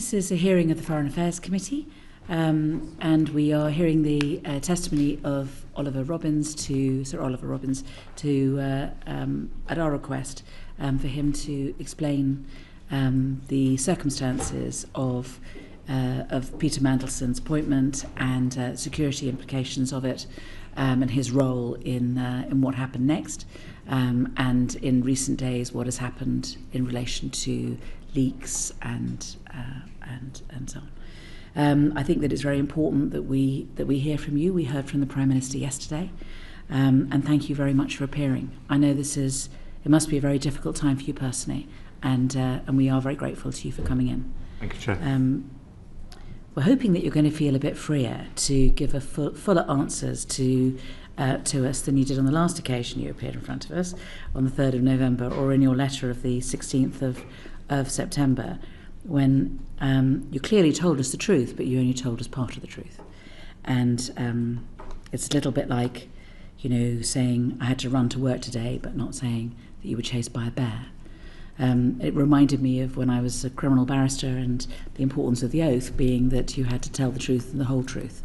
This is a hearing of the Foreign Affairs Committee, and we are hearing the testimony of Sir Olly Robbins, at our request, for him to explain the circumstances of Peter Mandelson's appointment and security implications of it, and his role in what happened next, and in recent days what has happened in relation to leaks and so on. I think that it's very important that we hear from you. We heard from the Prime Minister yesterday, and thank you very much for appearing. I know it must be a very difficult time for you personally, and we are very grateful to you for coming in. Thank you, Chair. We're hoping that you're going to feel a bit freer to give fuller answers to us than you did on the last occasion you appeared in front of us on the 3rd of November, or in your letter of the 16th of September, when you clearly told us the truth, but you only told us part of the truth. And it's a little bit like, saying I had to run to work today, but not saying that you were chased by a bear. It reminded me of when I was a criminal barrister, and the importance of the oath being that you had to tell the truth and the whole truth.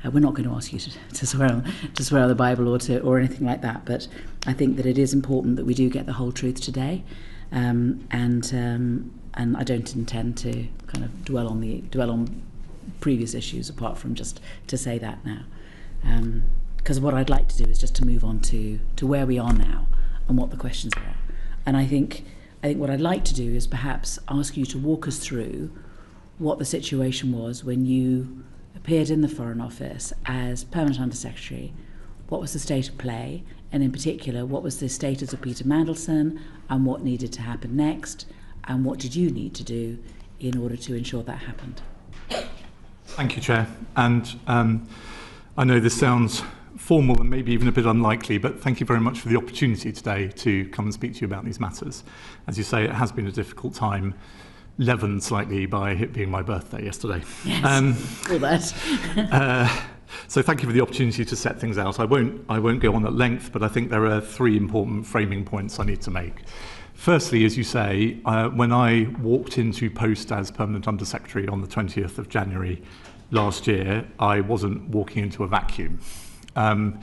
We're not going to ask you to swear on the Bible or anything like that, but I think that it is important that we do get the whole truth today, and I don't intend to kind of dwell on previous issues apart from just to say that now, because what I'd like to do is just to move on to where we are now and what the questions are. And I think what I'd like to do is perhaps ask you to walk us through what the situation was when you appeared in the Foreign Office as Permanent Under-Secretary. What was the state of play, and in particular, what was the status of Peter Mandelson, and what needed to happen next, and what did you need to do in order to ensure that happened? Thank you, Chair. And I know this sounds formal and maybe even a bit unlikely, but thank you very much for the opportunity today to come and speak to you about these matters. As you say, it has been a difficult time, leavened slightly by it being my birthday yesterday. Yes, all that. So thank you for the opportunity to set things out. I won't go on at length, but I think there are three important framing points I need to make. Firstly, as you say, when I walked into post as Permanent Under-Secretary on the 20th of January last year, I wasn't walking into a vacuum. I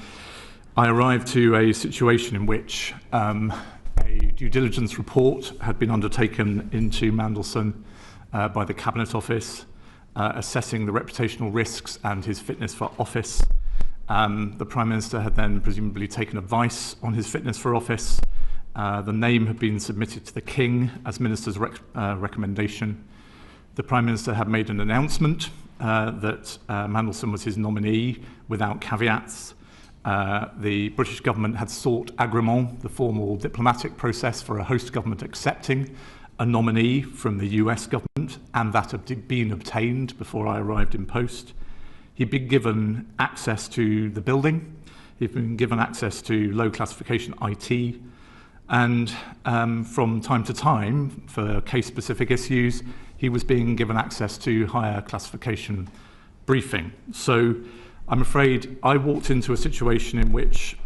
arrived to a situation in which a due diligence report had been undertaken into Mandelson by the Cabinet Office, assessing the reputational risks and his fitness for office. The Prime Minister had then presumably taken advice on his fitness for office. The name had been submitted to the King as Minister's recommendation. The Prime Minister had made an announcement that Mandelson was his nominee without caveats. The British government had sought agrément, the formal diplomatic process for a host government accepting a nominee from the US government, and that had been obtained before I arrived in post. He'd been given access to the building. He'd been given access to low classification IT. And from time to time, for case-specific issues, he was being given access to higher classification briefing. So I'm afraid I walked into a situation in which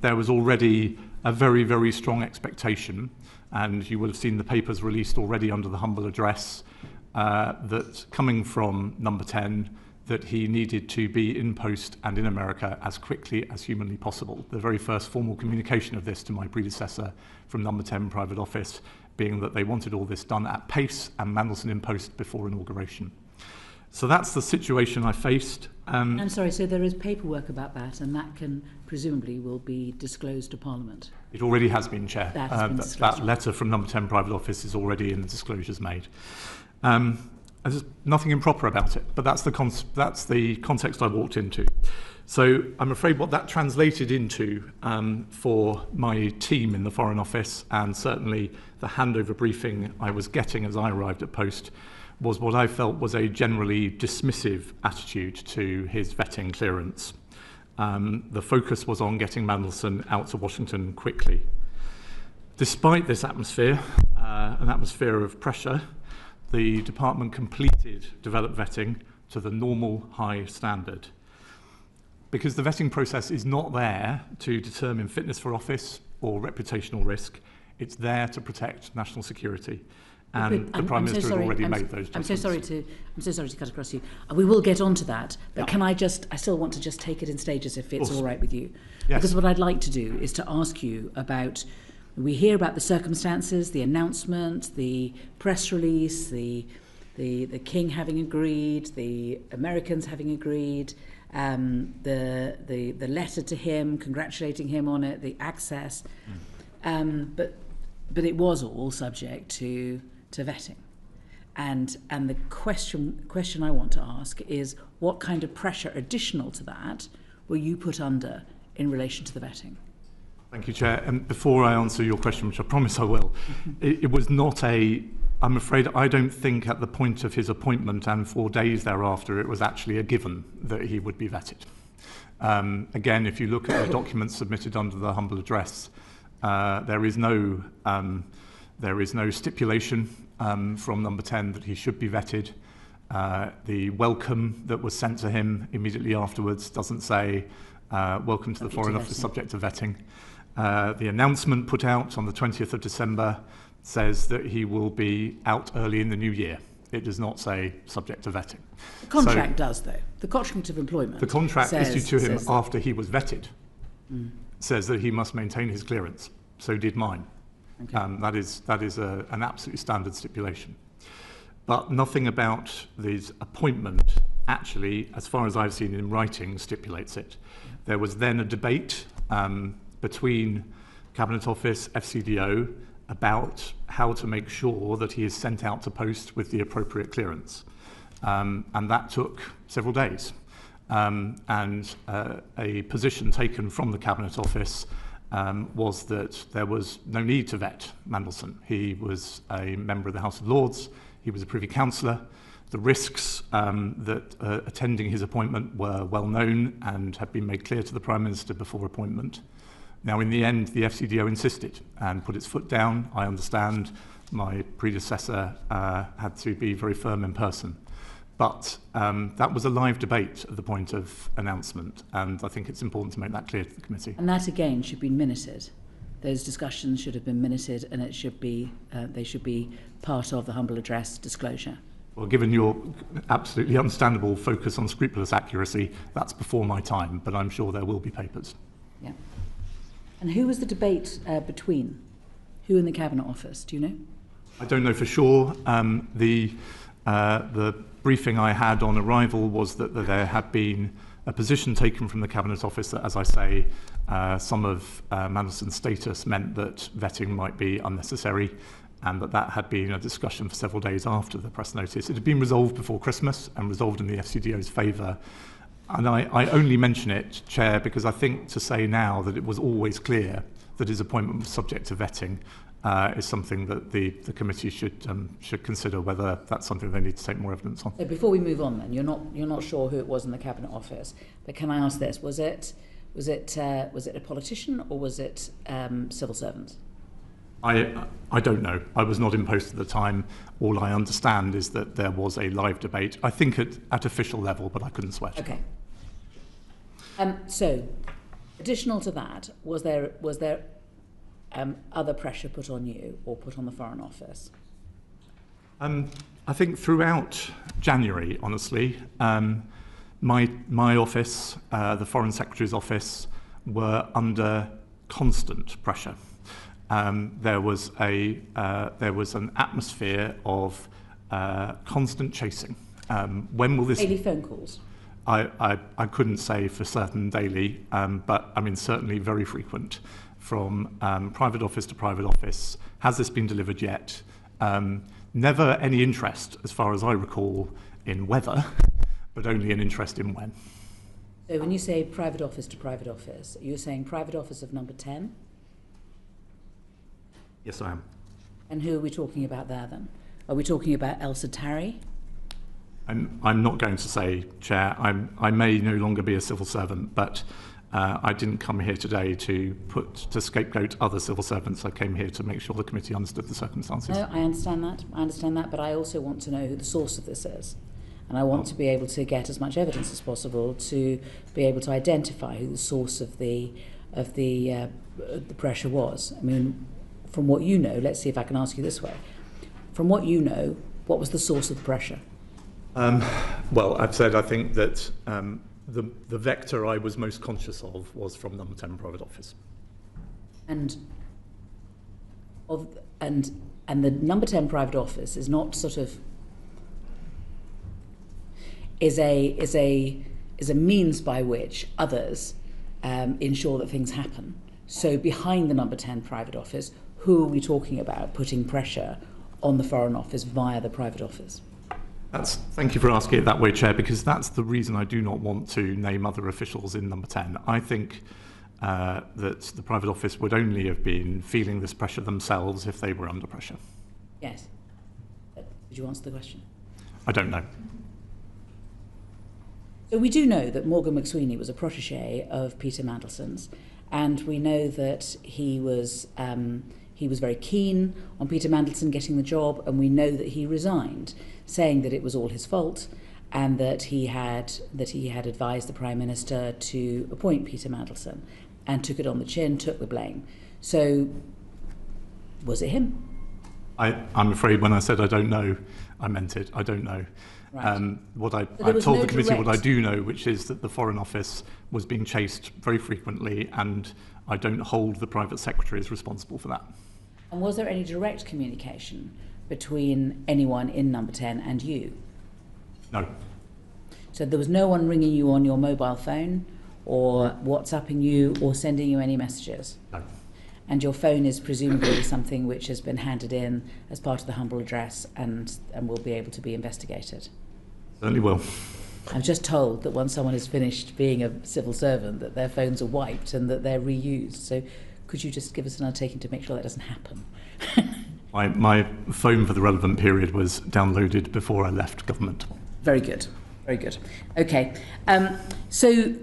there was already a very, very strong expectation, and you will have seen the papers released already under the humble address, that coming from Number 10, that he needed to be in post and in America as quickly as humanly possible. The very first formal communication of this to my predecessor from Number 10 Private Office being that they wanted all this done at pace and Mandelson in post before inauguration. So that's the situation I faced. I'm sorry, so there is paperwork about that, and that presumably will be disclosed to Parliament? It already has been, Chair. That letter from Number 10 Private Office is already in the disclosures made. There's nothing improper about it, but that's the context I walked into. So I'm afraid what that translated into for my team in the Foreign Office, and certainly the handover briefing I was getting as I arrived at post, was what I felt was a generally dismissive attitude to his vetting clearance. The focus was on getting Mandelson out to Washington quickly. Despite this atmosphere, an atmosphere of pressure, the department completed developed vetting to the normal high standard. Because the vetting process is not there to determine fitness for office or reputational risk, it's there to protect national security. And the Prime Minister had already made those judgments. I'm so sorry to cut across you. We will get on to that, but can I still want to just take it in stages if it's all right with you? Yes. Because what I'd like to do is to ask you about, we hear about the circumstances, the announcement, the press release, the King having agreed, the Americans having agreed, the letter to him, congratulating him on it, the access, but it was all subject to vetting, and the question I want to ask is, what kind of pressure additional to that were you put under in relation to the vetting? Thank you, Chair. And before I answer your question, which I promise I will, it was not I'm afraid I don't think at the point of his appointment and 4 days thereafter it was actually a given that he would be vetted. Again, if you look at the documents submitted under the humble address, there is no stipulation from number 10 that he should be vetted. The welcome that was sent to him immediately afterwards doesn't say welcome to the Foreign Office subject to vetting. The announcement put out on the 20th of December says that he will be out early in the new year. It does not say subject to vetting. The contract does, though. The contract of employment. The contract issued to him after he was vetted says that he must maintain his clearance. So did mine. Okay. That is an absolutely standard stipulation. But nothing about his appointment actually, as far as I've seen in writing, stipulates it. There was then a debate between Cabinet Office, FCDO, about how to make sure that he is sent out to post with the appropriate clearance. And that took several days. And a position taken from the Cabinet Office was that there was no need to vet Mandelson. He was a member of the House of Lords. He was a Privy Councillor. The risks that attending his appointment were well known and had been made clear to the Prime Minister before appointment. Now, in the end, the FCDO insisted and put its foot down. I understand my predecessor had to be very firm in person. But that was a live debate at the point of announcement, and I think it's important to make that clear to the committee. And that, again, should be minuted. Those discussions should have been minuted, and it should be they should be part of the humble address disclosure. Well, given your absolutely understandable focus on scrupulous accuracy, that's before my time, but I'm sure there will be papers. Yeah. And who was the debate between? Who in the Cabinet Office? Do you know? I don't know for sure. The briefing I had on arrival was that there had been a position taken from the Cabinet Office that, as I say, some of Mandelson's status meant that vetting might be unnecessary, and that had been a discussion for several days after the press notice. It had been resolved before Christmas and resolved in the FCDO's favour. And I only mention it, Chair, because I think to say now that it was always clear that his appointment was subject to vetting is something that the committee should consider whether that's something they need to take more evidence on. So before we move on, then, you're not sure who it was in the Cabinet Office, but can I ask this: was it a politician or was it civil servant? I don't know. I was not in post at the time. All I understand is that there was a live debate. I think at official level, but I couldn't swear to it. Okay. So, additional to that, was there other pressure put on you or put on the Foreign Office? I think throughout January, honestly, my office, the Foreign Secretary's office, were under constant pressure. There was an atmosphere of constant chasing. When will this? Daily phone calls. I couldn't say for certain daily, but I mean certainly very frequent, from private office to private office. Has this been delivered yet? Never any interest, as far as I recall, in whether, but only an interest in when. So when you say private office to private office, you're saying private office of number 10? Yes, I am. And who are we talking about there then? Are we talking about Elsa Tarry? I'm not going to say, Chair. I may no longer be a civil servant, but I didn't come here today to scapegoat other civil servants. I came here to make sure the committee understood the circumstances. No, I understand that, but I also want to know who the source of this is. And I want to be able to get as much evidence as possible to be able to identify who the source of the pressure was. I mean, from what you know, let's see if I can ask you this way. from what you know, what was the source of the pressure? Well, I've said I think that the vector I was most conscious of was from number 10 private office. And the number 10 private office is not sort of is a means by which others ensure that things happen. So behind the number 10 private office, who are we talking about putting pressure on the Foreign Office via the private office? Thank you for asking it that way, Chair, because that's the reason I do not want to name other officials in number 10. I think that the private office would only have been feeling this pressure themselves if they were under pressure. Yes. Did you answer the question? I don't know. So we do know that Morgan McSweeney was a protégé of Peter Mandelson's, and we know that he was very keen on Peter Mandelson getting the job, and we know that he resigned, saying that it was all his fault, and that he had advised the Prime Minister to appoint Peter Mandelson, and took it on the chin, took the blame. So, was it him? I'm afraid when I said I don't know, I meant it. I don't know. Right. I've told the committee what I do know, which is that the Foreign Office was being chased very frequently, and I don't hold the private secretaries responsible for that. And was there any direct communication between anyone in number 10 and you? No. So there was no one ringing you on your mobile phone or WhatsApping you or sending you any messages? No. And your phone is presumably something which has been handed in as part of the humble address and will be able to be investigated? Certainly will. I'm just told that once someone has finished being a civil servant, that their phones are wiped and that they're reused. So could you just give us an undertaking to make sure that doesn't happen? My phone for the relevant period was downloaded before I left government. Very good. Very good. Okay. So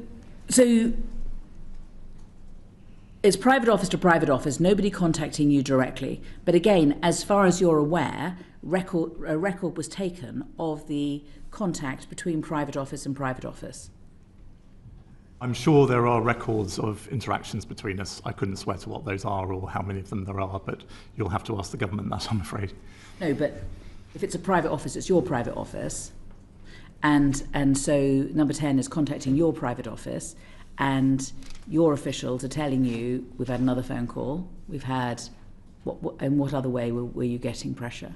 it's private office to private office, nobody contacting you directly. But again, as far as you're aware, a record was taken of the contact between private office and private office. I'm sure there are records of interactions between us. I couldn't swear to what those are or how many of them there are, but you'll have to ask the government that, I'm afraid. No, but if it's a private office, it's your private office. And so number 10 is contacting your private office, and your officials are telling you, we've had another phone call, we've had, in what other way were you getting pressure?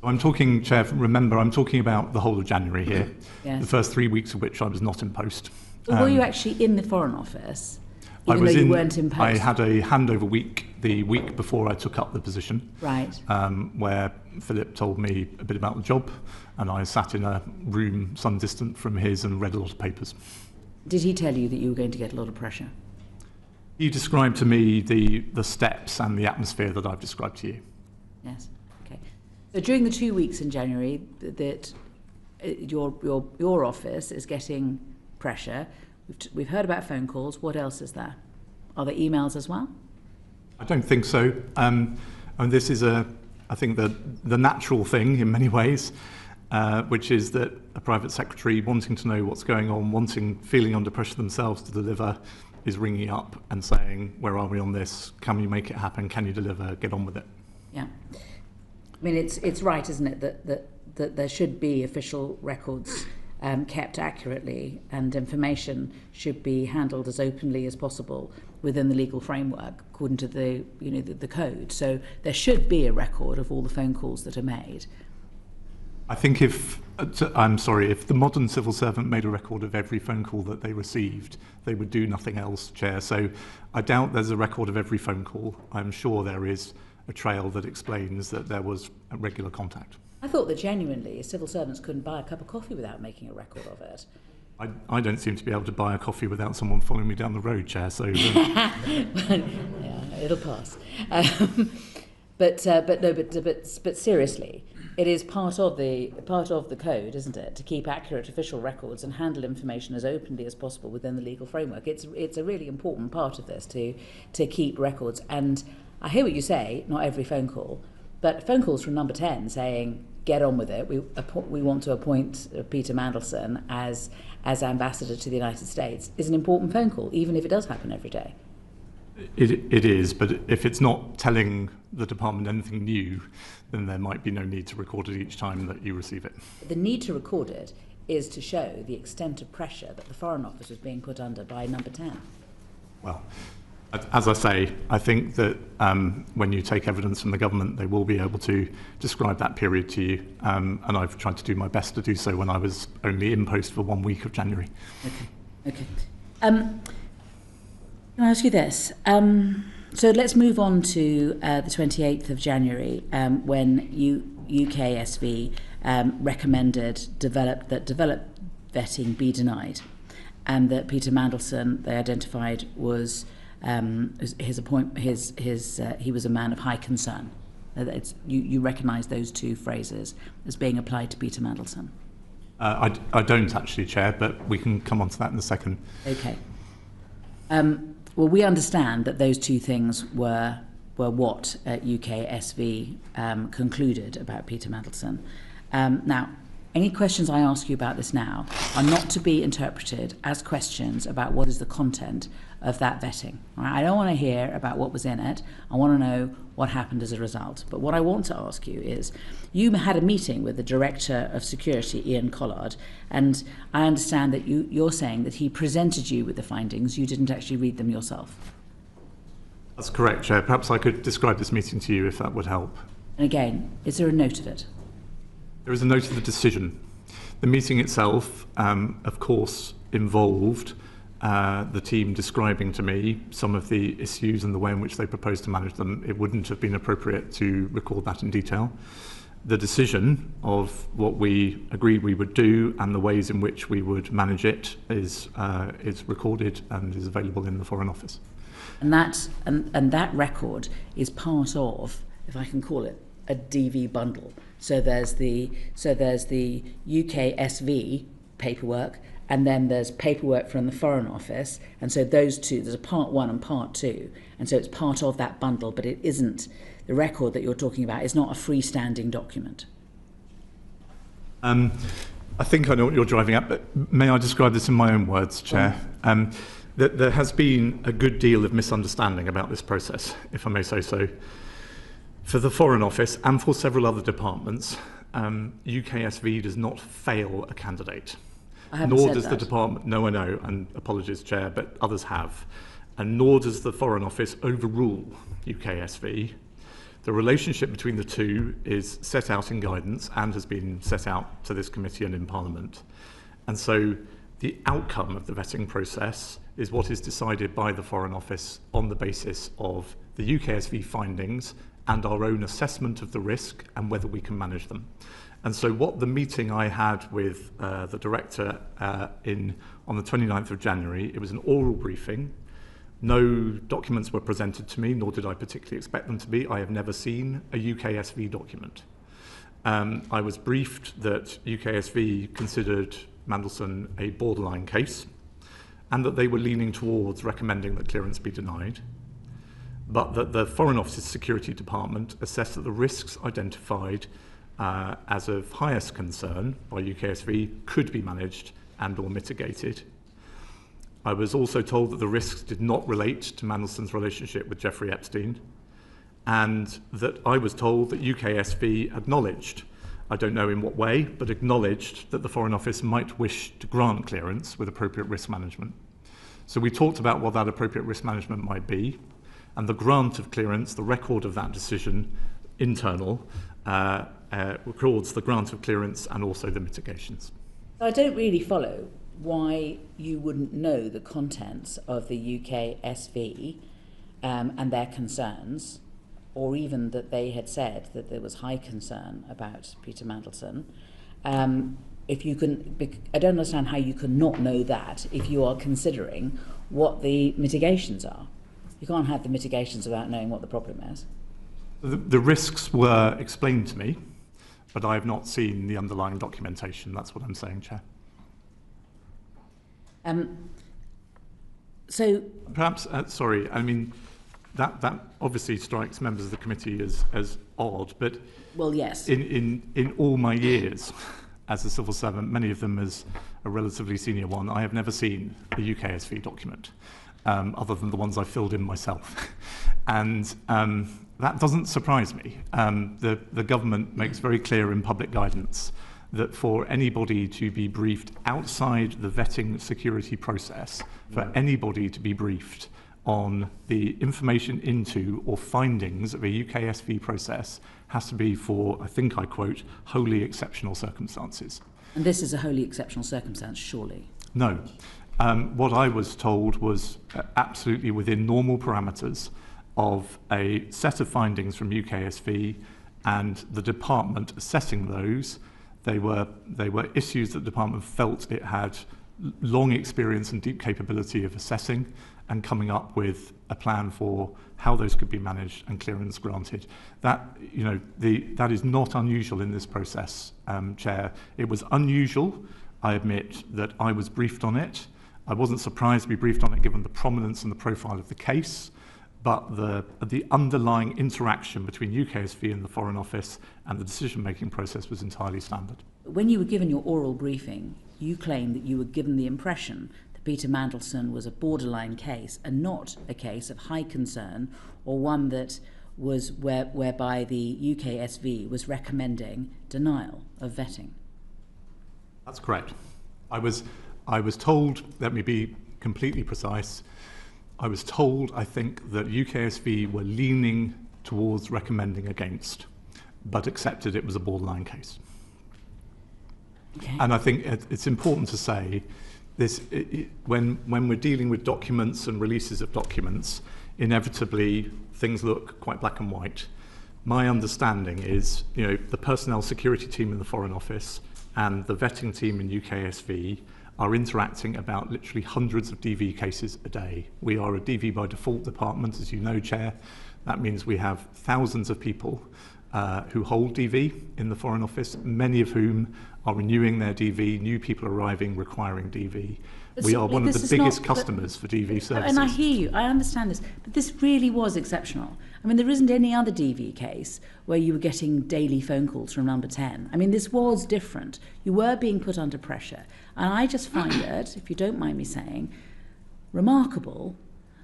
I'm talking, Chair, remember, I'm talking about the whole of January here, Yes. the first 3 weeks of which I was not in post. But were you actually in the Foreign Office, I even was though you weren't in post? I had a handover week the week before I took up the position, Right. where Philip told me a bit about the job, and I sat in a room some distant from his and read a lot of papers. Did he tell you that you were going to get a lot of pressure? He described to me the steps and the atmosphere that I've described to you. Yes. Okay. So during the 2 weeks in January that your office is getting pressure, we've heard about phone calls. What else is there? Are there emails as well? I don't think so. And this is I think the natural thing in many ways, which is that a private secretary wanting to know what's going on, feeling under pressure themselves to deliver, is ringing up and saying, where are we on this? Can we make it happen? Can you deliver? Get on with it. Yeah. I mean, it's right, isn't it, that there should be official records kept accurately, and information should be handled as openly as possible within the legal framework according to the code. So there should be a record of all the phone calls that are made. I think if the modern civil servant made a record of every phone call that they received, they would do nothing else, Chair. So I doubt there's a record of every phone call. I'm sure there is a trail that explains that there was a regular contact. I thought that genuinely civil servants couldn't buy a cup of coffee without making a record of it. I don't seem to be able to buy a coffee without someone following me down the road, Chair. So Yeah, it'll pass. But seriously, it is part of the code, isn't it, to keep accurate official records and handle information as openly as possible within the legal framework. It's a really important part of this to keep records. And I hear what you say, not every phone call, but phone calls from number 10 saying, get on with it. We want to appoint Peter Mandelson as ambassador to the United States is an important phone call, even if it does happen every day. It is, but if it's not telling the department anything new, then there might be no need to record it each time that you receive it. The need to record it is to show the extent of pressure that the Foreign Office was being put under by number 10. Well, as I say, I think that when you take evidence from the government, they will be able to describe that period to you. And I've tried to do my best to do so when I was only in post for 1 week of January. Okay. Can I ask you this? So let's move on to the 28th of January, when UKSV recommended that developed vetting be denied, and that Peter Mandelson, they identified, was he was a man of high concern. You recognise those two phrases as being applied to Peter Mandelson? I don't actually, Chair, but we can come on to that in a second. Okay. Well, we understand that those two things were what UKSV concluded about Peter Mandelson. Now, any questions I ask you about this now are not to be interpreted as questions about what is the content of that vetting. All right? I don't want to hear about what was in it. I want to know what happened as a result. But what I want to ask you is, you had a meeting with the Director of Security, Ian Collard, and I understand that you're saying that he presented you with the findings. You didn't actually read them yourself. That's correct, Chair. Perhaps I could describe this meeting to you if that would help. And again, is there a note of it? There is a note of the decision. The meeting itself, of course, involved the team describing to me some of the issues and the way in which they proposed to manage them. It wouldn't have been appropriate to record that in detail. The decision of what we agreed we would do and the ways in which we would manage it is recorded and is available in the Foreign Office. And that record is part of, if I can call it, a DV bundle. So there's the UKSV paperwork, and then there's paperwork from the Foreign Office, and so those two, there's a part 1 and part 2, and so it's part of that bundle, but it isn't, the record that you're talking about is not a freestanding document. I think I know what you're driving at, but may I describe this in my own words, Chair? There has been a good deal of misunderstanding about this process, if I may say so. For the Foreign Office and for several other departments, UKSV does not fail a candidate. Nor does the department, no I know, and apologies Chair, but others have. And nor does the Foreign Office overrule UKSV. The relationship between the two is set out in guidance and has been set out to this committee and in Parliament. And so the outcome of the vetting process is what is decided by the Foreign Office on the basis of the UKSV findings and our own assessment of the risk and whether we can manage them. And so what the meeting I had with the Director on the 29th of January, it was an oral briefing. No documents were presented to me, nor did I particularly expect them to be. I have never seen a UKSV document. I was briefed that UKSV considered Mandelson a borderline case and that they were leaning towards recommending that clearance be denied, but that the Foreign Office's Security Department assessed that the risks identified as of highest concern by UKSV could be managed and or mitigated. I was also told that the risks did not relate to Mandelson's relationship with Jeffrey Epstein, and that I was told that UKSV acknowledged, I don't know in what way, but acknowledged that the Foreign Office might wish to grant clearance with appropriate risk management. So we talked about what that appropriate risk management might be, and the grant of clearance, the record of that decision, internal, records the grant of clearance and also the mitigations. I don't really follow why you wouldn't know the contents of the UKSV and their concerns, or even that they had said that there was high concern about Peter Mandelson. If you can, I don't understand how you can not know that if you are considering what the mitigations are. You can't have the mitigations without knowing what the problem is. The risks were explained to me, but I have not seen the underlying documentation. That's what I'm saying, Chair. So perhaps, sorry, I mean, that obviously strikes members of the committee as odd, but well, yes. In all my years as a civil servant, many of them as a relatively senior one, I have never seen a UKSV document. other than the ones I filled in myself. And that doesn't surprise me. The government makes very clear in public guidance that for anybody to be briefed outside the vetting security process, for anybody to be briefed on the information into or findings of a UKSV process has to be for, I think I quote, wholly exceptional circumstances. And this is a wholly exceptional circumstance, surely? No. What I was told was absolutely within normal parameters of a set of findings from UKSV and the department assessing those. They were issues that the department felt it had long experience and deep capability of assessing and coming up with a plan for how those could be managed and clearance granted. That, you know, that is not unusual in this process, Chair. It was unusual, I admit, that I was briefed on it. I wasn't surprised to be briefed on it given the prominence and the profile of the case, but the underlying interaction between UKSV and the Foreign Office and the decision-making process was entirely standard. When you were given your oral briefing, you claimed that you were given the impression that Peter Mandelson was a borderline case and not a case of high concern, or one that was whereby the UKSV was recommending denial of vetting. That's correct. I was told, let me be completely precise, I was told, I think, that UKSV were leaning towards recommending against, but accepted it was a borderline case. Okay. And I think it's important to say this, when we're dealing with documents and releases of documents, inevitably things look quite black and white. My understanding is, you know, the personnel security team in the Foreign Office and the vetting team in UKSV are interacting about literally hundreds of DV cases a day. We are a DV by default department, as you know, Chair. That means we have thousands of people who hold DV in the Foreign Office, many of whom are renewing their DV, new people arriving requiring DV. We are one of the biggest customers for DV services. And I hear you, I understand this, but this really was exceptional. I mean, there isn't any other DV case where you were getting daily phone calls from number 10. I mean, this was different. You were being put under pressure. And I just find it, if you don't mind me saying, remarkable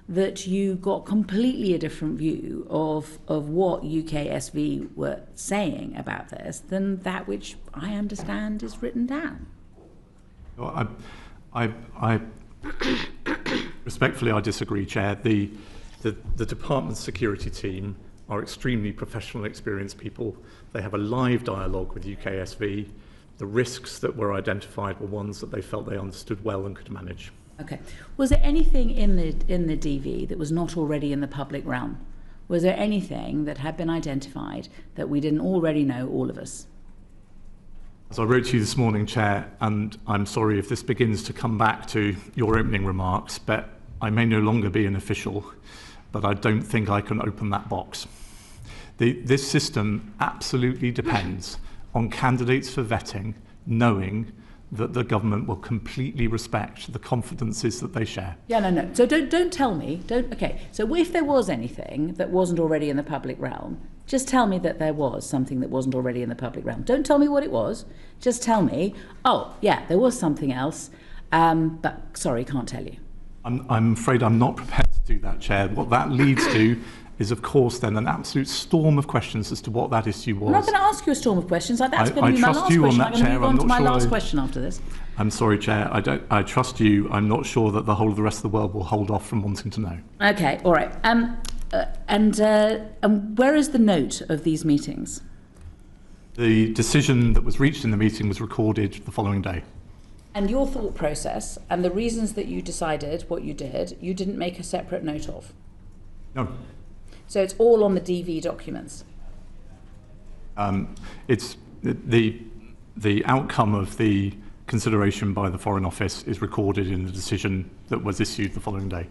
that you got completely a different view of what UKSV were saying about this than that which I understand is written down. Well, I respectfully, I disagree, Chair. The department's security team are extremely professional, experienced people. They have a live dialogue with UKSV. The risks that were identified were ones that they felt they understood well and could manage. Okay. Was there anything in the DV that was not already in the public realm? Was there anything that had been identified that we didn't already know, all of us? As I wrote to you this morning, Chair, and I'm sorry if this begins to come back to your opening remarks, but I may no longer be an official, but I don't think I can open that box. This system absolutely depends on candidates for vetting knowing that the government will completely respect the confidences that they share. Yeah, no. So don't tell me. Okay. So if there was anything that wasn't already in the public realm, just tell me that there was something that wasn't already in the public realm. Don't tell me what it was. Just tell me, oh, yeah, there was something else, but sorry, can't tell you. I'm afraid I'm not prepared to do that, Chair. What that leads to is, of course, then an absolute storm of questions as to what that issue was. I'm not going to ask you a storm of questions. That's going to be my last question. I'm going to move on to my last question after this. I'm sorry, Chair. I trust you. I'm not sure that the whole of the rest of the world will hold off from wanting to know. Okay, all right. And where is the note of these meetings? The decision that was reached in the meeting was recorded the following day. And your thought process and the reasons that you decided what you did, you didn't make a separate note of? No. So it's all on the DV documents? It's the outcome of the consideration by the Foreign Office is recorded in the decision that was issued the following day.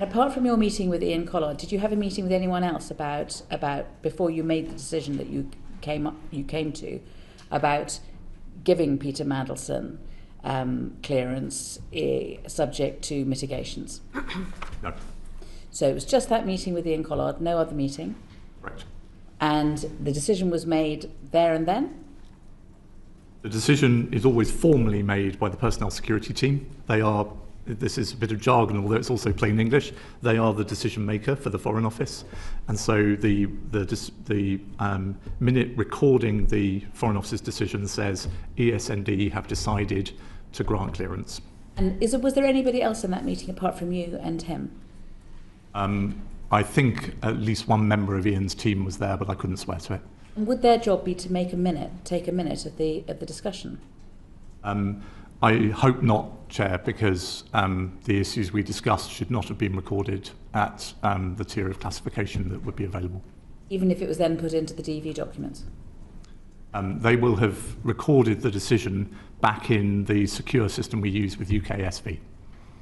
Apart from your meeting with Ian Collard, did you have a meeting with anyone else about before you made the decision that you came to about giving Peter Mandelson clearance subject to mitigations? No. So it was just that meeting with Ian Collard, no other meeting? Correct. And the decision was made there and then? The decision is always formally made by the personnel security team. They are this is a bit of jargon, although it's also plain English. They are the decision maker for the Foreign Office, and so the minute recording the Foreign Office's decision says ESND have decided to grant clearance. And was there anybody else in that meeting apart from you and him? I think at least one member of Ian's team was there, but I couldn't swear to it. And would their job be to take a minute of the discussion? I hope not, Chair, because the issues we discussed should not have been recorded at the tier of classification that would be available. Even if it was then put into the DV documents? They will have recorded the decision back in the secure system we use with UKSV.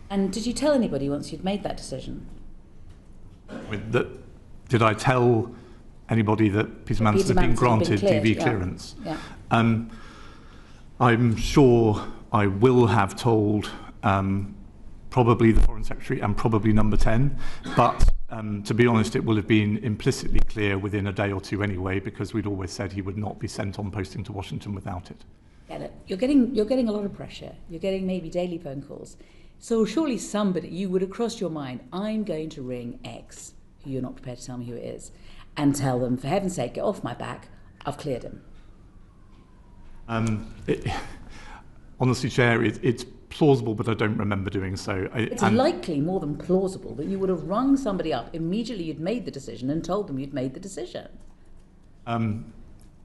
And did you tell anybody once you'd made that decision? Did I tell anybody that Peter Mandelson had been granted DV clearance? Yeah. I'm sure I will have told probably the Foreign Secretary and probably Number 10, but to be honest, it will have been implicitly clear within a day or two anyway, because we'd always said he would not be sent on posting to Washington without it. Get it. You're getting a lot of pressure. You're getting maybe daily phone calls. So surely somebody, you would have crossed your mind, I'm going to ring X, who you're not prepared to tell me who it is, and tell them, for heaven's sake, get off my back, I've cleared him. Honestly, Chair, it's plausible, but I don't remember doing so. It's likely more than plausible that you would have rung somebody up immediately you'd made the decision and told them you'd made the decision.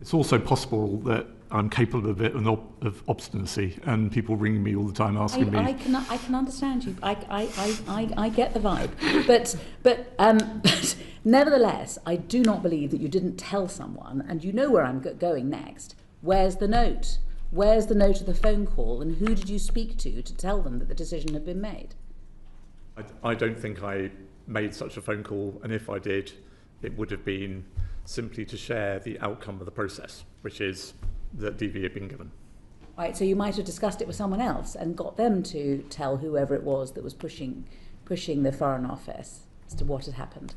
It's also possible that I'm capable of a bit of obstinacy, and people ring me all the time asking me. I can understand you. I get the vibe, but nevertheless, I do not believe that you didn't tell someone, and you know where I'm going next. Where's the note? Where's the note of the phone call, and who did you speak to tell them that the decision had been made? I don't think I made such a phone call, and if I did, it would have been simply to share the outcome of the process, which is that DV had been given. Right, so you might have discussed it with someone else and got them to tell whoever it was that was pushing the Foreign Office as to what had happened.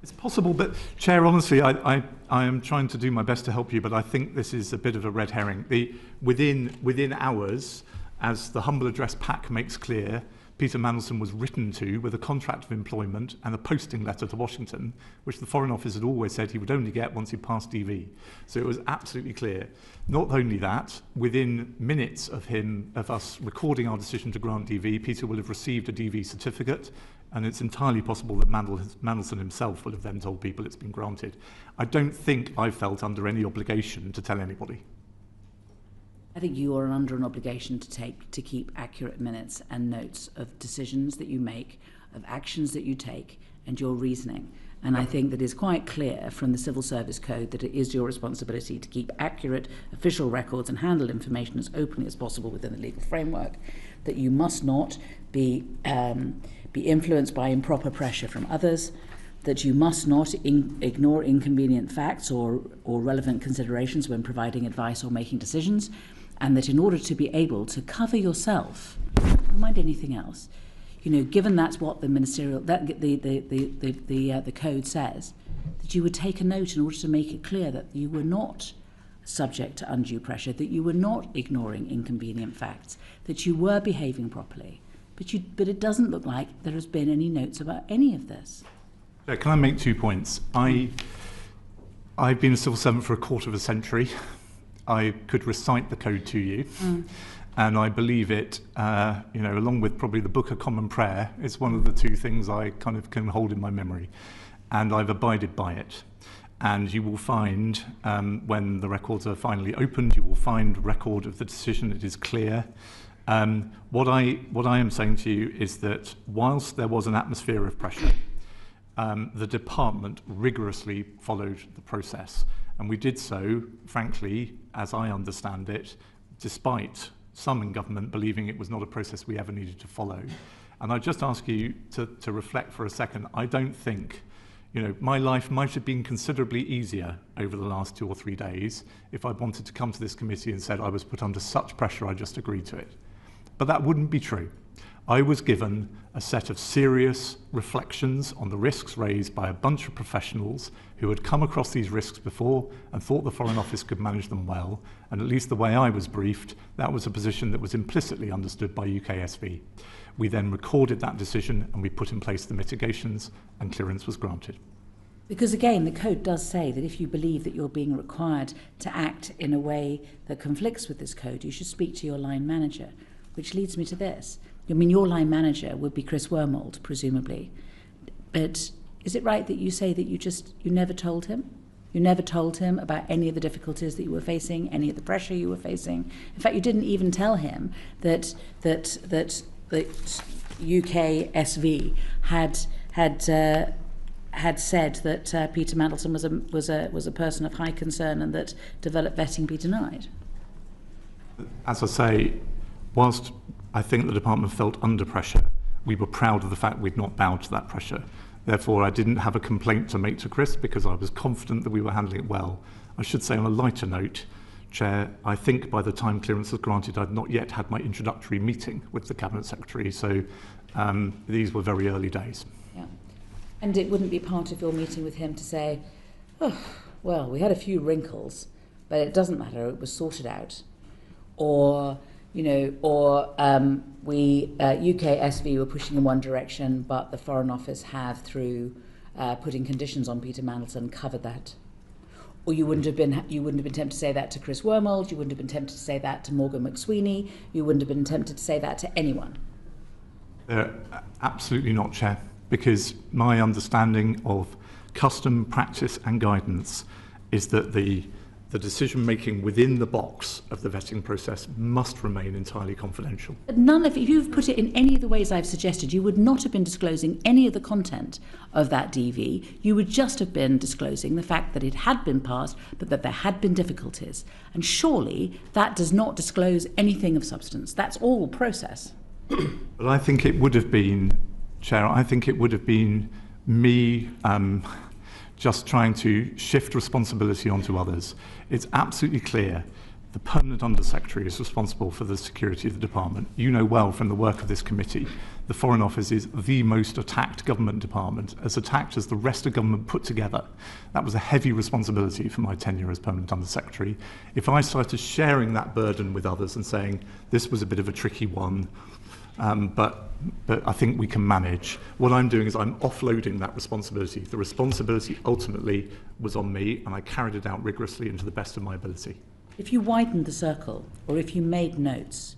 It's possible, but Chair, honestly, I am trying to do my best to help you, but I think this is a bit of a red herring. Within hours, as the humble address pack makes clear, Peter Mandelson was written to with a contract of employment and a posting letter to Washington, which the Foreign Office had always said he would only get once he passed DV. So it was absolutely clear. Not only that, within minutes of us recording our decision to grant DV, Peter will have received a DV certificate, and it's entirely possible that Mandelson himself will have then told people it's been granted. I don't think I felt under any obligation to tell anybody. I think you are under an obligation to keep accurate minutes and notes of decisions that you make, of actions that you take, and your reasoning. And I think that it's quite clear from the Civil Service Code that it is your responsibility to keep accurate official records and handle information as openly as possible within the legal framework, that you must not be influenced by improper pressure from others, that you must not ignore inconvenient facts or relevant considerations when providing advice or making decisions, and that in order to be able to cover yourself, don't mind anything else, given that's what the ministerial, the code says, that you would take a note in order to make it clear that you were not subject to undue pressure, that you were not ignoring inconvenient facts, that you were behaving properly. But it doesn't look like there has been any notes about any of this. Can I make 2 points? I've been a civil servant for a quarter of a century. I could recite the code to you, and I believe it, along with probably the Book of Common Prayer, is one of the two things I kind of can hold in my memory, and I've abided by it. And you will find, when the records are finally opened, you will find record of the decision. It is clear. What I am saying to you is that whilst there was an atmosphere of pressure, the department rigorously followed the process. And we did so, frankly, as I understand it, despite some in government believing it was not a process we ever needed to follow. And I just ask you to reflect for a second. I don't think, my life might have been considerably easier over the last 2 or 3 days if I wanted to come to this committee and said I was put under such pressure I just agreed to it. But that wouldn't be true. I was given a set of serious reflections on the risks raised by a bunch of professionals who had come across these risks before and thought the Foreign Office could manage them well, and at least the way I was briefed, that was a position that was implicitly understood by UKSV. We then recorded that decision and we put in place the mitigations, and clearance was granted. Because again, the code does say that if you believe that you're being required to act in a way that conflicts with this code, you should speak to your line manager, which leads me to this. I mean, your line manager would be Chris Wormold, presumably. But is it right that you say that you never told him? You never told him about any of the difficulties that you were facing, any of the pressure you were facing? In fact, you didn't even tell him that UKSV had said that Peter Mandelson was a person of high concern and that developed vetting be denied. As I say, whilst I think the department felt under pressure, we were proud of the fact we'd not bowed to that pressure. Therefore, I didn't have a complaint to make to Chris because I was confident that we were handling it well. I should say on a lighter note, Chair, I think by the time clearance was granted, I'd not yet had my introductory meeting with the Cabinet Secretary, so these were very early days. Yeah. And it wouldn't be part of your meeting with him to say, oh, well, we had a few wrinkles, but it doesn't matter, it was sorted out. Or, UKSV were pushing in one direction, but the Foreign Office have, through putting conditions on Peter Mandelson, covered that. Or you wouldn't have been tempted to say that to Chris Wormold, you wouldn't have been tempted to say that to Morgan McSweeney, you wouldn't have been tempted to say that to anyone. Absolutely not, Chair, because my understanding of custom, practice and guidance is that the decision-making within the box of the vetting process must remain entirely confidential. But if you've put it in any of the ways I've suggested, you would not have been disclosing any of the content of that DV. You would just have been disclosing the fact that it had been passed, but that there had been difficulties. And surely that does not disclose anything of substance. That's all process. But I think it would have been, Chair, I think it would have been me just trying to shift responsibility onto others. It's absolutely clear the Permanent Undersecretary is responsible for the security of the department. You know well from the work of this committee, the Foreign Office is the most attacked government department, as attacked as the rest of government put together. That was a heavy responsibility for my tenure as Permanent Undersecretary. If I started sharing that burden with others and saying, this was a bit of a tricky one, but I think we can manage. What I'm doing is I'm offloading that responsibility. The responsibility ultimately was on me, and I carried it out rigorously and to the best of my ability. If you widened the circle, or if you made notes,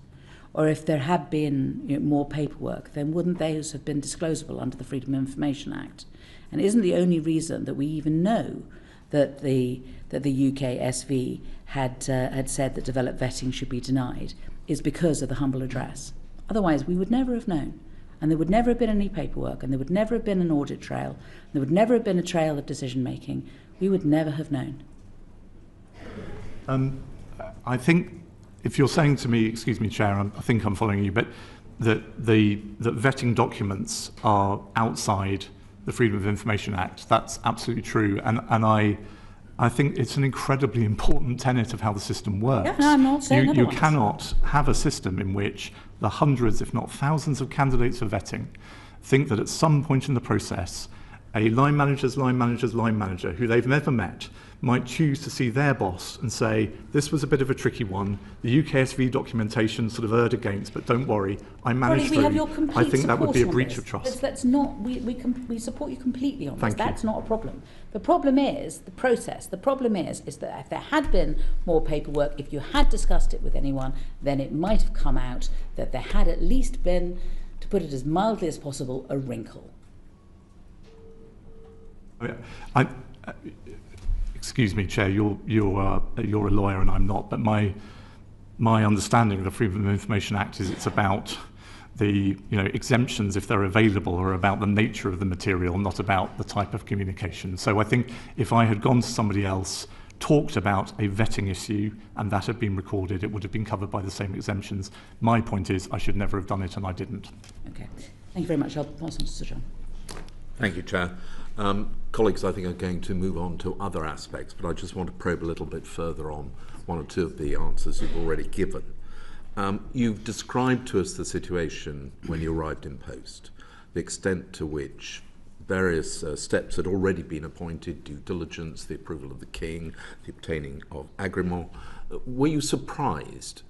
or if there had been more paperwork, then wouldn't those have been disclosable under the Freedom of Information Act? And isn't the only reason that we even know that the UKSV had said that developed vetting should be denied is because of the humble address? Otherwise, we would never have known. And there would never have been any paperwork, and there would never have been an audit trail, and there would never have been a trail of decision-making. We would never have known. I think if you're saying to me, excuse me, Chair, I think I'm following you, but that vetting documents are outside the Freedom of Information Act, that's absolutely true. And I think it's an incredibly important tenet of how the system works. Yeah, no, I'm not saying you otherwise. cannot have a system in which the hundreds, if not thousands, of candidates for vetting think that at some point in the process, a line manager's line manager's line manager, who they've never met, might choose to see their boss and say, this was a bit of a tricky one, the UKSV documentation sort of erred against, but don't worry, I managed through. I think that would be a breach of trust. That's not, we support you completely on this. That's not a problem. The problem is the process. The problem is that if there had been more paperwork, if you had discussed it with anyone, then it might have come out that there had at least been, to put it as mildly as possible, a wrinkle. Excuse me, Chair, you're a lawyer and I'm not, but my understanding of the Freedom of Information Act is it's about the exemptions, if they're available, are about the nature of the material, not about the type of communication. So I think if I had gone to somebody else, talked about a vetting issue, and that had been recorded, it would have been covered by the same exemptions. My point is I should never have done it, and I didn't. Okay, thank you very much. I'll pass on to Sir John. Thank you, Chair. Colleagues, I think are going to move on to other aspects, but I just want to probe a little bit further on one or two of the answers you've already given. You've described to us the situation when you arrived in post, the extent to which various steps had already been appointed, due diligence, the approval of the king, the obtaining of agreement. Were you surprised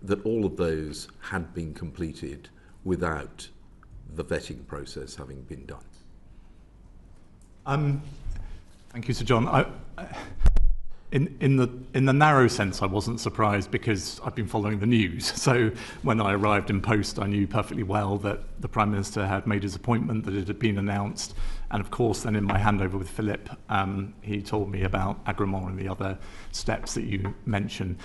that all of those had been completed without the vetting process having been done? Thank you, Sir John. In the narrow sense, I wasn't surprised because I've been following the news. So when I arrived in post, I knew perfectly well that the Prime Minister had made his appointment, that it had been announced. And of course, then in my handover with Philip, he told me about agreement and the other steps that you mentioned.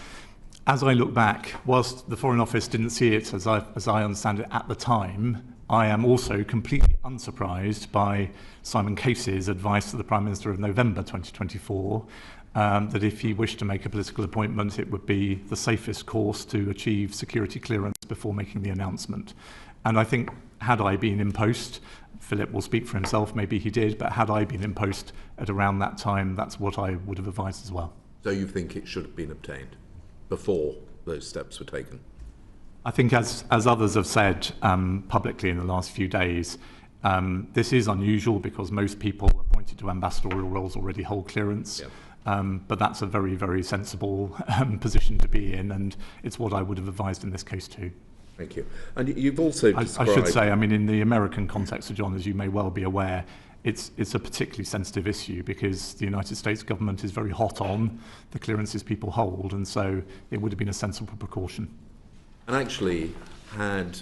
As I look back, whilst the Foreign Office didn't see it as I understand it at the time, I am also completely unsurprised by Simon Case's advice to the Prime Minister of November 2024, that if he wished to make a political appointment, it would be the safest course to achieve security clearance before making the announcement. And I think, had I been in post, Philip will speak for himself, maybe he did, but had I been in post at around that time, that's what I would have advised as well. So you think it should have been obtained before those steps were taken? I think, as others have said publicly in the last few days, this is unusual because most people appointed to ambassadorial roles already hold clearance. Yeah. But that's a very, very sensible position to be in, and it's what I would have advised in this case too. Thank you. And you've also described... I should say, I mean, in the American context, Sir John, as you may well be aware, it's a particularly sensitive issue because the United States government is very hot on the clearances people hold, and so it would have been a sensible precaution. And actually, had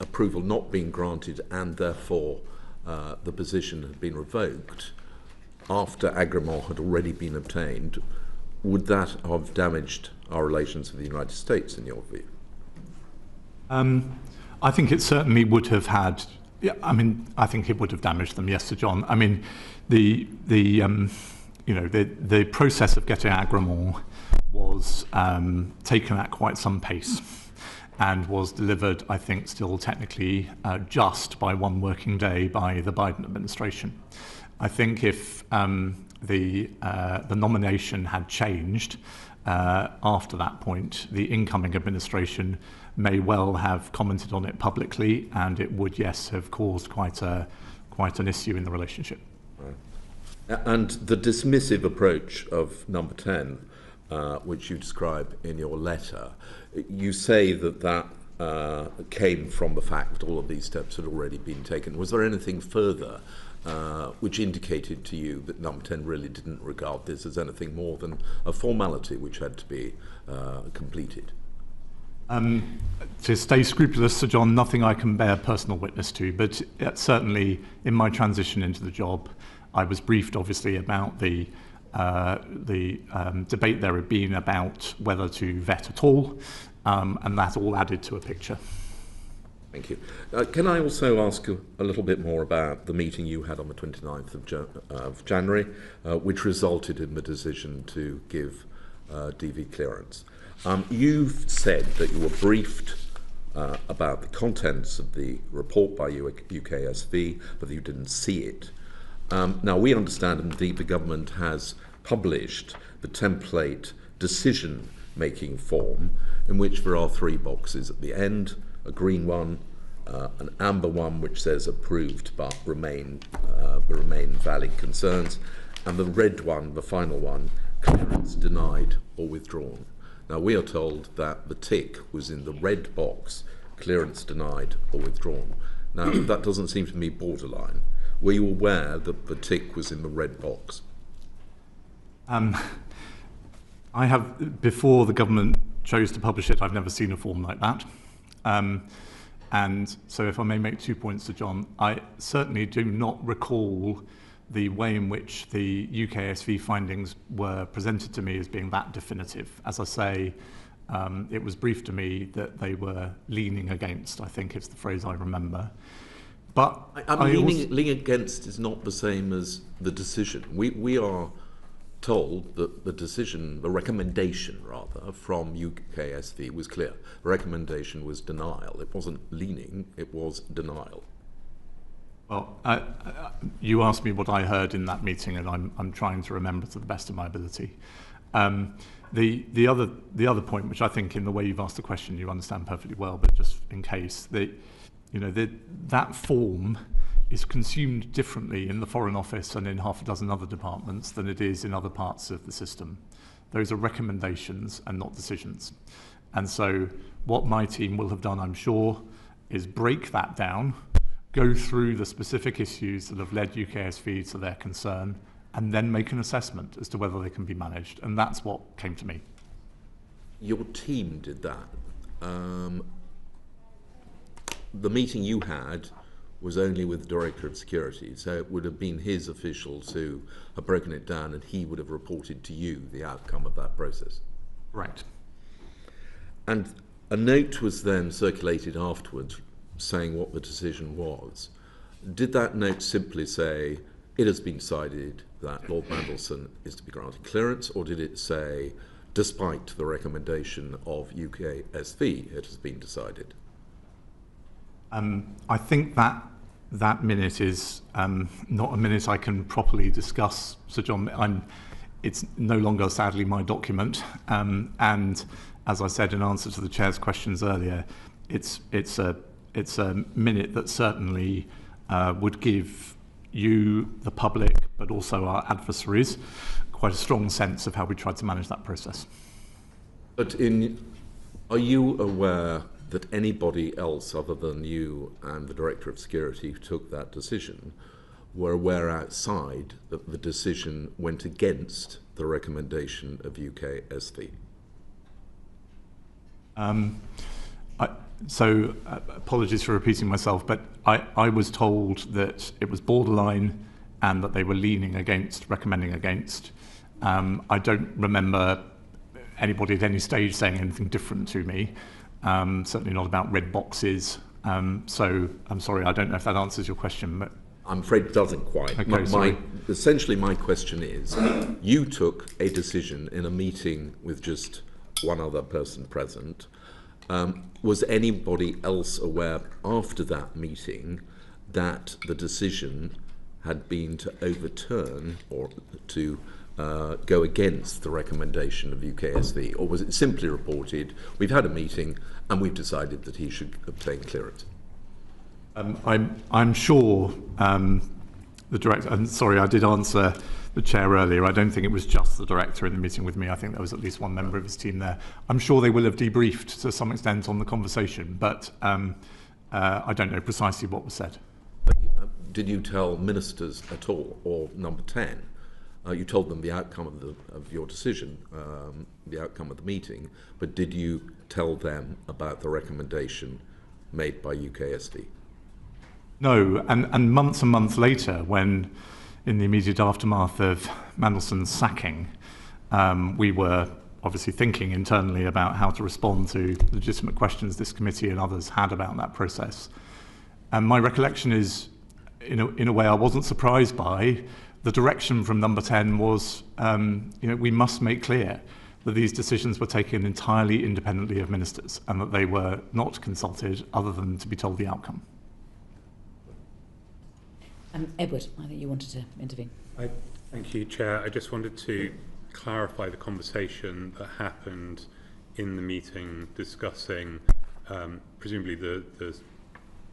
approval not been granted and therefore the position had been revoked after agreement had already been obtained, would that have damaged our relations with the United States, in your view? I think it certainly would have had. Yeah, I mean, I think it would have damaged them. Yes, Sir John. I mean, the process of getting agreement was taken at quite some pace and was delivered, I think, still technically just by one working day by the Biden administration. I think if the nomination had changed after that point, the incoming administration may well have commented on it publicly, and it would, yes, have caused quite an issue in the relationship. Right. And the dismissive approach of number 10, which you describe in your letter, you say that came from the fact that all of these steps had already been taken. Was there anything further which indicated to you that number 10 really didn't regard this as anything more than a formality which had to be completed? To stay scrupulous, Sir John, nothing I can bear personal witness to, but certainly in my transition into the job, I was briefed obviously about the debate there had been about whether to vet at all, and that all added to a picture. Thank you. Can I also ask you a little bit more about the meeting you had on the 29th of January, which resulted in the decision to give DV clearance? You've said that you were briefed about the contents of the report by UKSV, but that you didn't see it. Now, we understand, indeed, the government has published the template decision-making form, in which there are 3 boxes at the end: a green one, an amber one which says approved but remain valid concerns, and the red one, the final one, clearance denied or withdrawn. Now, we are told that the tick was in the red box, clearance denied or withdrawn. Now, that doesn't seem to me borderline. Were you aware that the tick was in the red box? I have, before the government chose to publish it, I've never seen a form like that. And so if I may make 2 points to John, I certainly do not recall the way in which the UKSV findings were presented to me as being that definitive. As I say, it was briefed to me that they were leaning against, I think it's the phrase I remember. But leaning against is not the same as the decision. We are told that the decision, the recommendation rather, from UKSV was clear. The recommendation was denial. It wasn't leaning, it was denial. Well, you asked me what I heard in that meeting, and I'm trying to remember to the best of my ability. The other point, which I think in the way you've asked the question you understand perfectly well, but just in case, that form is consumed differently in the Foreign Office and in half a dozen other departments than it is in other parts of the system. Those are recommendations and not decisions. And so what my team will have done, I'm sure, is break that down, go through the specific issues that have led UKSV to their concern, and then make an assessment as to whether they can be managed. And that's what came to me. Your team did that. The meeting you had was only with the Director of Security, so it would have been his officials who have broken it down, and he would have reported to you the outcome of that process. Right. And a note was then circulated afterwards saying what the decision was. Did that note simply say, it has been decided that Lord Mandelson is to be granted clearance, or did it say, despite the recommendation of UKSV, it has been decided? I think that minute is not a minute I can properly discuss, Sir John. It's no longer, sadly, my document. And as I said in answer to the Chair's questions earlier, it's a minute that certainly would give you, the public, but also our adversaries, quite a strong sense of how we tried to manage that process. But are you aware that anybody else other than you and the Director of Security who took that decision were aware outside that the decision went against the recommendation of UKSV? So apologies for repeating myself, but I was told that it was borderline and that they were leaning against, recommending against. I don't remember anybody at any stage saying anything different to me, certainly not about red boxes. So I'm sorry, I don't know if that answers your question. But I'm afraid it doesn't quite. Okay, Essentially, my question is, you took a decision in a meeting with just one other person present. Was anybody else aware after that meeting that the decision had been to overturn or to go against the recommendation of UKSV? Or was it simply reported, we've had a meeting and we've decided that he should obtain clearance? I'm sure the Director, and sorry, I did answer the Chair earlier. I don't think it was just the Director in the meeting with me. I think there was at least one member of his team there. I'm sure they will have debriefed to some extent on the conversation, but I don't know precisely what was said. Did you tell ministers at all, or number 10? You told them the outcome of your decision, the outcome of the meeting, but did you tell them about the recommendation made by UKSV? No, and months later, when in the immediate aftermath of Mandelson's sacking, we were obviously thinking internally about how to respond to legitimate questions this committee and others had about that process. And my recollection is, in a way, I wasn't surprised by the direction from number 10 was, we must make clear that these decisions were taken entirely independently of ministers and that they were not consulted other than to be told the outcome. Edward, I think you wanted to intervene. Thank you, Chair. I just wanted to clarify the conversation that happened in the meeting discussing, presumably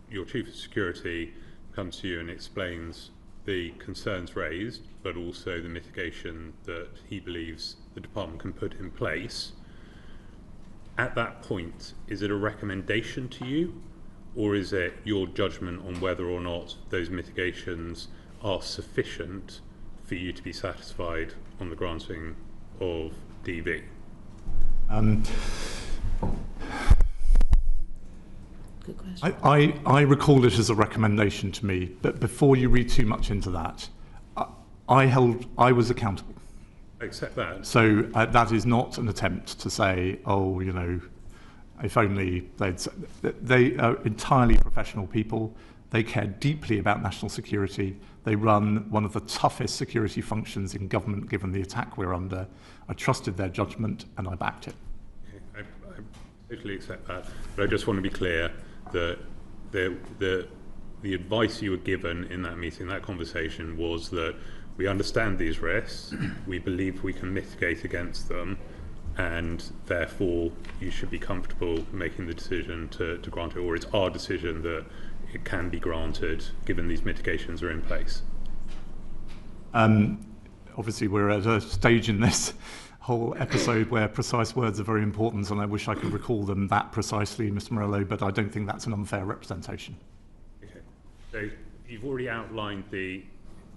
your Chief of Security comes to you and explains the concerns raised, but also the mitigation that he believes the department can put in place. At that point, is it a recommendation to you, or is it your judgment on whether or not those mitigations are sufficient for you to be satisfied on the granting of DV? Good question. I recall it as a recommendation to me, but before you read too much into that, I was accountable. I accept that. So that is not an attempt to say, if only they are entirely professional people. They care deeply about national security. They run one of the toughest security functions in government, given the attack we're under. I trusted their judgment and I backed it. Okay, I totally accept that, but I just want to be clear that the advice you were given in that meeting, that conversation, was that we understand these risks, we believe we can mitigate against them, and therefore you should be comfortable making the decision to grant it, or it's our decision that it can be granted given these mitigations are in place? Obviously, we're at a stage in this whole episode where precise words are very important, and I wish I could recall them that precisely, Mr. Morello, but I don't think that's an unfair representation. Okay. So you've already outlined the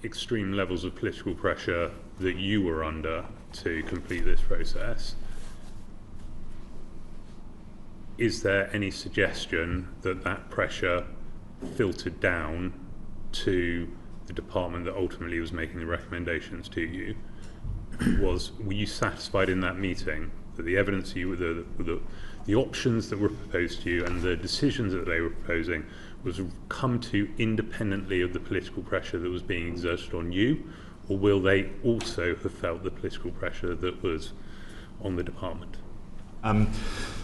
extreme levels of political pressure that you were under to complete this process. Is there any suggestion that that pressure filtered down to the department that ultimately was making the recommendations to you? Were you satisfied in that meeting that the evidence the options that were proposed to you and the decisions that they were proposing was come to independently of the political pressure that was being exerted on you, or will they also have felt the political pressure that was on the department?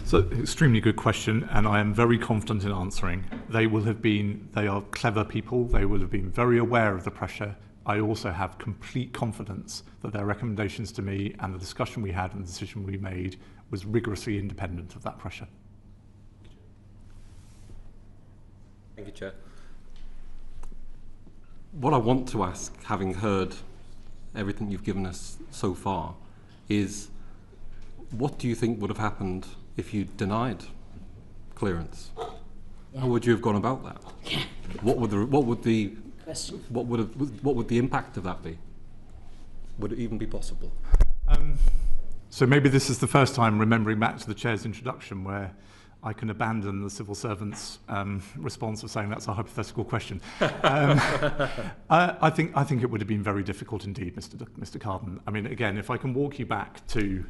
So, extremely good question, and I am very confident in answering. They are clever people, they will have been very aware of the pressure. I also have complete confidence that their recommendations to me and the discussion we had and the decision we made was rigorously independent of that pressure. Thank you, Chair. What I want to ask, having heard everything you've given us so far, is what do you think would have happened if you denied clearance? Yeah. How would you have gone about that? Yeah. What would the impact of that be? Would it even be possible? So maybe this is the first time, remembering back to the Chair's introduction, where I can abandon the civil servant's response of saying that's a hypothetical question. I think it would have been very difficult indeed, Mr. Carden. I mean, again, if I can walk you back to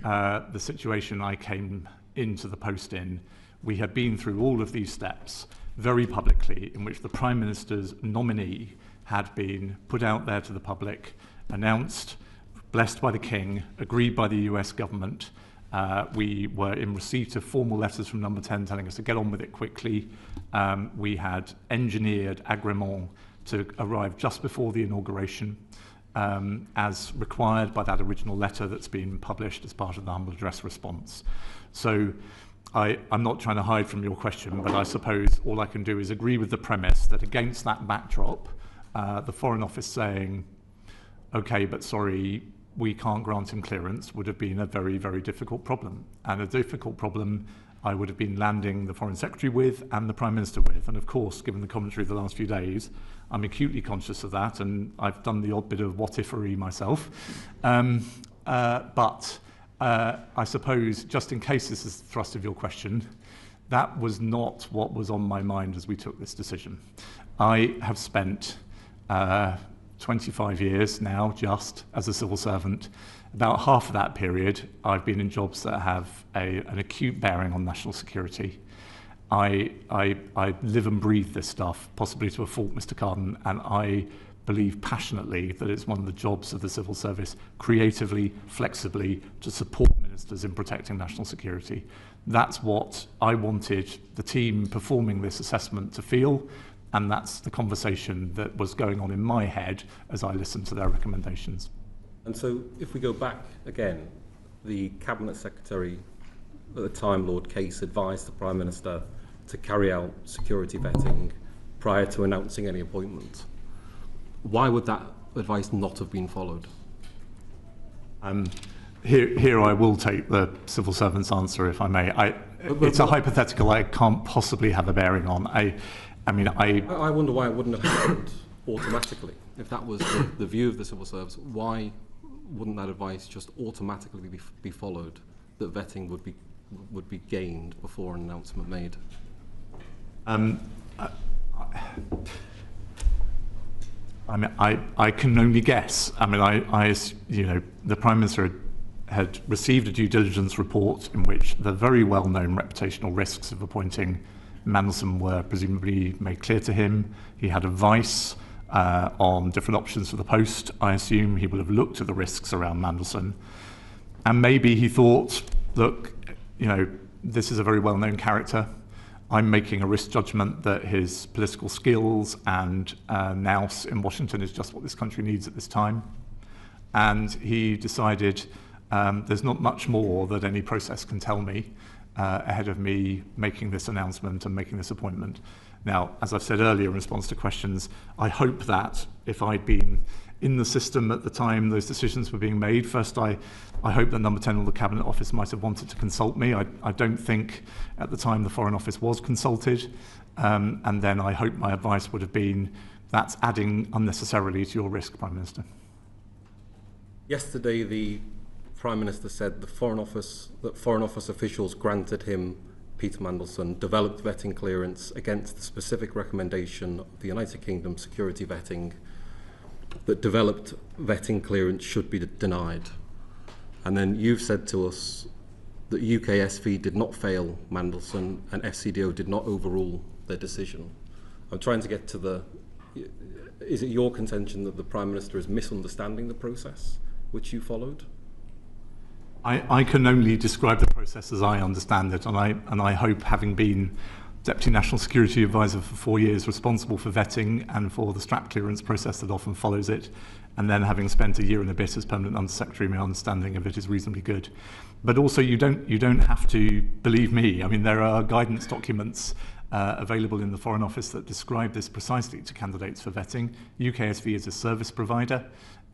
the situation I came into the post in, we had been through all of these steps very publicly, in which the Prime Minister's nominee had been put out there to the public, announced, blessed by the King, agreed by the US government. We were in receipt of formal letters from Number 10 telling us to get on with it quickly. We had engineered agrément to arrive just before the inauguration, as required by that original letter that's been published as part of the humble address response. So I'm not trying to hide from your question, but I suppose all I can do is agree with the premise that against that backdrop, the Foreign Office saying, okay, but sorry, we can't grant him clearance would have been a very, very difficult problem. And a difficult problem I would have been landing the Foreign Secretary with and the Prime Minister with. And of course, given the commentary of the last few days, I'm acutely conscious of that, and I've done the odd bit of what-if-ery myself. But I suppose, just in case this is the thrust of your question, that was not what was on my mind as we took this decision. I have spent 25 years now just as a civil servant. About half of that period, I've been in jobs that have an acute bearing on national security. I live and breathe this stuff, possibly to a fault, Mr. Carden, and I believe passionately that it's one of the jobs of the civil service, creatively, flexibly, to support ministers in protecting national security. That's what I wanted the team performing this assessment to feel, and that's the conversation that was going on in my head as I listened to their recommendations. And so if we go back again, the Cabinet Secretary at the time, Lord Case, advised the Prime Minister to carry out security vetting prior to announcing any appointment. Why would that advice not have been followed? Here I will take the civil servant's answer, if I may. It's a hypothetical I can't possibly have a bearing on. I wonder why it wouldn't have happened automatically. If that was the view of the civil service, why wouldn't that advice just automatically be followed, that vetting would be gained before an announcement made? I can only guess. The Prime Minister had received a due diligence report in which the very well-known reputational risks of appointing Mandelson were presumably made clear to him. He had advice on different options for the post. I assume he would have looked at the risks around Mandelson, and maybe he thought, look, this is a very well-known character. I'm making a risk judgment that his political skills and nous in Washington is just what this country needs at this time. And he decided There's not much more that any process can tell me ahead of me making this announcement and making this appointment. Now, as I've said earlier in response to questions, I hope that if I'd been in the system at the time those decisions were being made, first I hope that Number 10 or the Cabinet Office might have wanted to consult me. I don't think at the time the Foreign Office was consulted. And then I hope my advice would have been, that's adding unnecessarily to your risk, Prime Minister. Yesterday, the Prime Minister said that Foreign Office officials granted him, Peter Mandelson, developed vetting clearance against the specific recommendation of the United Kingdom security vetting that developed vetting clearance should be denied. And then you've said to us that UKSV did not fail Mandelson and FCDO did not overrule their decision. I'm trying to get to the... Is it your contention that the Prime Minister is misunderstanding the process which you followed? I can only describe the process as I understand it, and I hope, having been Deputy National Security Advisor for 4 years, responsible for vetting and for the strap clearance process that often follows it, and then having spent a year and a bit as Permanent Under Secretary, my understanding of it is reasonably good. But also, you don't have to believe me. I mean, there are guidance documents available in the Foreign Office that describe this precisely to candidates for vetting. UKSV is a service provider,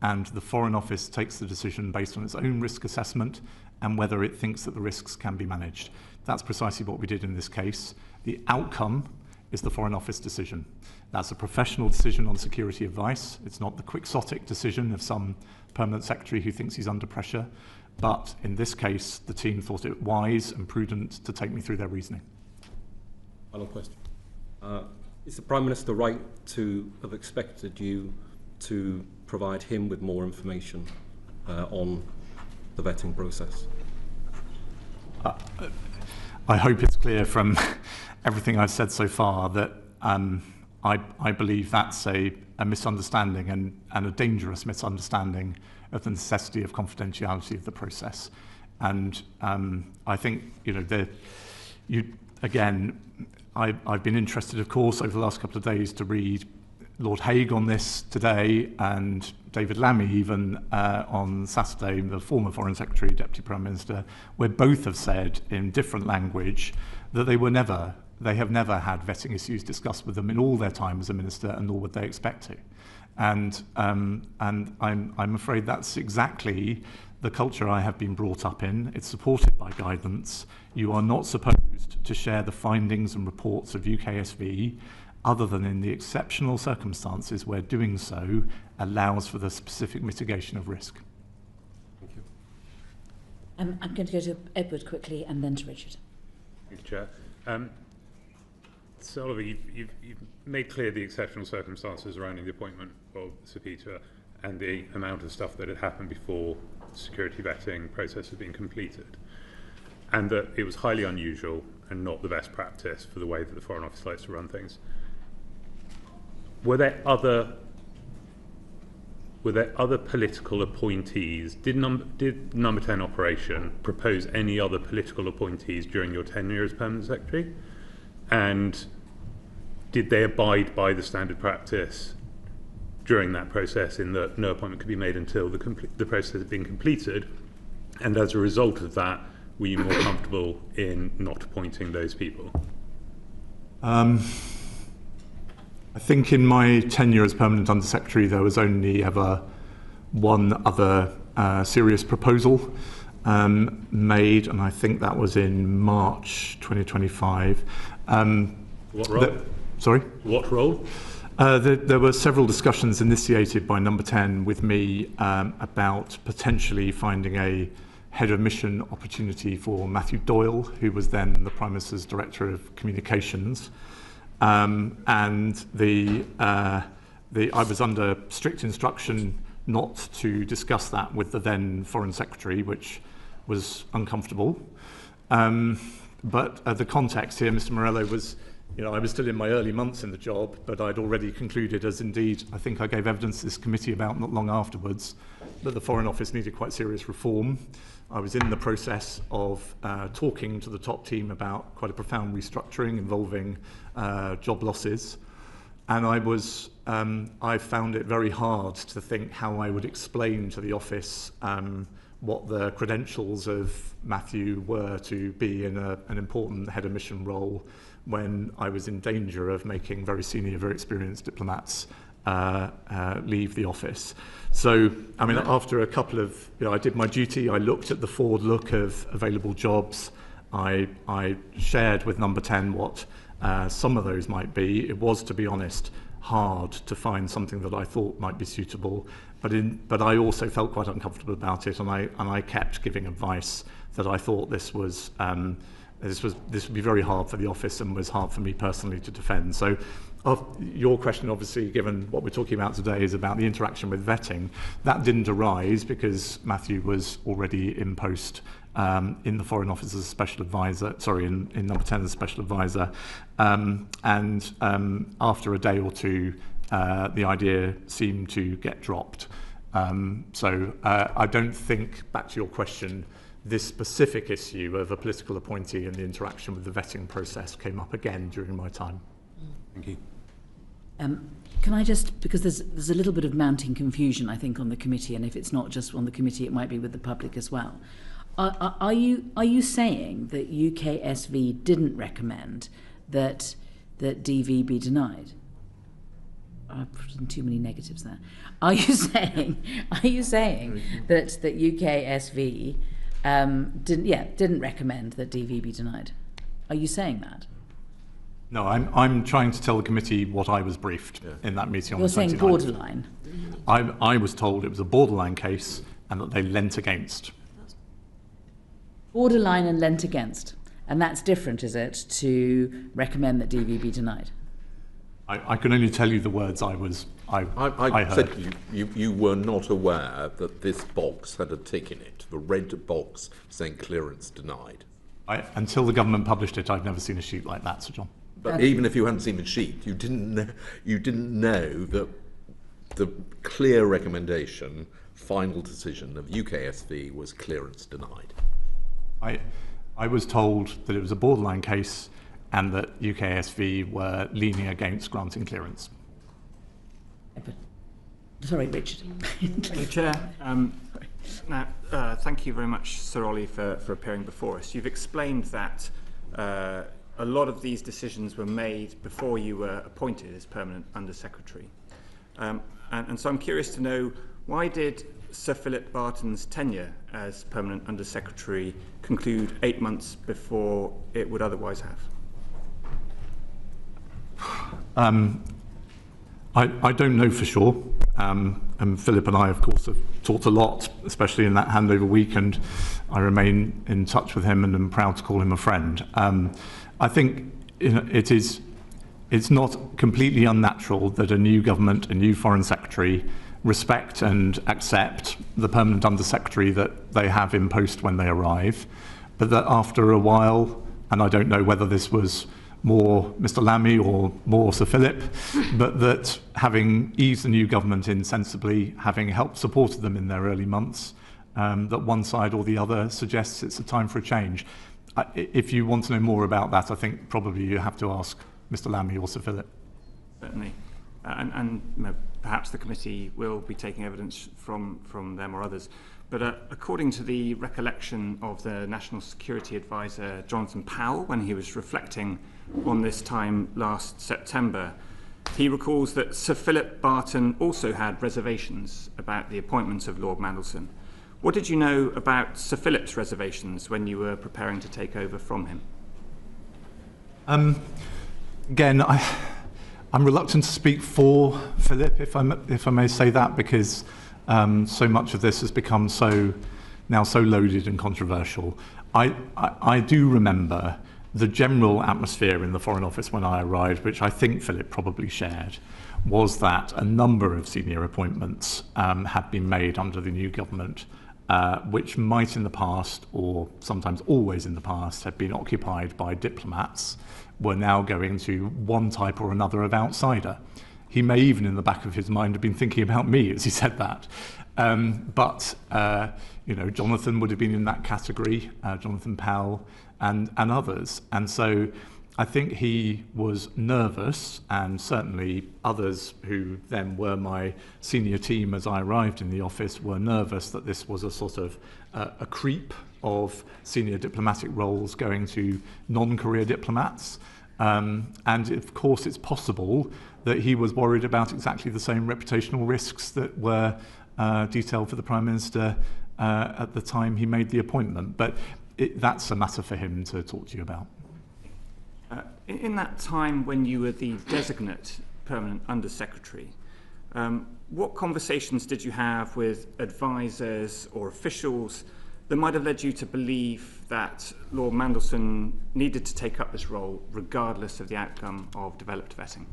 and the Foreign Office takes the decision based on its own risk assessment and whether it thinks that the risks can be managed. That's precisely what we did in this case. The outcome is the Foreign Office decision. That's a professional decision on security advice. It's not the quixotic decision of some permanent secretary who thinks he's under pressure. But in this case, the team thought it wise and prudent to take me through their reasoning. Final question. Is the Prime Minister right to have expected you to provide him with more information on the vetting process? I hope it's clear from everything I've said so far that I believe that's a misunderstanding and a dangerous misunderstanding of the necessity of confidentiality of the process. And I think, I've been interested, of course, over the last couple of days to read Lord Hague on this today, and David Lammy even on Saturday, the former Foreign Secretary, Deputy Prime Minister, where both have said in different language that they have never had vetting issues discussed with them in all their time as a minister, and nor would they expect to. And I'm afraid that's exactly the culture I have been brought up in. It's supported by guidance. You are not supposed to share the findings and reports of UKSV other than in the exceptional circumstances where doing so allows for the specific mitigation of risk. Thank you. I'm going to go to Edward quickly and then to Richard. Thank you, Chair. So, Oliver, you've made clear the exceptional circumstances surrounding the appointment of Sir Peter and the amount of stuff that had happened before the security vetting process had been completed, and that it was highly unusual and not the best practice for the way that the Foreign Office likes to run things. Were there other political appointees? Did Number 10 Operation propose any other political appointees during your tenure as Permanent Secretary? And did they abide by the standard practice during that process, in that no appointment could be made until the process had been completed? And as a result of that, were you more comfortable in not appointing those people? I think in my tenure as Permanent Under Secretary, there was only ever one other serious proposal made, and I think that was in March 2025. What role? Sorry? What role? There were several discussions initiated by Number 10 with me about potentially finding a head of mission opportunity for Matthew Doyle, who was then the Prime Minister's Director of Communications. And I was under strict instruction not to discuss that with the then Foreign Secretary, which was uncomfortable. But the context here, Mr. Morello, was, I was still in my early months in the job, but I'd already concluded, as indeed I think I gave evidence to this committee about not long afterwards, that the Foreign Office needed quite serious reform. I was in the process of talking to the top team about quite a profound restructuring involving job losses. And I found it very hard to think how I would explain to the office what the credentials of Matthew were to be in an important head of mission role when I was in danger of making very senior, very experienced diplomats leave the office. So, I mean, after a couple of, I did my duty, I looked at the forward look of available jobs, I shared with number 10 what some of those might be. It was, to be honest, hard to find something that I thought might be suitable, but I also felt quite uncomfortable about it, and I kept giving advice that I thought this would be very hard for the office and was hard for me personally to defend. So your question, obviously, given what we're talking about today, is about the interaction with vetting. That didn't arise because Matthew was already in post in the Foreign Office as a special advisor, in number 10 as a special advisor. And after a day or two, the idea seemed to get dropped. So I don't think, back to your question, this specific issue of a political appointee and the interaction with the vetting process came up again during my time. Thank you. Can I just, because there's a little bit of mounting confusion, I think, on the committee, and if it's not just on the committee, it might be with the public as well. Are you saying that UKSV didn't recommend that DV be denied? I've put in too many negatives there. Are you saying that UKSV didn't recommend that DV be denied? Are you saying that? No, I'm trying to tell the committee what I was briefed in that meeting on the 29th. You're saying borderline? I was told it was a borderline case and that they leant against. Borderline and leant against. And that's different, is it, to recommend that DV be denied? I can only tell you the words I heard. Said you were not aware that this box had a tick in it, the red box saying clearance denied. Until the government published it, I've never seen a sheet like that, Sir John. But even if you hadn't seen the sheet, you didn't know that the clear recommendation, final decision of UKSV was clearance denied. I was told that it was a borderline case and that UKSV were leaning against granting clearance. Sorry, Richard. Thank you, Chair. Thank you very much, Sir Olly, for appearing before us. You've explained that a lot of these decisions were made before you were appointed as Permanent Under-Secretary. And so I'm curious to know, why did Sir Philip Barton's tenure as Permanent Under-Secretary conclude 8 months before it would otherwise have? I don't know for sure, and Philip and I, of course, have talked a lot, especially in that handover week, and I remain in touch with him and am proud to call him a friend. I think it's not completely unnatural that a new government, a new Foreign Secretary, respect and accept the Permanent Under-Secretary that they have in post when they arrive, but that after a while, and I don't know whether this was more Mr. Lammy or more Sir Philip, but that having eased the new government in sensibly, having helped supported them in their early months, that one side or the other suggests it's a time for a change. If you want to know more about that, I think probably you have to ask Mr. Lammy or Sir Philip. Certainly. And perhaps the committee will be taking evidence from them or others. But according to the recollection of the National Security Advisor, Jonathan Powell, when he was reflecting on this time last September, he recalls that Sir Philip Barton also had reservations about the appointment of Lord Mandelson. What did you know about Sir Philip's reservations when you were preparing to take over from him? Again, I'm reluctant to speak for Philip, if I may say that, because so much of this has become now so loaded and controversial. I do remember the general atmosphere in the Foreign Office when I arrived, which I think Philip probably shared, was that a number of senior appointments had been made under the new government, which might in the past, or sometimes always in the past, had been occupied by diplomats, were now going to one type or another of outsider. He may even in the back of his mind have been thinking about me as he said that. But Jonathan would have been in that category, Jonathan Powell and others. And so I think he was nervous, and certainly others who then were my senior team as I arrived in the office were nervous that this was a sort of a creep of senior diplomatic roles going to non-career diplomats. And of course it's possible that he was worried about exactly the same reputational risks that were detailed for the Prime Minister at the time he made the appointment. But that's a matter for him to talk to you about. In that time when you were the designate permanent Under-Secretary, what conversations did you have with advisors or officials that might have led you to believe that Lord Mandelson needed to take up this role regardless of the outcome of developed vetting?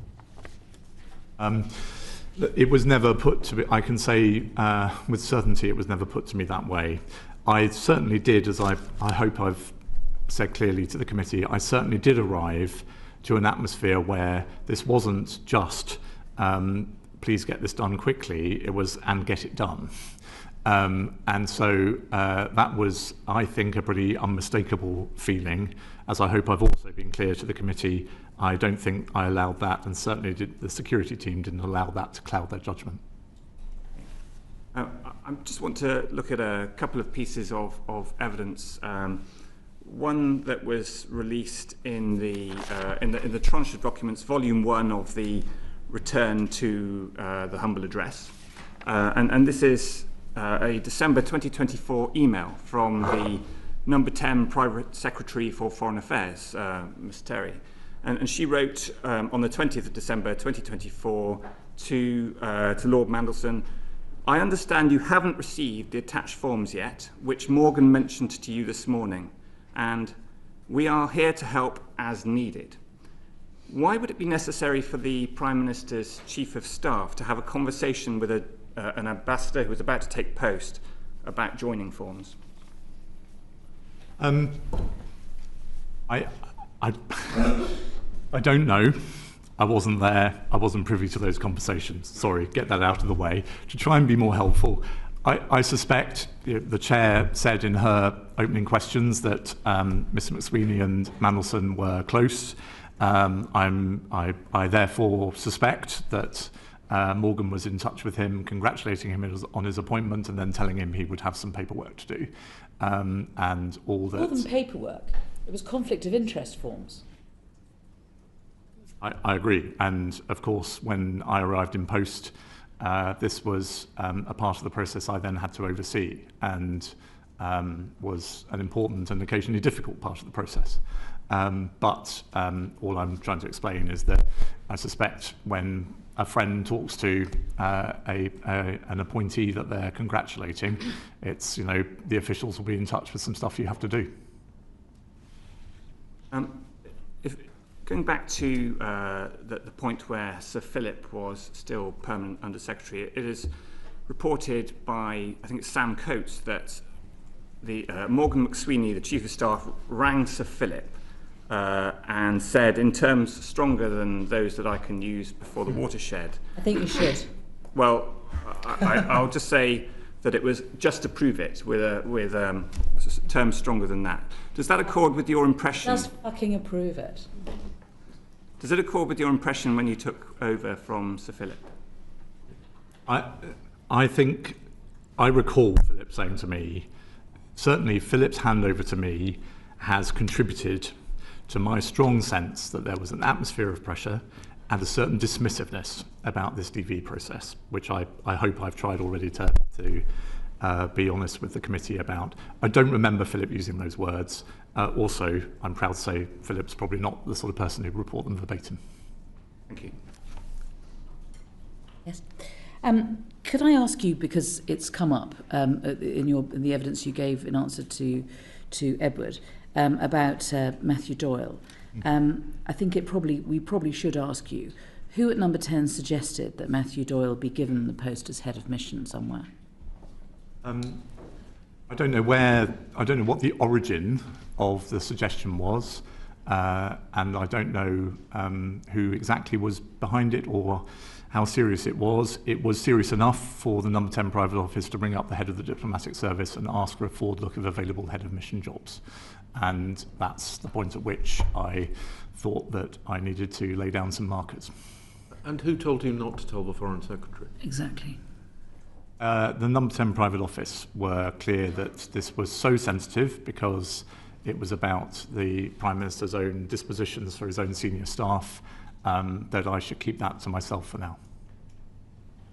It was never put to me, I can say with certainty it was never put to me that way. I certainly did, as I hope I've said clearly to the committee, I certainly did arrive to an atmosphere where this wasn't just please get this done quickly, it was and get it done. And so that was, I think, a pretty unmistakable feeling. As I hope I've also been clear to the committee, I don't think I allowed that, and certainly the security team didn't allow that to cloud their judgment. I just want to look at a couple of pieces of evidence. One that was released in the tranche of documents, volume 1 of the return to the humble address, and this is a December 2024 email from the number 10 Private Secretary for Foreign Affairs, Ms. Terry, and she wrote on the 20th of December 2024 to Lord Mandelson, "I understand you haven't received the attached forms yet, which Morgan mentioned to you this morning, and we are here to help as needed. Why would it be necessary for the Prime Minister's Chief of Staff to have a conversation with an ambassador who was about to take post about joining forms?" I don't know. I wasn't there. I wasn't privy to those conversations. Sorry, get that out of the way. To try and be more helpful, I suspect the chair said in her opening questions that Mr. McSweeney and Mandelson were close. I therefore suspect that Morgan was in touch with him, congratulating him on his appointment, and then telling him he would have some paperwork to do. And all that. More than paperwork, it was conflict of interest forms. I agree, and of course when I arrived in post this was a part of the process I then had to oversee, and was an important and occasionally difficult part of the process. But all I'm trying to explain is that I suspect when a friend talks to an appointee that they're congratulating, it's, the officials will be in touch with some stuff you have to do. Going back to the point where Sir Philip was still permanent Under-Secretary, it is reported by, I think it's Sam Coates, that the Morgan McSweeney, the Chief of Staff, rang Sir Philip and said, in terms stronger than those that I can use before the watershed. I think you should. Well, I'll just say that it was just to prove it with terms stronger than that. Does that accord with your impression? Just fucking approve it. Does it accord with your impression when you took over from Sir Philip? I think I recall Philip saying to me, certainly Philip's handover to me has contributed to my strong sense that there was an atmosphere of pressure and a certain dismissiveness about this DV process, which I hope I've tried already to be honest with the committee about. I don't remember Philip using those words. Also, I'm proud to say Philip's probably not the sort of person who'd report them verbatim. Thank you. Yes. Could I ask you, because it's come up in the evidence you gave in answer to Edward, about Matthew Doyle. I think we probably should ask you, who at number 10 suggested that Matthew Doyle be given the post as head of mission somewhere? I don't know what the origin of the suggestion was, and I don't know who exactly was behind it or how serious it was. It was serious enough for the number 10 private office to bring up the head of the diplomatic service and ask for a forward look of available head of mission jobs. And that's the point at which I thought that I needed to lay down some markers. And who told you not to tell the Foreign Secretary? Exactly. The number 10 private office were clear that this was so sensitive because it was about the Prime Minister's own dispositions for his own senior staff, that I should keep that to myself for now.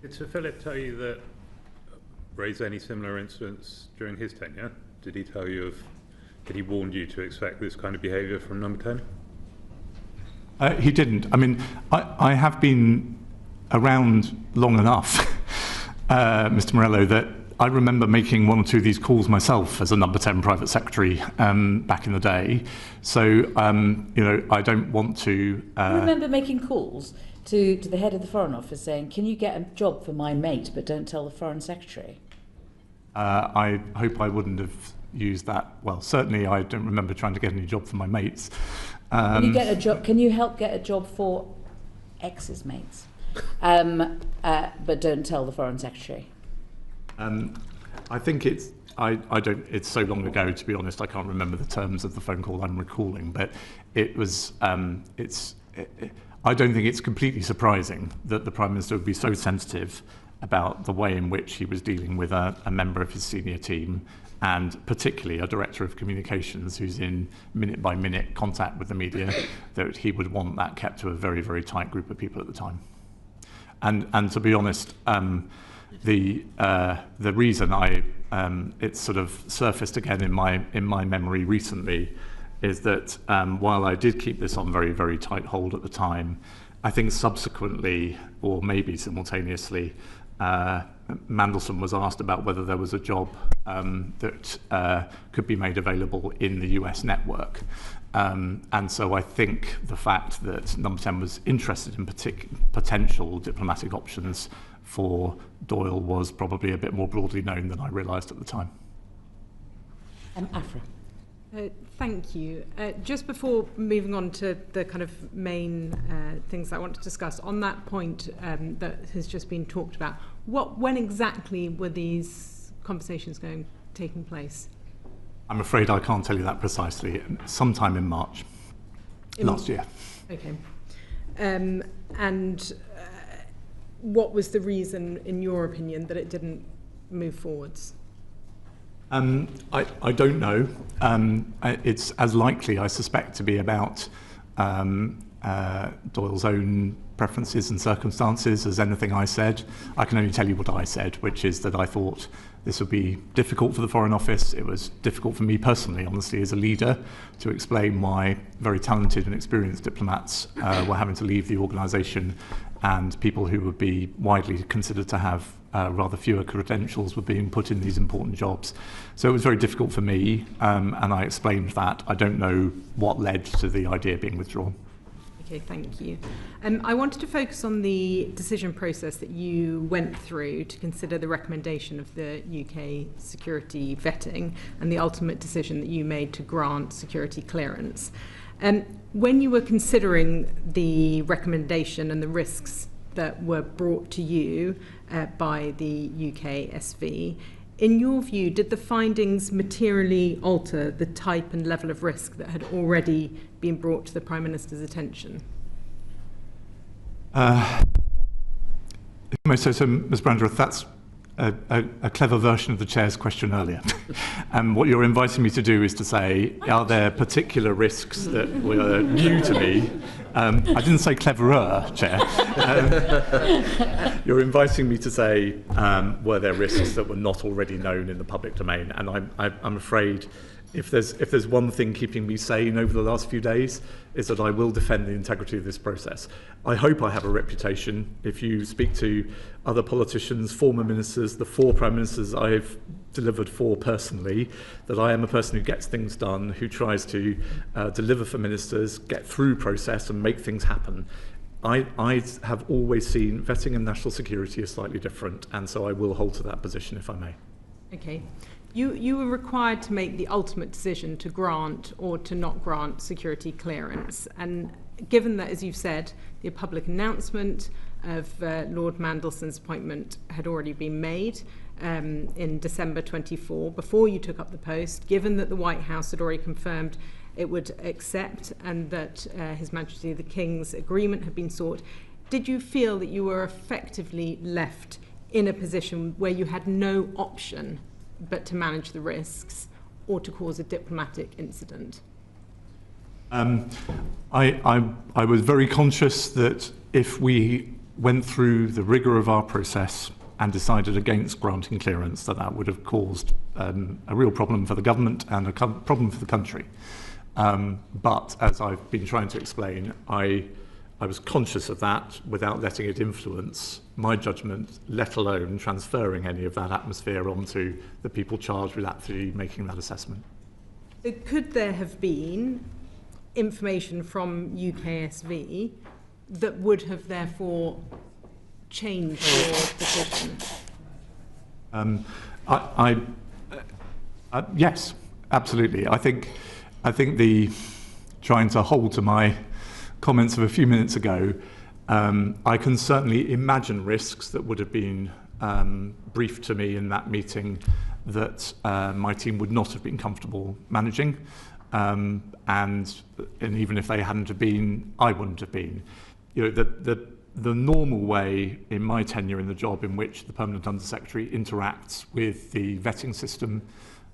Did Sir Philip tell you that, raise any similar incidents during his tenure? Did he tell you did he warn you to expect this kind of behaviour from number 10? He didn't. I mean, I have been around long enough, Mr. Morello, that I remember making one or two of these calls myself as a number 10 private secretary back in the day. So, I don't want to... You remember making calls to the head of the Foreign Office saying, can you get a job for my mate, but don't tell the Foreign Secretary? I hope I wouldn't have used that. Well, certainly I don't remember trying to get any job for my mates. Can you get a job? Can you help get a job for ex's mates? But don't tell the Foreign Secretary. I think it's. I don't. It's so long ago, to be honest. I can't remember the terms of the phone call I'm recalling. But it was. I don't think it's completely surprising that the Prime Minister would be so sensitive about the way in which he was dealing with a member of his senior team, and particularly a director of communications who's in minute-by-minute contact with the media, that he would want that kept to a very, very tight group of people at the time. And to be honest, the reason it's sort of surfaced again in my memory recently is that while I did keep this on very, very tight hold at the time, I think subsequently, or maybe simultaneously, Mandelson was asked about whether there was a job that could be made available in the US network. And so I think the fact that Number 10 was interested in potential diplomatic options for Doyle was probably a bit more broadly known than I realised at the time. Afra. Thank you. Just before moving on to the kind of main things I want to discuss, on that point that has just been talked about, when exactly were these conversations taking place? I'm afraid I can't tell you that precisely. Sometime in March last year. Okay. And what was the reason, in your opinion, that it didn't move forwards? I don't know. It's as likely, I suspect, to be about Doyle's own preferences and circumstances as anything I said. I can only tell you what I said, which is that I thought this would be difficult for the Foreign Office. It was difficult for me personally, honestly, as a leader, to explain why very talented and experienced diplomats were having to leave the organisation, and people who would be widely considered to have rather fewer credentials were being put in these important jobs. So it was very difficult for me, and I explained that. I don't know what led to the idea being withdrawn. Okay, thank you. I wanted to focus on the decision process that you went through to consider the recommendation of the UK security vetting and the ultimate decision that you made to grant security clearance. When you were considering the recommendation and the risks that were brought to you by the UK SV, in your view, did the findings materially alter the type and level of risk that had already been brought to the Prime Minister's attention? So, Ms. Brandreth, that's a clever version of the Chair's question earlier. What you're inviting me to do is to say, are there particular risks that were new to me? I didn't say cleverer, Chair. You're inviting me to say, were there risks that were not already known in the public domain? And I'm afraid if there's one thing keeping me sane over the last few days, is that I will defend the integrity of this process. I hope I have a reputation. If you speak to other politicians, former ministers, the 4 prime ministers I've delivered for personally, that I am a person who gets things done, who tries to deliver for ministers, get through process and make things happen. I have always seen vetting and national security as slightly different, and so I will hold to that position if I may. Okay. You were required to make the ultimate decision to grant or to not grant security clearance. And given that, as you've said, the public announcement of Lord Mandelson's appointment had already been made in December 24, before you took up the post, given that the White House had already confirmed it would accept and that His Majesty the King's agreement had been sought, did you feel that you were effectively left in a position where you had no option but to manage the risks or to cause a diplomatic incident? I was very conscious that if we went through the rigour of our process and decided against granting clearance, that would have caused a real problem for the government and a problem for the country. But as I've been trying to explain, I was conscious of that without letting it influence my judgment, let alone transferring any of that atmosphere onto the people charged with actually making that assessment. Could there have been information from UKSV that would have therefore changed your decision? Yes, absolutely. I think the trying to hold to my comments of a few minutes ago, I can certainly imagine risks that would have been briefed to me in that meeting that my team would not have been comfortable managing, and even if they hadn't have been, I wouldn't have been. You know, the normal way in my tenure in the job in which the Permanent Undersecretary interacts with the vetting system,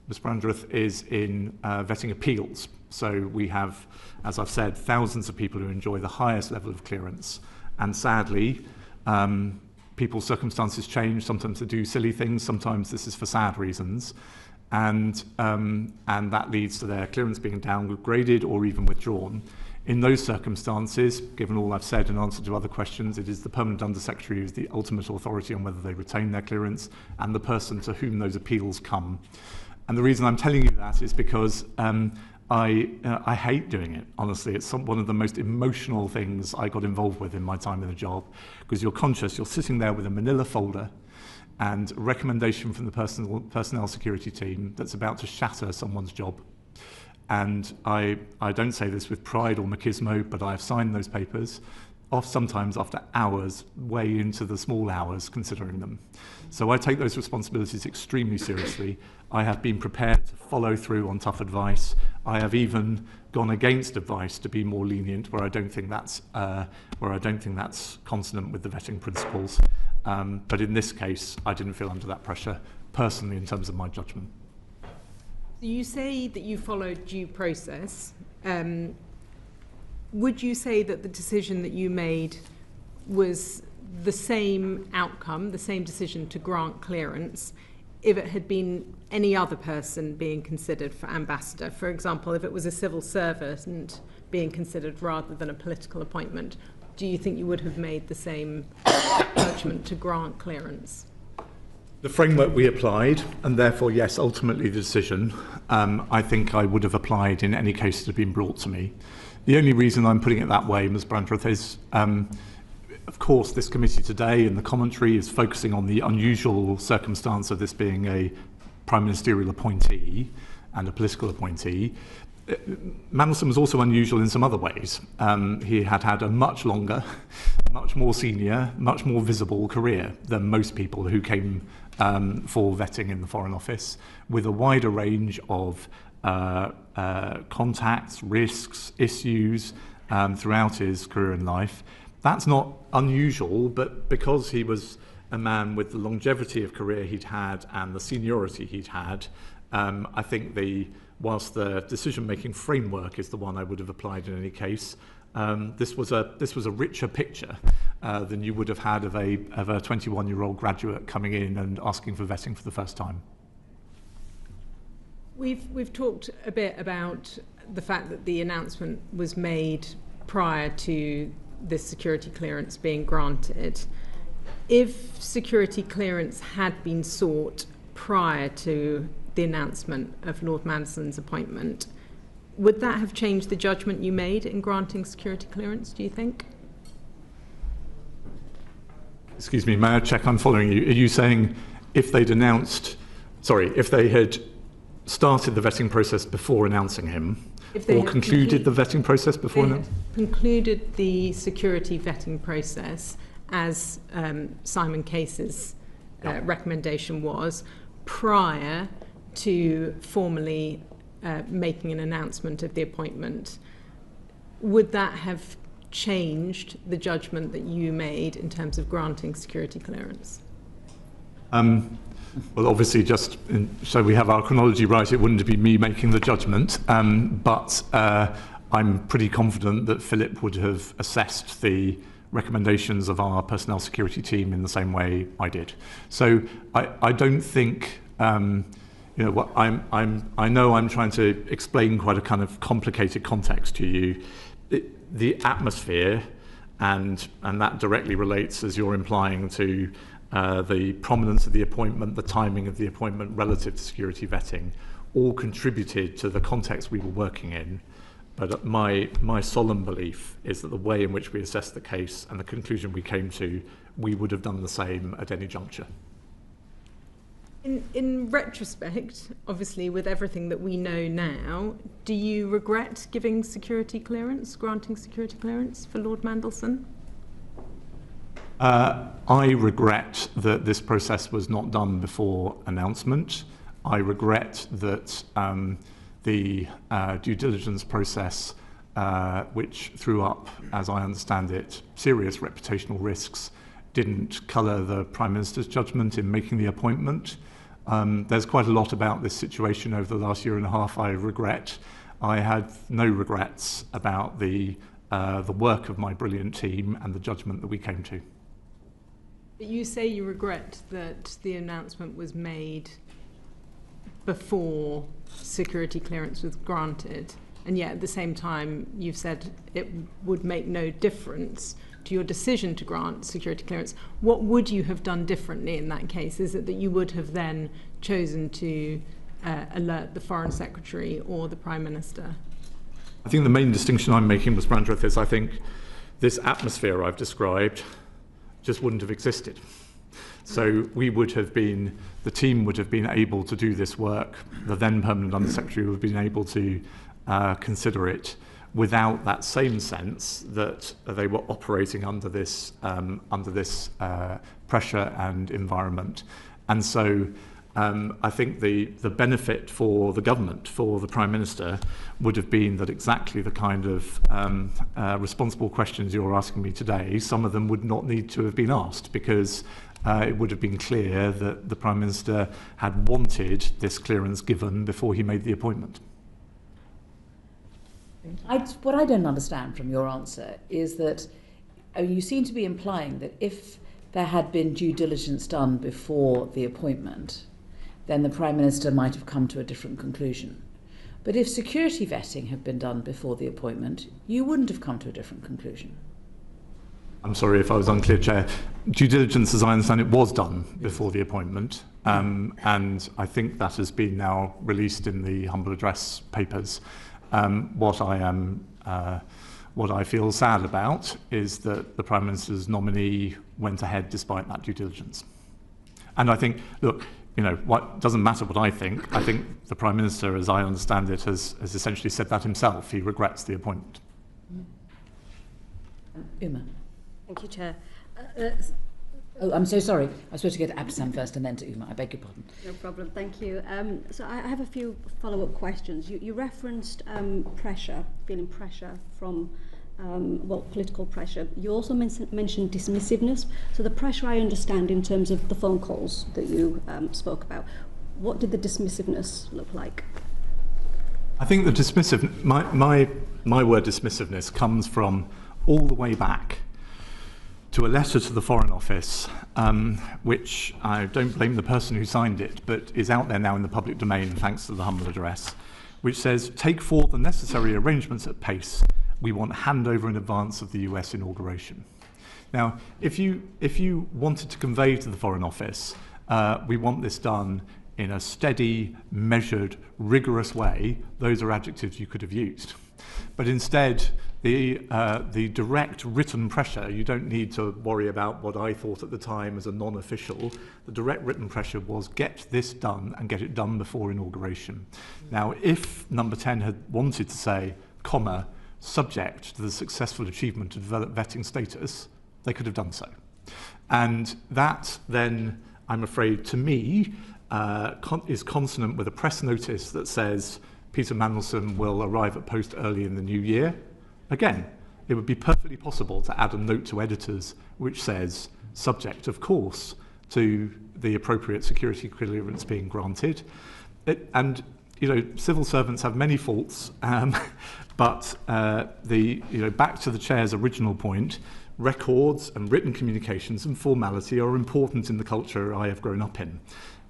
Ms. Brandreth, is in vetting appeals. So we have, as I've said, thousands of people who enjoy the highest level of clearance. And sadly, people's circumstances change. Sometimes they do silly things. Sometimes this is for sad reasons. And that leads to their clearance being downgraded or even withdrawn. In those circumstances, given all I've said in answer to other questions, it is the Permanent Undersecretary who is the ultimate authority on whether they retain their clearance and the person to whom those appeals come. And the reason I'm telling you that is because I hate doing it, honestly. It's one of the most emotional things I got involved with in my time in the job, because you're conscious, you're sitting there with a manila folder and a recommendation from the personnel security team that's about to shatter someone's job. And I don't say this with pride or machismo, but I have signed those papers, sometimes after hours, way into the small hours, considering them. So I take those responsibilities extremely seriously. I have been prepared to follow through on tough advice. I have even gone against advice to be more lenient where I don't think that's consonant with the vetting principles. But in this case, I didn't feel under that pressure personally in terms of my judgment. You say that you followed due process. Would you say that the decision that you made was the same outcome, the same decision to grant clearance, if it had been any other person being considered for ambassador? For example, if it was a civil servant being considered rather than a political appointment, do you think you would have made the same judgment to grant clearance? The framework we applied, and therefore, yes, ultimately the decision, I think I would have applied in any case that had been brought to me. The only reason I'm putting it that way, Ms. Brandreth, is, of course, this committee today in the commentary is focusing on the unusual circumstance of this being a prime ministerial appointee and a political appointee. Mandelson was also unusual in some other ways. He had a much longer, much more senior, much more visible career than most people who came for vetting in the Foreign Office, with a wider range of contacts, risks, issues throughout his career and life. That's not unusual, but because he was a man with the longevity of career he'd had and the seniority he'd had, I think whilst the decision-making framework is the one I would have applied in any case, this was a richer picture than you would have had of a 21-year-old graduate coming in and asking for vetting for the first time. We've talked a bit about the fact that the announcement was made prior to this security clearance being granted. If security clearance had been sought prior to the announcement of Lord Mandelson's appointment, would that have changed the judgment you made in granting security clearance, do you think? Excuse me, may I check I'm following you? Are you saying if they had started the vetting process before announcing him, or concluded the vetting process before announcing? Concluded the security vetting process as Simon Case's recommendation was, prior to formally making an announcement of the appointment, would that have changed the judgment that you made in terms of granting security clearance? Well, obviously, so we have our chronology right, it wouldn't be me making the judgment, but I'm pretty confident that Philip would have assessed the recommendations of our personnel security team in the same way I did. So I don't think, what I know I'm trying to explain quite a kind of complicated context to you. The atmosphere, and that directly relates, as you're implying, to the prominence of the appointment, the timing of the appointment relative to security vetting, all contributed to the context we were working in. But my solemn belief is that the way in which we assessed the case and the conclusion we came to, we would have done the same at any juncture. In retrospect, obviously, with everything that we know now, do you regret giving security clearance, granting security clearance for Lord Mandelson? I regret that this process was not done before announcement. I regret that the due diligence process, which threw up, as I understand it, serious reputational risks, didn't colour the Prime Minister's judgment in making the appointment. There's quite a lot about this situation over the last year and a half I regret. I had no regrets about the work of my brilliant team and the judgment that we came to. But you say you regret that the announcement was made before security clearance was granted, and yet at the same time you've said it would make no difference to your decision to grant security clearance. What would you have done differently in that case? Is it that you would have then chosen to alert the Foreign Secretary or the Prime Minister? I think the main distinction I'm making, Ms. Brandreth, is I think this atmosphere I've described just wouldn't have existed. So the team would have been able to do this work, the then Permanent Undersecretary would have been able to consider it without that same sense that they were operating under this pressure and environment. And so I think the benefit for the government, for the Prime Minister, would have been that exactly the kind of responsible questions you're asking me today, some of them would not need to have been asked, because it would have been clear that the Prime Minister had wanted this clearance given before he made the appointment. What I don't understand from your answer is that you seem to be implying that if there had been due diligence done before the appointment, then the Prime Minister might have come to a different conclusion. But if security vetting had been done before the appointment, you wouldn't have come to a different conclusion. I'm sorry if I was unclear, Chair. Due diligence, as I understand it, was done before the appointment, and I think that has been now released in the humble address papers. What I feel sad about is that the Prime Minister's nominee went ahead despite that due diligence. And I think, look, what doesn't matter what I think. I think the Prime Minister, as I understand it, has essentially said that himself. He regrets the appointment. Uma. Thank you, Chair. Oh, I'm so sorry. I was supposed to go to Abdesam first and then to Uma. I beg your pardon. No problem, thank you. So I have a few follow-up questions. You referenced pressure, feeling pressure from, political pressure. You also mentioned dismissiveness. So the pressure I understand in terms of the phone calls that you spoke about. What did the dismissiveness look like? I think the dismissive, my word dismissiveness comes from all the way back to a letter to the Foreign Office, which I don't blame the person who signed it, but is out there now in the public domain thanks to the humble address, which says, take forth the necessary arrangements at pace. We want handover in advance of the US inauguration. Now, if you wanted to convey to the Foreign Office, we want this done in a steady, measured, rigorous way, those are adjectives you could have used. But instead, the direct written pressure, you don't need to worry about what I thought at the time as a non-official. The direct written pressure was get this done and get it done before inauguration. Now, if number 10 had wanted to say, comma, subject to the successful achievement of vetting status, they could have done so. And that then, I'm afraid, to me, is consonant with a press notice that says Peter Mandelson will arrive at post early in the new year. Again, it would be perfectly possible to add a note to editors which says, subject, of course, to the appropriate security clearance being granted. And civil servants have many faults, but back to the chair's original point, records and written communications and formality are important in the culture I have grown up in.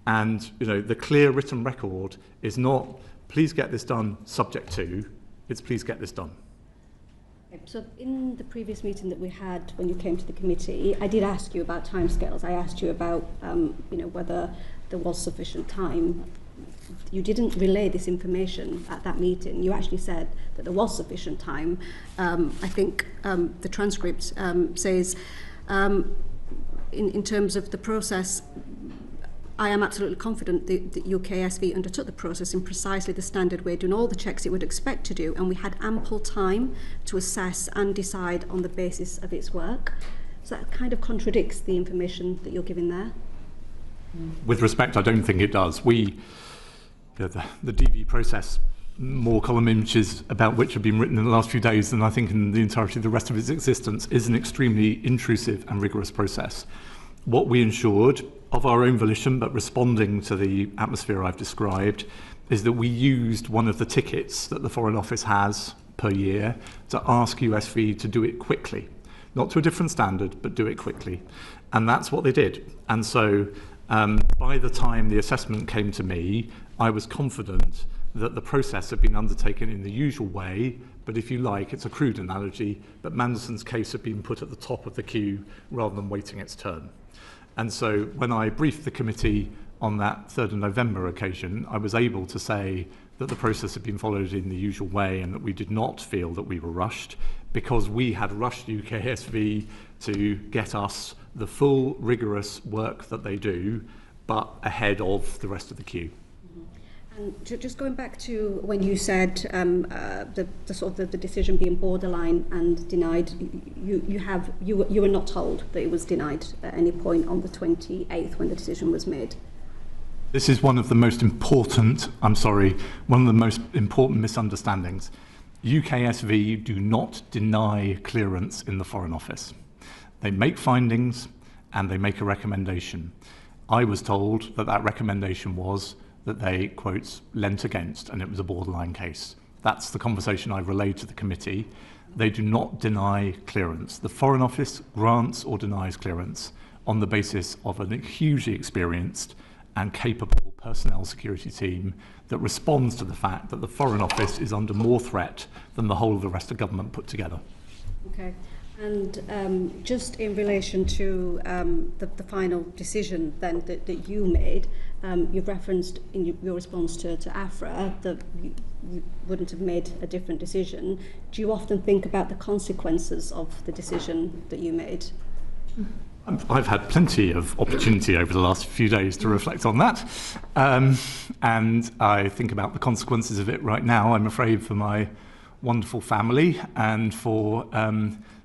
And the clear written record is not, please get this done, subject to, it's please get this done. So in the previous meeting that we had when you came to the committee, I did ask you about timescales. I asked you about whether there was sufficient time. You didn't relay this information at that meeting. You actually said that there was sufficient time. I think the transcript says, in terms of the process, I am absolutely confident that UKSV undertook the process in precisely the standard way, doing all the checks it would expect to do, and we had ample time to assess and decide on the basis of its work. So that kind of contradicts the information that you're giving there. With respect, I don't think it does. The DV process, more column images about which have been written in the last few days than I think in the entirety of the rest of its existence, is an extremely intrusive and rigorous process. What we ensured, of our own volition, but responding to the atmosphere I've described, is that we used one of the tickets that the Foreign Office has per year to ask USV to do it quickly. Not to a different standard, but do it quickly. And that's what they did. And so by the time the assessment came to me, I was confident that the process had been undertaken in the usual way, but if you like, it's a crude analogy, but Mandelson's case had been put at the top of the queue rather than waiting its turn. And so when I briefed the committee on that 3rd of November occasion, I was able to say that the process had been followed in the usual way and that we did not feel that we were rushed, because we had rushed UKSV to get us the full rigorous work that they do, but ahead of the rest of the queue. And just going back to when you said the decision being borderline and denied, you were not told that it was denied at any point on the 28th when the decision was made. This is one of the most important misunderstandings. UKSV do not deny clearance in the Foreign Office. They make findings and they make a recommendation. I was told that that recommendation was that they, quotes, lent against, and it was a borderline case. That's the conversation I relayed to the committee. They do not deny clearance. The Foreign Office grants or denies clearance on the basis of a hugely experienced and capable personnel security team that responds to the fact that the Foreign Office is under more threat than the whole of the rest of government put together. Okay. And just in relation to the final decision then that you made, you've referenced in your response to AFRA that you wouldn't have made a different decision. Do you often think about the consequences of the decision that you made? I've had plenty of opportunity over the last few days to reflect on that. And I think about the consequences of it right now, I'm afraid, for my wonderful family and for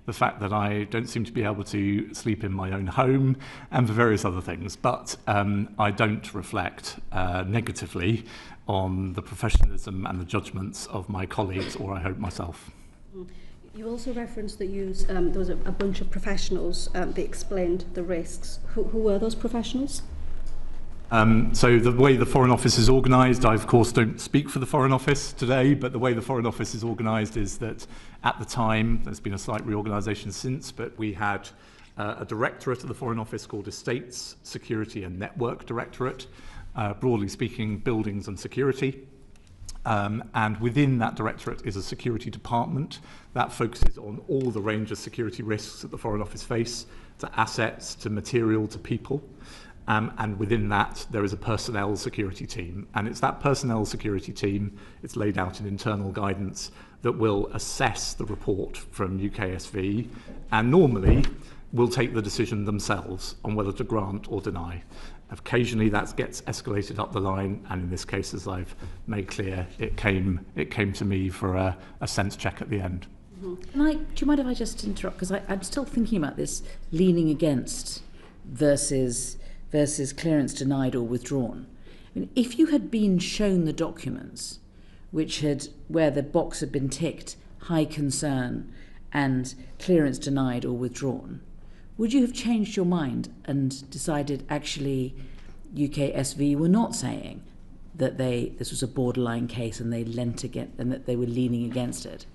the fact that I don't seem to be able to sleep in my own home and for various other things. But I don't reflect negatively on the professionalism and the judgments of my colleagues, or I hope myself. You also referenced that there was a bunch of professionals that explained the risks. Who were those professionals? So the way the Foreign Office is organised, I of course don't speak for the Foreign Office today, but the way the Foreign Office is organised is that at the time, there's been a slight reorganisation since, but we had a directorate of the Foreign Office called Estates, Security and Network Directorate, broadly speaking, buildings and security. And within that directorate is a security department that focuses on all the range of security risks that the Foreign Office face, to assets, to material, to people. And within that, there is a personnel security team. And it's that personnel security team, it's laid out in internal guidance, that will assess the report from UKSV and normally will take the decision themselves on whether to grant or deny. Occasionally that gets escalated up the line, and in this case, as I've made clear, it came to me for a sense check at the end. Do you mind if I just interrupt? Because I'm still thinking about this leaning against versus clearance denied or withdrawn. I mean, if you had been shown the documents where the box had been ticked, high concern and clearance denied or withdrawn, would you have changed your mind and decided actually UKSV were not saying that this was a borderline case and they leant against, and that they were leaning against it,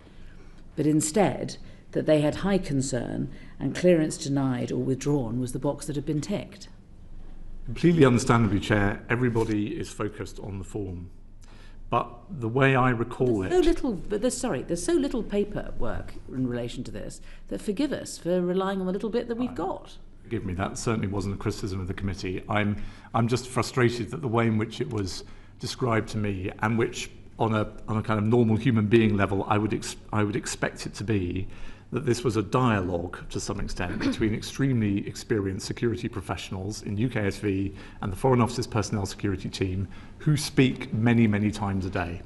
but instead that they had high concern and clearance denied or withdrawn was the box that had been ticked? Completely understandably, Chair, everybody is focused on the form. But the way I recall there's so little paperwork in relation to this that forgive us for relying on the little bit that we've got. Forgive me, that certainly wasn't a criticism of the committee. I'm just frustrated that the way in which it was described to me, and which on a kind of normal human being level I would expect it to be, that this was a dialogue to some extent between extremely experienced security professionals in UKSV and the Foreign Office's personnel security team who speak many, many times a day.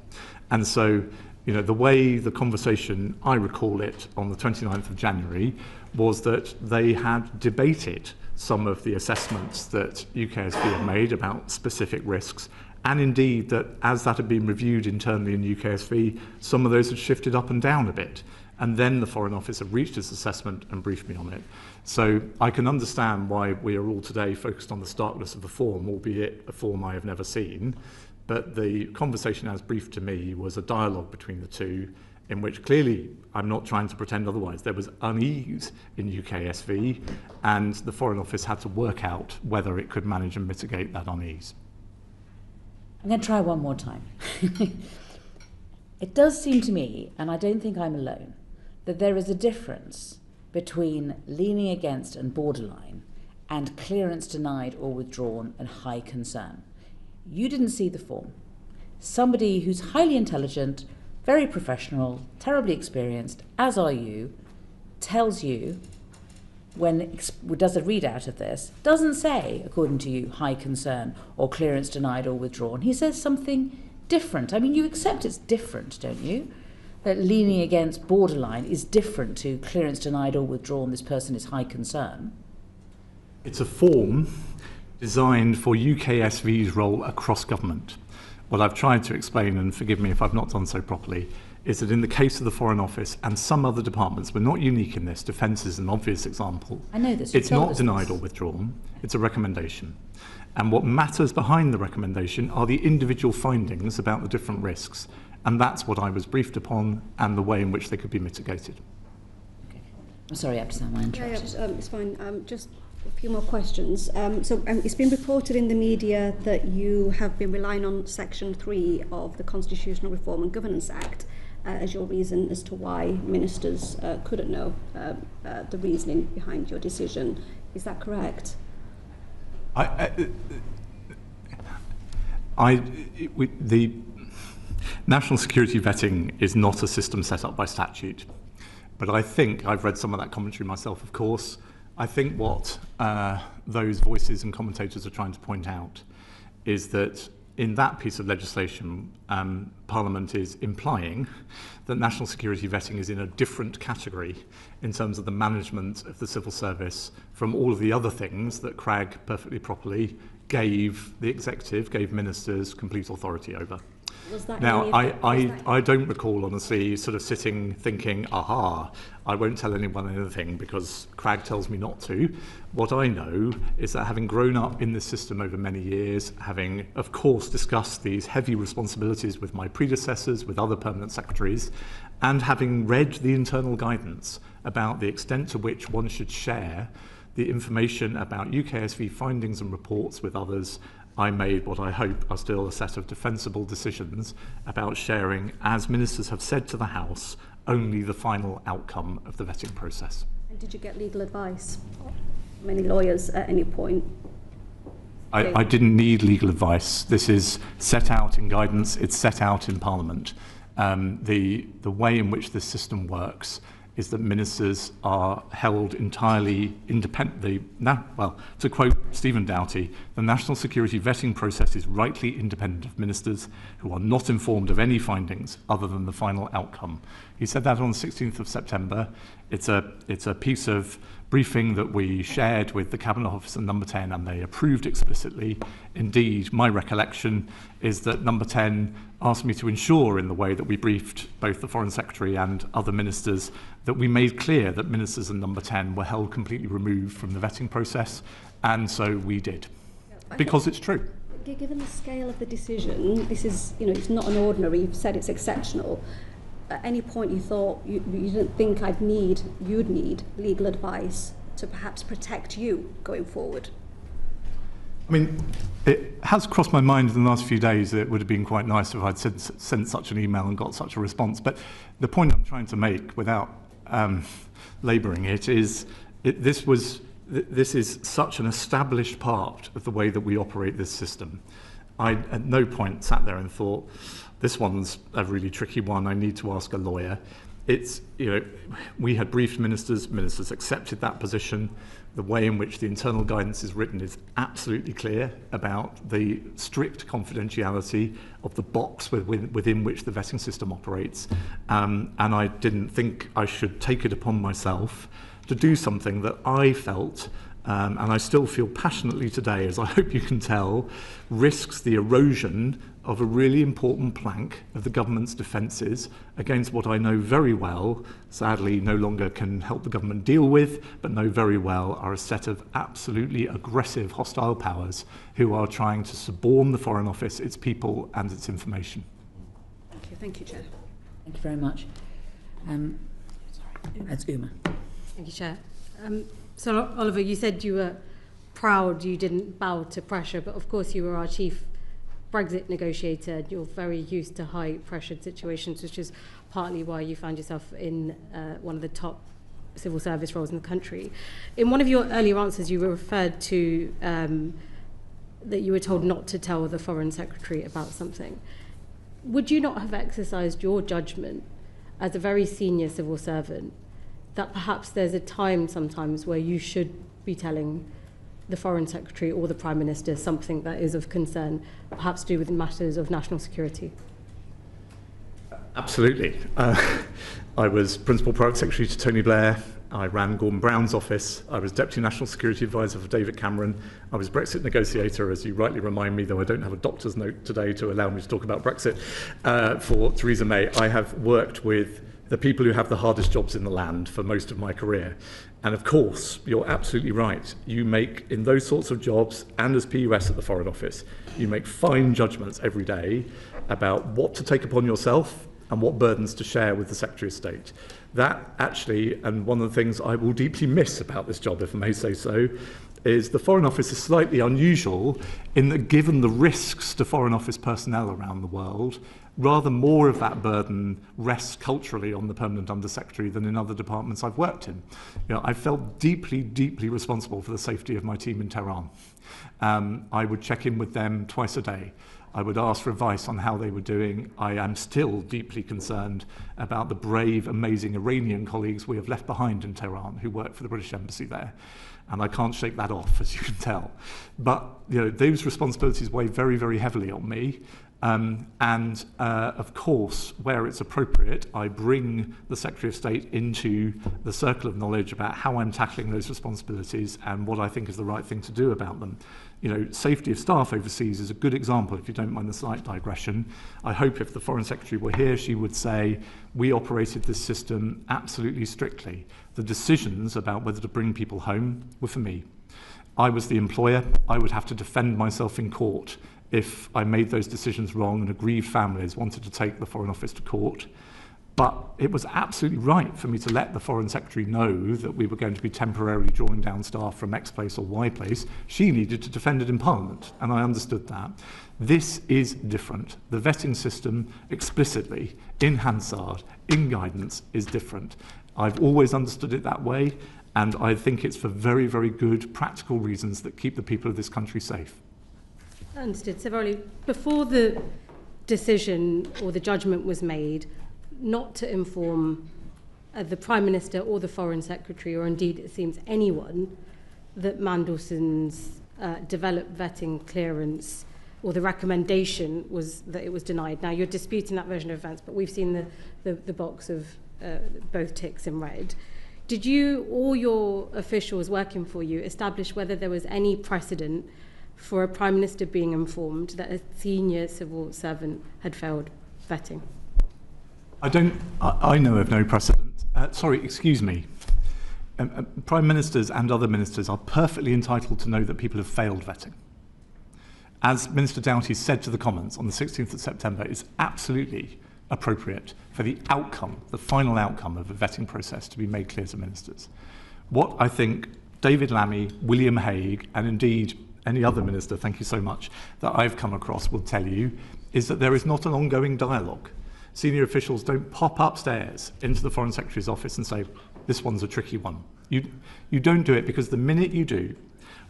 And so, the way the conversation, I recall it, on the 29th of January, was that they had debated some of the assessments that UKSV had made about specific risks, and indeed that as that had been reviewed internally in UKSV, some of those had shifted up and down a bit. And then the Foreign Office have reached its assessment and briefed me on it. So I can understand why we are all today focused on the starkness of the form, albeit a form I have never seen. But the conversation as briefed to me was a dialogue between the two, in which clearly, I'm not trying to pretend otherwise, there was unease in UKSV, and the Foreign Office had to work out whether it could manage and mitigate that unease. I'm going to try one more time. It does seem to me, and I don't think I'm alone, that there is a difference between leaning against and borderline and clearance denied or withdrawn and high concern. You didn't see the form. Somebody who's highly intelligent, very professional, terribly experienced, as are you, tells you, does a readout of this, doesn't say, according to you, high concern or clearance denied or withdrawn. He says something different. I mean, you accept it's different, don't you? That leaning against borderline is different to clearance denied or withdrawn, this person is high concern. It's a form designed for UKSV's role across government. What I've tried to explain, and forgive me if I've not done so properly, is that in the case of the Foreign Office and some other departments, we're not unique in this, defence is an obvious example. I know this. It's not denied or withdrawn, it's a recommendation. And what matters behind the recommendation are the individual findings about the different risks. And that's what I was briefed upon, and the way in which they could be mitigated. Okay. I'm sorry, Abdeslam, I interrupted. Yeah, it's fine. Just a few more questions. It's been reported in the media that you have been relying on Section 3 of the Constitutional Reform and Governance Act as your reason as to why ministers couldn't know the reasoning behind your decision. Is that correct? The national security vetting is not a system set up by statute. But I think, I've read some of that commentary myself, of course, I think what those voices and commentators are trying to point out is that in that piece of legislation, Parliament is implying that national security vetting is in a different category in terms of the management of the civil service from all of the other things that Cragg perfectly properly gave the executive, gave ministers complete authority over. Now, I don't recall, honestly, sort of sitting thinking, aha, I won't tell anyone anything because Cragg tells me not to. What I know is that having grown up in this system over many years, having, of course, discussed these heavy responsibilities with my predecessors, with other permanent secretaries, and having read the internal guidance about the extent to which one should share the information about UKSV findings and reports with others, I made what I hope are still a set of defensible decisions about sharing, as ministers have said to the House, only the final outcome of the vetting process. And did you get legal advice from any lawyers at any point? I didn't need legal advice. This is set out in guidance, it's set out in Parliament. The way in which this system works is that ministers are held entirely independently. Now, well, to quote Stephen Doughty, the national security vetting process is rightly independent of ministers who are not informed of any findings other than the final outcome. He said that on the 16th of September. It's a piece of briefing that we shared with the Cabinet Office and Number 10, and they approved explicitly. Indeed, my recollection is that Number 10 asked me to ensure, in the way that we briefed both the Foreign Secretary and other ministers, that we made clear that ministers and Number 10 were held completely removed from the vetting process, and so we did, because it's true. Given the scale of the decision, this is, it's not an ordinary, you've said it's exceptional. At any point you thought you didn't think you'd need legal advice to perhaps protect you going forward? I mean, it has crossed my mind in the last few days that it would have been quite nice if I'd sent such an email and got such a response. But the point I'm trying to make, without labouring it, is this is such an established part of the way that we operate this system. I at no point sat there and thought, this one's a really tricky one, I need to ask a lawyer. It's, we had briefed ministers accepted that position. The way in which the internal guidance is written is absolutely clear about the strict confidentiality of the box within which the vetting system operates. And I didn't think I should take it upon myself to do something that I felt, and I still feel passionately today, as I hope you can tell, risks the erosion of a really important plank of the government's defences against what I know very well, sadly no longer can help the government deal with, but know very well are a set of absolutely aggressive hostile powers who are trying to suborn the Foreign Office, its people and its information. Thank you, Chair. Thank you very much. That's Uma. Thank you, Chair. So, Oliver, you said you were proud you didn't bow to pressure, but of course you were our chief Brexit negotiator. You're very used to high-pressured situations, which is partly why you found yourself in one of the top civil service roles in the country. In one of your earlier answers, you referred to that you were told not to tell the Foreign Secretary about something. Would you not have exercised your judgment as a very senior civil servant that perhaps there's a time sometimes where you should be telling the Foreign Secretary or the Prime Minister something that is of concern, perhaps to do with matters of national security? Absolutely. I was Principal Private Secretary to Tony Blair. I ran Gordon Brown's office. I was Deputy National Security Advisor for David Cameron. I was Brexit negotiator, as you rightly remind me, though I don't have a doctor's note today to allow me to talk about Brexit, for Theresa May. I have worked with the people who have the hardest jobs in the land for most of my career. And of course, you're absolutely right. You make, in those sorts of jobs, and as PUS at the Foreign Office, you make fine judgments every day about what to take upon yourself and what burdens to share with the Secretary of State. That actually, and one of the things I will deeply miss about this job, if I may say so, is the Foreign Office is slightly unusual in that, given the risks to Foreign Office personnel around the world, rather more of that burden rests culturally on the Permanent Undersecretary than in other departments I've worked in. I felt deeply, deeply responsible for the safety of my team in Tehran. I would check in with them twice a day. I would ask for advice on how they were doing. I am still deeply concerned about the brave, amazing Iranian colleagues we have left behind in Tehran who work for the British Embassy there. And I can't shake that off, as you can tell. But those responsibilities weigh very, very heavily on me. Of course, where it's appropriate, I bring the Secretary of State into the circle of knowledge about how I'm tackling those responsibilities and what I think is the right thing to do about them. Safety of staff overseas is a good example, if you don't mind the slight digression. I hope if the Foreign Secretary were here, she would say, we operated this system absolutely strictly. The decisions about whether to bring people home were for me. I was the employer. I would have to defend myself in court if I made those decisions wrong and aggrieved families wanted to take the Foreign Office to court. But it was absolutely right for me to let the Foreign Secretary know that we were going to be temporarily drawing down staff from X place or Y place. She needed to defend it in Parliament, and I understood that. This is different. The vetting system explicitly, in Hansard, in guidance, is different. I've always understood it that way, and I think it's for very, very good practical reasons that keep the people of this country safe. Understood. Sir Olly, before the decision or the judgment was made not to inform the Prime Minister or the Foreign Secretary, or indeed it seems anyone, that Mandelson's developed vetting clearance, or the recommendation was that it was denied. Now, you're disputing that version of events, but we've seen the box of both ticks in red. Did you or your officials working for you establish whether there was any precedent for a Prime Minister being informed that a senior civil servant had failed vetting? I know of no precedent. Sorry, excuse me. Prime Ministers and other ministers are perfectly entitled to know that people have failed vetting. As Minister Doughty said to the Commons on the 16th of September, it's absolutely appropriate for the outcome, the final outcome of a vetting process to be made clear to ministers. What I think David Lammy, William Hague, and indeed any other minister, thank you so much, that I've come across will tell you is that there is not an ongoing dialogue. Senior officials don't pop upstairs into the Foreign Secretary's office and say, this one's a tricky one. You don't do it, because the minute you do,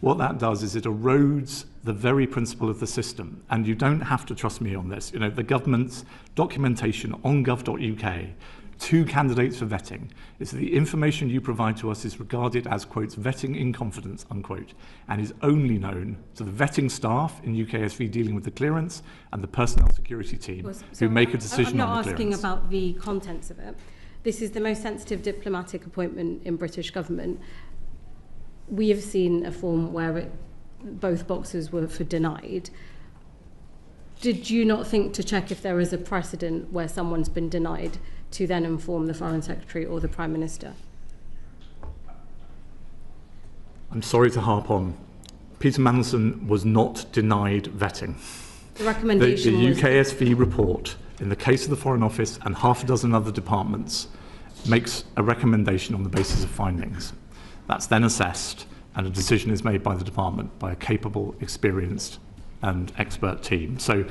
what that does is it erodes the very principle of the system. And you don't have to trust me on this. You know, the government's documentation on gov.uk to candidates for vetting is that the information you provide to us is regarded as, quote, vetting in confidence, unquote, and is only known to the vetting staff in UKSV dealing with the clearance and the personnel security team who make a decision on the clearance. I'm not asking about the contents of it. This is the most sensitive diplomatic appointment in British government. We have seen a form where both boxes were for denied. Did you not think to check if there is a precedent where someone's been denied to then inform the Foreign Secretary or the Prime Minister? I'm sorry to harp on. Peter Mandelson was not denied vetting. The recommendation the was... UKSV report, in the case of the Foreign Office and half a dozen other departments, makes a recommendation on the basis of findings. That's then assessed, and a decision is made by the department, by a capable, experienced and expert team. So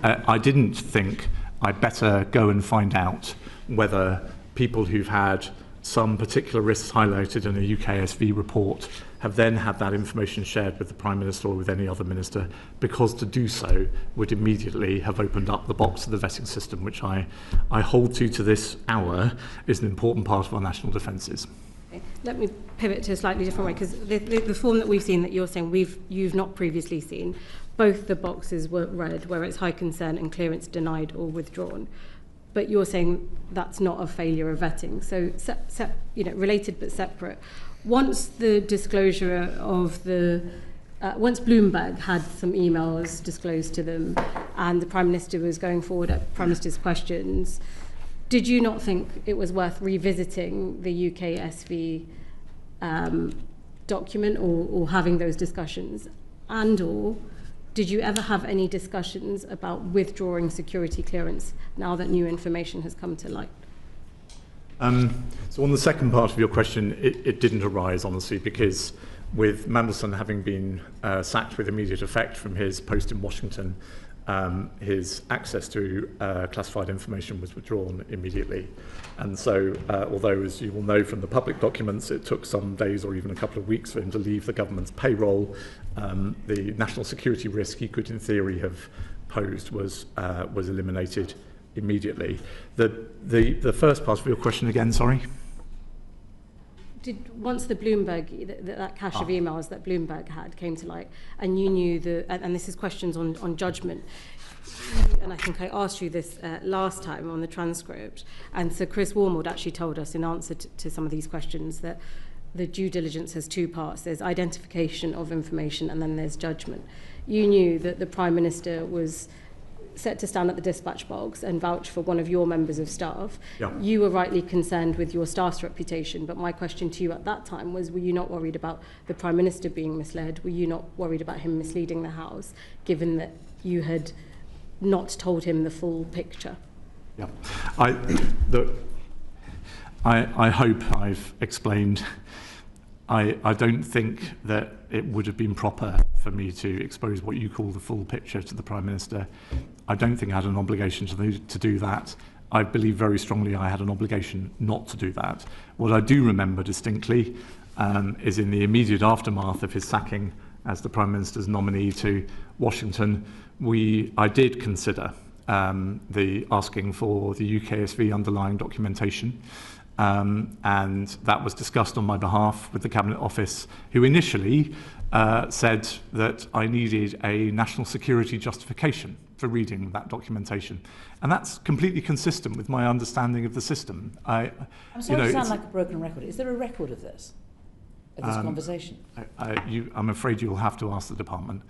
I didn't think I'd better go and find out whether people who've had some particular risks highlighted in a UKSV report have then had that information shared with the Prime Minister or with any other minister, because to do so would immediately have opened up the box of the vetting system, which I hold to this hour is an important part of our national defences. Okay. Let me pivot to a slightly different way, because the form that we've seen that you're saying you've not previously seen, both the boxes were red, where it's high concern and clearance denied or withdrawn. But you're saying that's not a failure of vetting. So, related but separate. Once the disclosure of once Bloomberg had some emails disclosed to them and the Prime Minister was going forward at Prime Minister's questions, did you not think it was worth revisiting the UKSV document or having those discussions? And/or did you ever have any discussions about withdrawing security clearance now that new information has come to light? So on the second part of your question, it didn't arise, honestly, because with Mandelson having been sacked with immediate effect from his post in Washington, his access to classified information was withdrawn immediately. And so, although, as you will know from the public documents, it took some days or even a couple of weeks for him to leave the government's payroll, the national security risk he could, in theory, have posed was eliminated immediately. The first part of your question again, sorry? Once the Bloomberg, that cache of emails that Bloomberg had came to light, and you knew and this is questions on judgment, and I think I asked you this last time on the transcript, and so Chris Wormald actually told us in answer to some of these questions that the due diligence has two parts. There's identification of information and then there's judgment. You knew that the Prime Minister was set to stand at the dispatch box and vouch for one of your members of staff. Yeah. You were rightly concerned with your staff's reputation, but my question to you at that time was, were you not worried about the Prime Minister being misled? Were you not worried about him misleading the House, given that you had not told him the full picture? Yeah, I hope I've explained. I don't think that it would have been proper for me to expose what you call the full picture to the Prime Minister. I don't think I had an obligation to do that. I believe very strongly I had an obligation not to do that. What I do remember distinctly is in the immediate aftermath of his sacking as the Prime Minister's nominee to Washington, I did consider the asking for the UKSV underlying documentation. And that was discussed on my behalf with the Cabinet Office, who initially said that I needed a national security justification for reading that documentation. And that's completely consistent with my understanding of the system. I'm sorry to sound like a broken record. Is there a record of this? Of this conversation? I'm afraid you'll have to ask the department.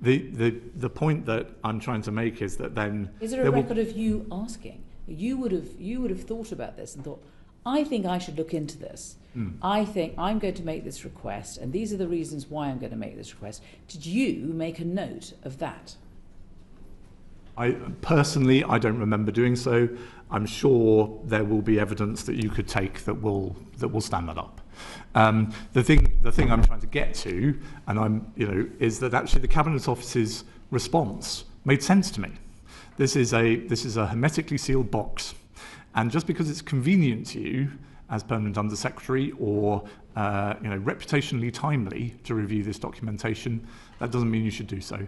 The point that I'm trying to make is that then... Is there a record of you asking? You would have thought about this and thought, I think I should look into this. I think I'm going to make this request, and these are the reasons why I'm going to make this request. Did you make a note of that? Personally, I don't remember doing so. I'm sure there will be evidence that you could take that will stand that up. The thing I'm trying to get to, and is that actually the Cabinet Office's response made sense to me. This is a hermetically sealed box, and just because it's convenient to you as Permanent Under Secretary or reputationally timely to review this documentation, that doesn't mean you should do so.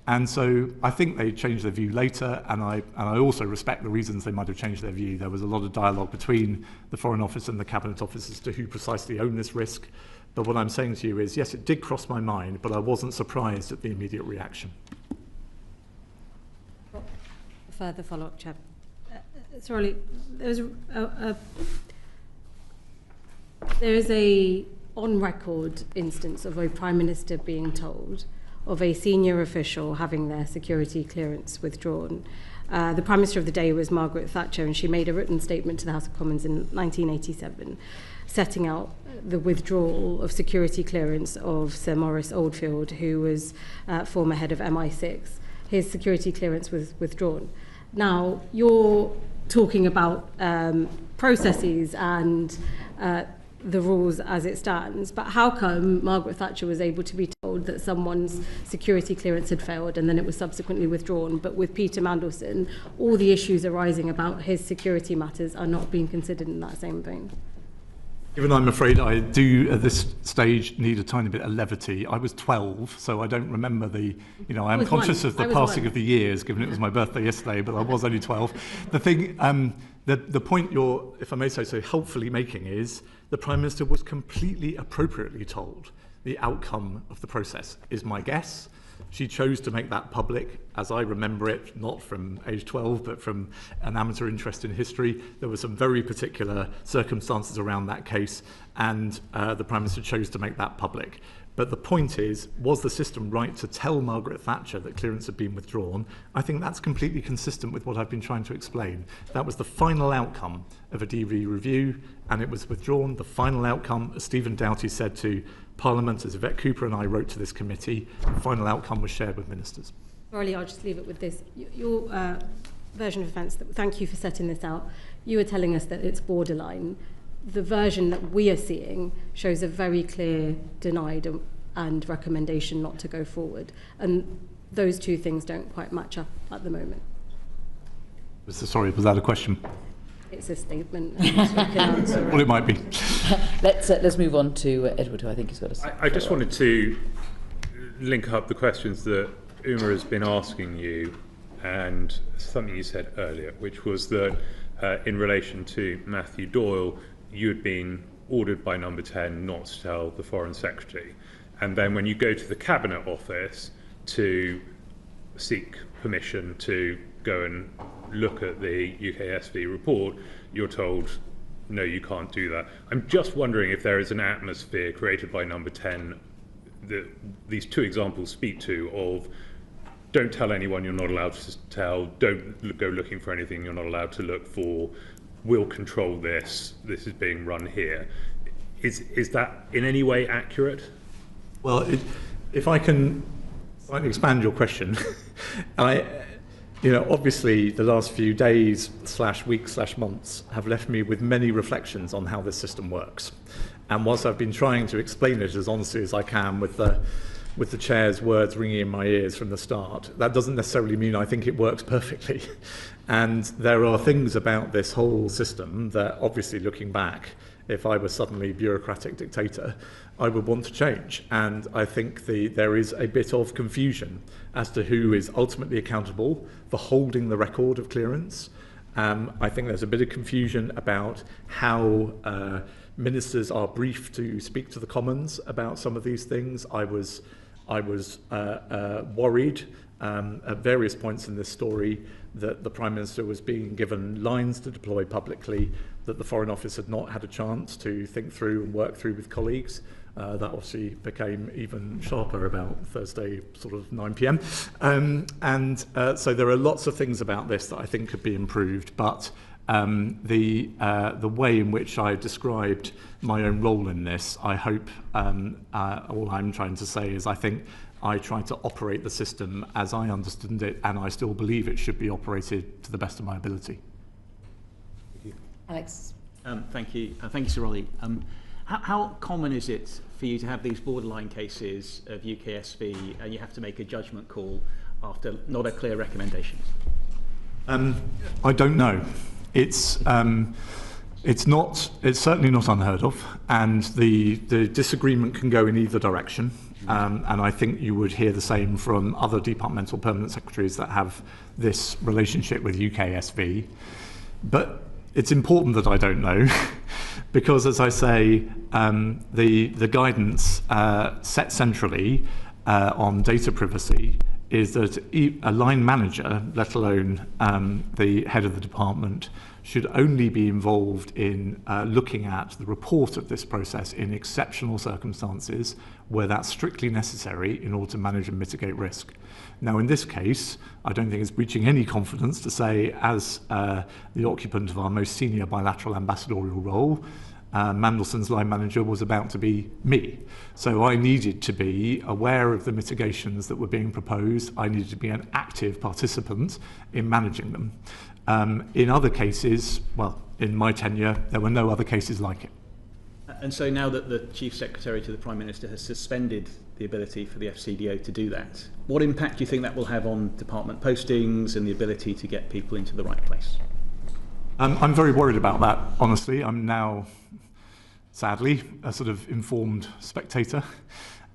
And so I think they changed their view later, and I also respect the reasons they might have changed their view. There was a lot of dialogue between the Foreign Office and the Cabinet Office as to who precisely owned this risk. But what I'm saying to you is, yes, it did cross my mind, but I wasn't surprised at the immediate reaction. Further follow-up, Chair. Sir Olly, there is a on-record instance of a Prime Minister being told of a senior official having their security clearance withdrawn. The Prime Minister of the day was Margaret Thatcher, and she made a written statement to the House of Commons in 1987 setting out the withdrawal of security clearance of Sir Maurice Oldfield, who was former head of MI6. His security clearance was withdrawn. Now, you're talking about processes and the rules as it stands, but how come Margaret Thatcher was able to be told that someone's security clearance had failed and then it was subsequently withdrawn, but with Peter Mandelson, all the issues arising about his security matters are not being considered in that same vein? Given I'm afraid I do at this stage need a tiny bit of levity. I was 12, so I don't remember I am conscious of the passing of the years, given it was my birthday yesterday, but I was only 12. The thing, the point you're, if I may say so, helpfully making is the Prime Minister was completely appropriately told the outcome of the process, is my guess. She chose to make that public, as I remember it, not from age 12, but from an amateur interest in history. There were some very particular circumstances around that case, and the Prime Minister chose to make that public. But the point is, was the system right to tell Margaret Thatcher that clearance had been withdrawn? I think that's completely consistent with what I've been trying to explain. That was the final outcome of a DV review, and it was withdrawn. The final outcome, as Stephen Doughty said to Parliament, as Yvette Cooper and I wrote to this committee, the final outcome was shared with ministers. Sorry, I'll just leave it with this. Your version of events, thank you for setting this out. You were telling us that it's borderline. The version that we are seeing shows a very clear denied and recommendation not to go forward. And those two things don't quite match up at the moment. Sorry, was that a question? It's a statement. Well, it might be. Let's move on to Edward, who I think has got a... I just wanted to link up the questions that Uma has been asking you and something you said earlier, which was that in relation to Matthew Doyle, you had been ordered by Number 10 not to tell the Foreign Secretary. And then when you go to the Cabinet Office to seek permission to go and look at the UKSV report, you're told, no, you can't do that. I'm just wondering if there is an atmosphere created by Number 10 that these two examples speak to of don't tell anyone you're not allowed to tell, don't go looking for anything you're not allowed to look for, we'll control this is being run here. Is that in any way accurate? Well, if I can slightly expand your question, obviously the last few days / weeks / months have left me with many reflections on how this system works. And whilst I've been trying to explain it as honestly as I can with the chair's words ringing in my ears from the start, that doesn't necessarily mean I think it works perfectly. And there are things about this whole system that, obviously looking back, if I were suddenly bureaucratic dictator, I would want to change. And I think there is a bit of confusion as to who is ultimately accountable for holding the record of clearance I think there's a bit of confusion about how ministers are briefed to speak to the Commons about some of these things. I was worried at various points in this story that the Prime Minister was being given lines to deploy publicly that the Foreign Office had not had a chance to think through and work through with colleagues. That obviously became even sharper about Thursday, sort of 9 p.m. So there are lots of things about this that I think could be improved, but the way in which I described my own role in this, I hope all I'm trying to say is I think I tried to operate the system as I understood it, and I still believe it should be operated to the best of my ability. Alex. Thank you, Sir Olly. How common is it for you to have these borderline cases of UKSV and you have to make a judgment call after not a clear recommendation? I don't know. It's certainly not unheard of, and the disagreement can go in either direction. And I think you would hear the same from other departmental permanent secretaries that have this relationship with UKSV. But it's important that I don't know, because as I say, the guidance set centrally on data privacy is that a line manager, let alone the head of the department, should only be involved in looking at the report of this process in exceptional circumstances where that's strictly necessary in order to manage and mitigate risk. Now, in this case, I don't think it's breaching any confidence to say, as the occupant of our most senior bilateral ambassadorial role, Mandelson's line manager was about to be me. So I needed to be aware of the mitigations that were being proposed. I needed to be an active participant in managing them. In other cases, well, in my tenure, there were no other cases like it. And so now that the Chief Secretary to the Prime Minister has suspended the ability for the FCDO to do that, what impact do you think that will have on department postings and the ability to get people into the right place? I'm very worried about that, honestly. I'm now, sadly, a sort of informed spectator,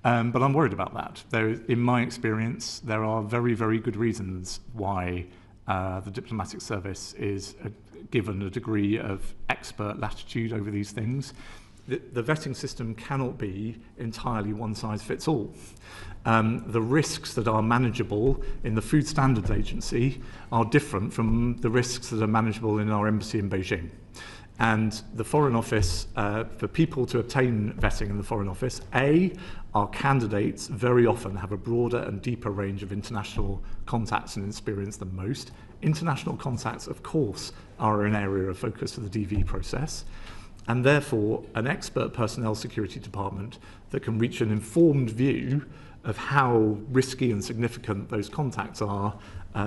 but I'm worried about that. In my experience, there are very, very good reasons why the diplomatic service is given a degree of expert latitude over these things. The vetting system cannot be entirely one size fits all. The risks that are manageable in the Food Standards Agency are different from the risks that are manageable in our embassy in Beijing. And the Foreign Office, for people to obtain vetting in the Foreign Office, our candidates very often have a broader and deeper range of international contacts and experience than most. International contacts, of course, are an area of focus for the DV process. And therefore, an expert personnel security department that can reach an informed view of how risky and significant those contacts are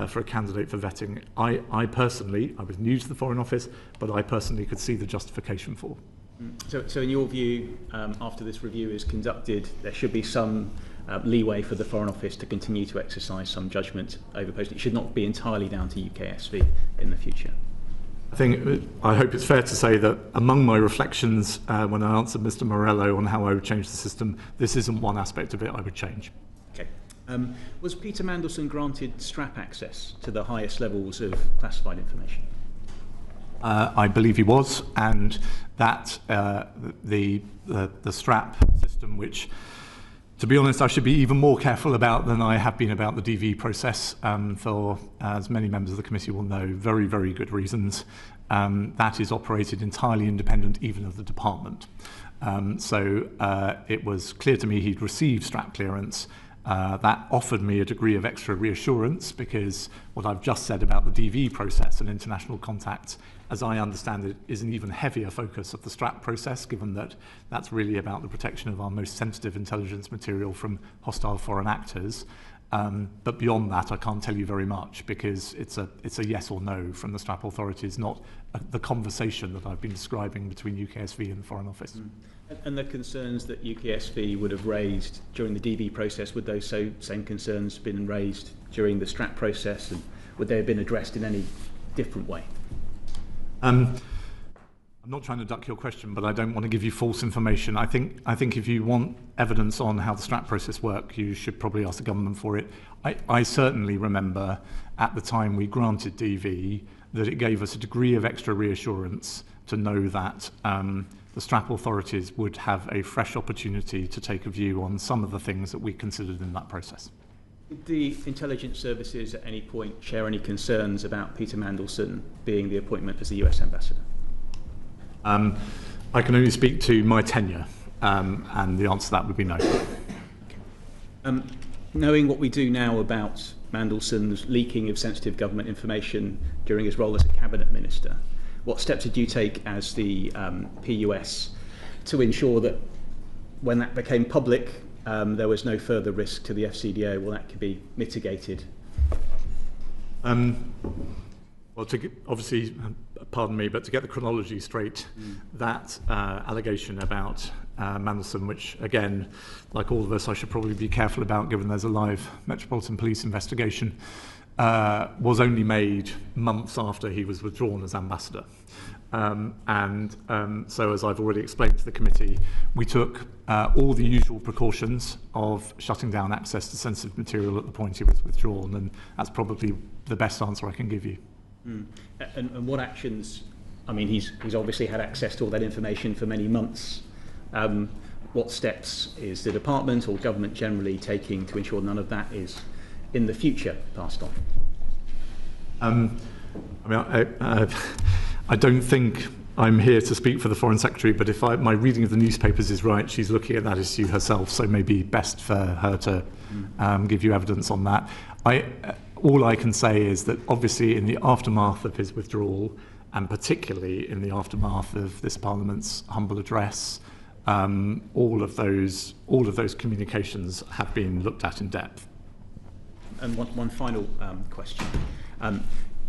for a candidate for vetting, I personally, I was new to the Foreign Office, but I personally could see the justification for. So in your view, after this review is conducted, there should be some leeway for the Foreign Office to continue to exercise some judgment over posting. It should not be entirely down to UKSV in the future. I hope it's fair to say that among my reflections when I answered Mr. Morello on how I would change the system, this isn't one aspect of it I would change. Okay. Was Peter Mandelson granted strap access to the highest levels of classified information? I believe he was, and that the strap system, which, to be honest, I should be even more careful about than I have been about the DV process for, as many members of the committee will know, very, very good reasons. That is operated entirely independent even of the department. So it was clear to me he'd received strap clearance. That offered me a degree of extra reassurance, because what I've just said about the DV process and international contacts, as I understand it, is an even heavier focus of the strap process, given that that's really about the protection of our most sensitive intelligence material from hostile foreign actors. But beyond that, I can't tell you very much, because it's a yes or no from the strap authorities, not the conversation that I've been describing between UKSV and the Foreign Office. And the concerns that UKSV would have raised during the DV process, would those same concerns been raised during the strap process, and would they have been addressed in any different way? I'm not trying to duck your question, but I don't want to give you false information. I think if you want evidence on how the strap process works, you should probably ask the government for it. I certainly remember at the time we granted DV that it gave us a degree of extra reassurance to know that the Strap authorities would have a fresh opportunity to take a view on some of the things that we considered in that process. Did the intelligence services at any point share any concerns about Peter Mandelson being the appointment as the US ambassador? I can only speak to my tenure, and the answer to that would be no. Knowing what we do now about Mandelson's leaking of sensitive government information during his role as a cabinet minister, what steps did you take as the PUS to ensure that when that became public, there was no further risk to the FCDO? Well, that could be mitigated. Well, obviously, pardon me, but to get the chronology straight, that allegation about Mandelson, which, again, like all of us, I should probably be careful about given there's a live Metropolitan Police investigation, was only made months after he was withdrawn as ambassador. So, as I've already explained to the committee, we took all the usual precautions of shutting down access to sensitive material at the point he was withdrawn, and that's probably the best answer I can give you. And what actions, I mean, he's obviously had access to all that information for many months. What steps is the department or government generally taking to ensure none of that is in the future passed on? I don't think I'm here to speak for the Foreign Secretary, but if my reading of the newspapers is right, she's looking at that issue herself, so maybe best for her to give you evidence on that. All I can say is that obviously in the aftermath of his withdrawal, and particularly in the aftermath of this Parliament's humble address, all of those communications have been looked at in depth. And one final question.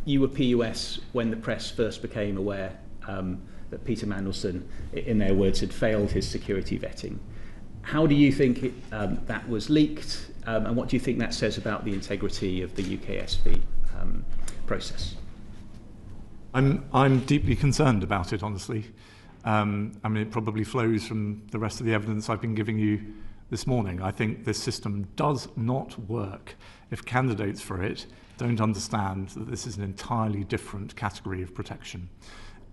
You were PUS when the press first became aware that Peter Mandelson, in their words, had failed his security vetting. How do you think that was leaked, and what do you think that says about the integrity of the UKSV process? I'm deeply concerned about it, honestly. It probably flows from the rest of the evidence I've been giving you this morning. I think this system does not work if candidates for it don't understand that this is an entirely different category of protection.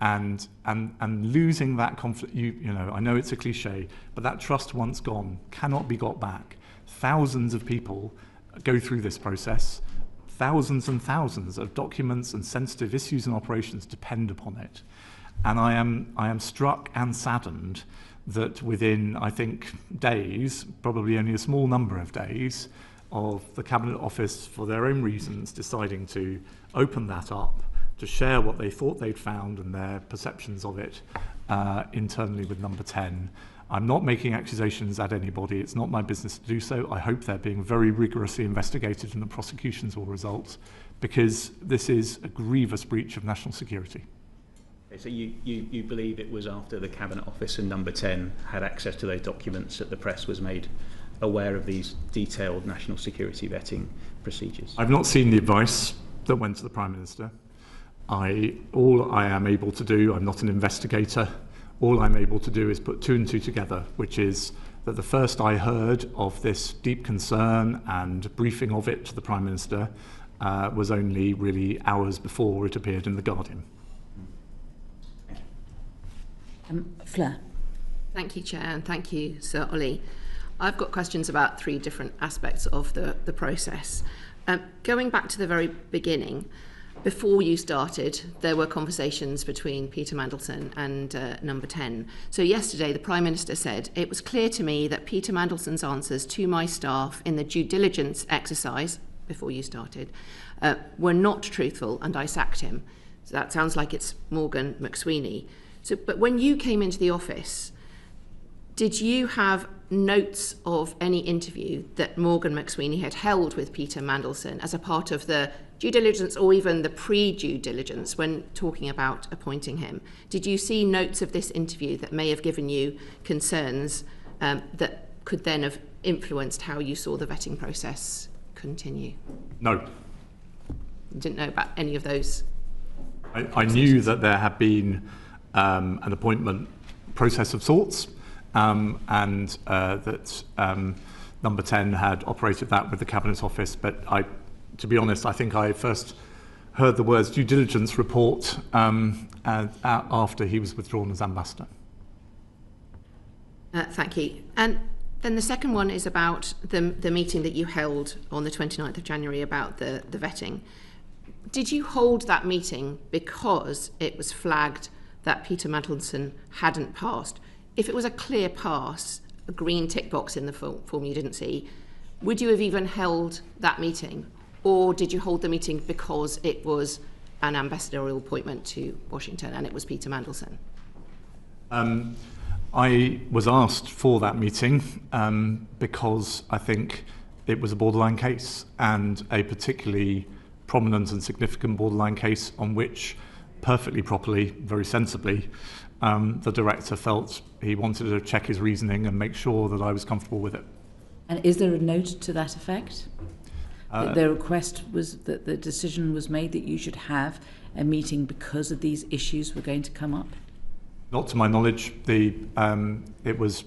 And losing that confidence, I know it's a cliche, but that trust once gone cannot be got back. Thousands of people go through this process. Thousands and thousands of documents and sensitive issues and operations depend upon it. And I am struck and saddened that within, I think, days, probably only a small number of days, of the Cabinet Office, for their own reasons, deciding to open that up, to share what they thought they'd found and their perceptions of it internally with Number 10. I'm not making accusations at anybody. It's not my business to do so. I hope they're being very rigorously investigated and the prosecutions will result, because this is a grievous breach of national security. Okay, so you believe it was after the Cabinet Office and Number 10 had access to those documents that the press was made aware of these detailed national security vetting procedures? I've not seen the advice that went to the Prime Minister. All I am able to do, I'm not an investigator, all I'm able to do is put two and two together, which is that the first I heard of this deep concern and briefing of it to the Prime Minister was only really hours before it appeared in The Guardian. Fleur. Thank you, Chair, and thank you, Sir Olly. I've got questions about three different aspects of the process. Going back to the very beginning, before you started, there were conversations between Peter Mandelson and Number 10. So yesterday, the Prime Minister said, "It was clear to me that Peter Mandelson's answers to my staff in the due diligence exercise, before you started, were not truthful, and I sacked him." So that sounds like it's Morgan McSweeney. But when you came into the office, did you have notes of any interview that Morgan McSweeney had held with Peter Mandelson as a part of the due diligence or even the pre-due diligence when talking about appointing him? Did you see notes of this interview that may have given you concerns that could then have influenced how you saw the vetting process continue? No. You didn't know about any of those? I knew that there had been an appointment process of sorts, and that Number 10 had operated that with the Cabinet Office. But to be honest, I think I first heard the words due diligence report after he was withdrawn as ambassador. Thank you. And then the second one is about the meeting that you held on the 29th of January about the vetting. Did you hold that meeting because it was flagged that Peter Mandelson hadn't passed? If it was a clear pass, a green tick box in the form you didn't see, would you have even held that meeting? Or did you hold the meeting because it was an ambassadorial appointment to Washington and it was Peter Mandelson? I was asked for that meeting because I think it was a borderline case, and a particularly prominent and significant borderline case on which, perfectly properly, very sensibly, the director felt he wanted to check his reasoning and make sure that I was comfortable with it. And is there a note to that effect? The request was that the decision was made that you should have a meeting because of these issues were going to come up? Not to my knowledge. It was,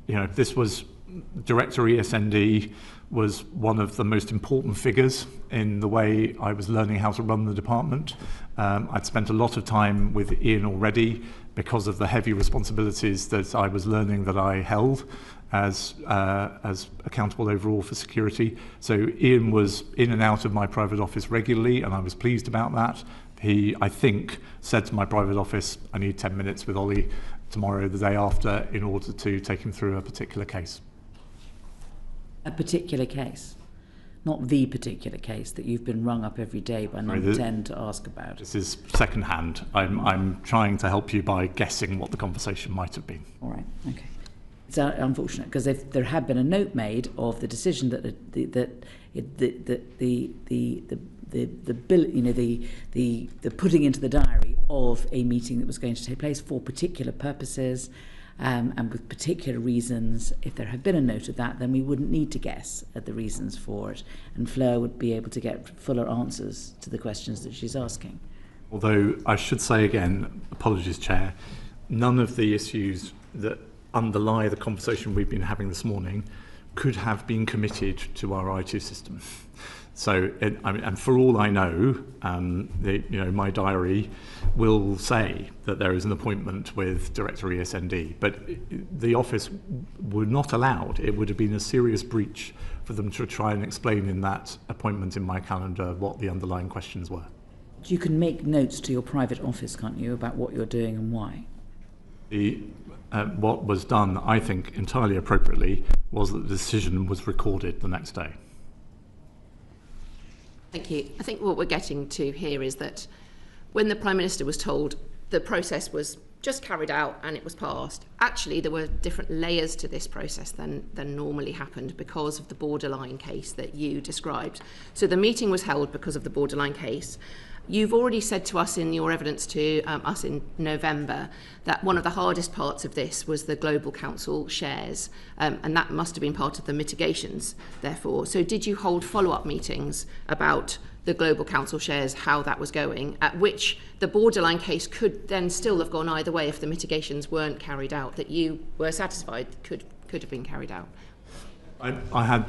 this was Director ESND was one of the most important figures in the way I was learning how to run the department. I'd spent a lot of time with Ian already because of the heavy responsibilities that I was learning that I held as accountable overall for security. So Ian was in and out of my private office regularly, and I was pleased about that. He, I think, said to my private office, I need 10 minutes with Ollie tomorrow, the day after, in order to take him through a particular case. A particular case? Not the particular case that you've been rung up every day by number 10 to ask about? This is second hand. I'm trying to help you by guessing what the conversation might have been. All right, okay. It's unfortunate, because if there had been a note made of the decision that the bill, the putting into the diary of a meeting that was going to take place for particular purposes and with particular reasons, if there had been a note of that, then we wouldn't need to guess at the reasons for it, and Fleur would be able to get fuller answers to the questions that she's asking. Although I should say again, apologies, Chair, none of the issues that underlie the conversation we've been having this morning could have been committed to our IT system. So, and for all I know, my diary will say that there is an appointment with Director ESND, but the office were not allowed. It would have been a serious breach for them to try and explain in that appointment in my calendar what the underlying questions were. You can make notes to your private office, can't you, about what you're doing and why? What was done, I think, entirely appropriately, was that the decision was recorded the next day. Thank you. I think what we're getting to here is that when the Prime Minister was told the process was just carried out and it was passed, actually there were different layers to this process than normally happened because of the borderline case that you described. So the meeting was held because of the borderline case. You've already said to us in your evidence to us in November that one of the hardest parts of this was the Global Council shares, and that must have been part of the mitigations, therefore. So did you hold follow-up meetings about the Global Council shares, how that was going, at which the borderline case could then still have gone either way if the mitigations weren't carried out, that you were satisfied could have been carried out? I had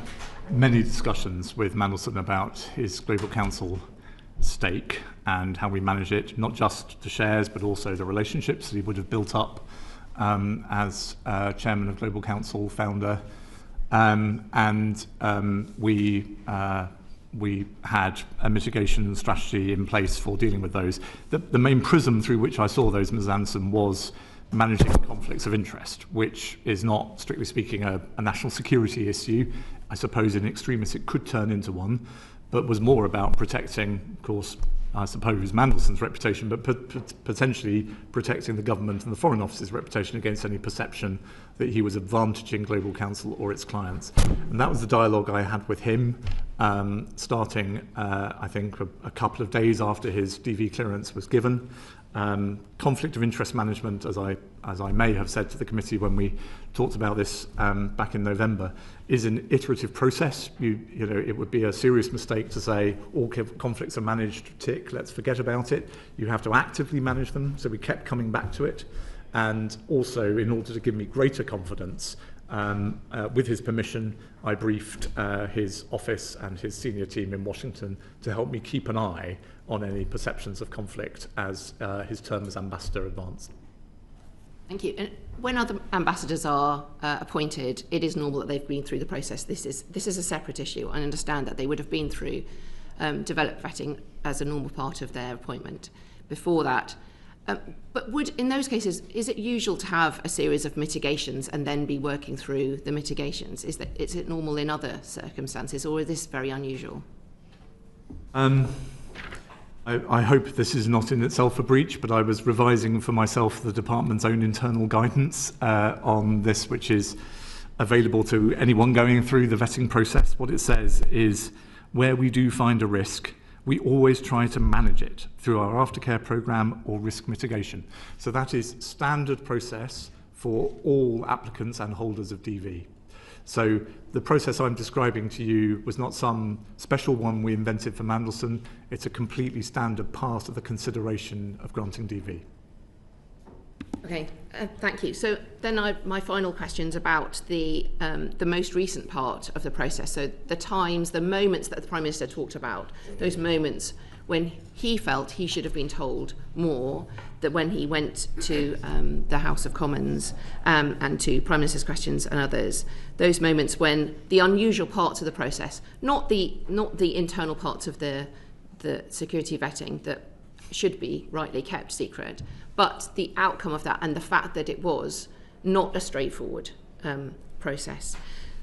many discussions with Mandelson about his Global Council stake and how we manage it, not just the shares but also the relationships that he would have built up as chairman of Global Council, founder, and we had a mitigation strategy in place for dealing with those. The main prism through which I saw those, Ms. Anderson, was managing conflicts of interest, which is not, strictly speaking, a national security issue. I suppose in extremis it could turn into one, but was more about protecting, of course, I suppose, Mandelson's reputation, but potentially protecting the government and the Foreign Office's reputation against any perception that he was advantaging Global Council or its clients. And that was the dialogue I had with him, starting, I think, a couple of days after his DV clearance was given. Conflict of interest management, as I may have said to the committee when we talked about this back in November, is an iterative process. It would be a serious mistake to say all conflicts are managed, tick, let's forget about it. You have to actively manage them, so we kept coming back to it. And also, in order to give me greater confidence, with his permission, I briefed his office and his senior team in Washington to help me keep an eye on any perceptions of conflict as his term as ambassador advanced. Thank you. And when other ambassadors are appointed, it is normal that they've been through the process. This is a separate issue. I understand that they would have been through developed vetting as a normal part of their appointment before that. But in those cases, is it usual to have a series of mitigations and then be working through the mitigations? Is it normal in other circumstances, or is this very unusual? I hope this is not in itself a breach, but I was revising for myself the department's own internal guidance on this, which is available to anyone going through the vetting process. What it says is, where we do find a risk, we always try to manage it through our aftercare programme or risk mitigation. So that is standard process for all applicants and holders of DV. So the process I'm describing to you was not some special one we invented for Mandelson. It's a completely standard part of the consideration of granting DV. Okay, thank you. So then my final question's about the most recent part of the process. So the moments that the Prime Minister talked about, those moments when he felt he should have been told more, that when he went to the House of Commons and to Prime Minister's questions and others, those moments when the unusual parts of the process, not the internal parts of the security vetting that should be rightly kept secret, but the outcome of that and the fact that it was not a straightforward process.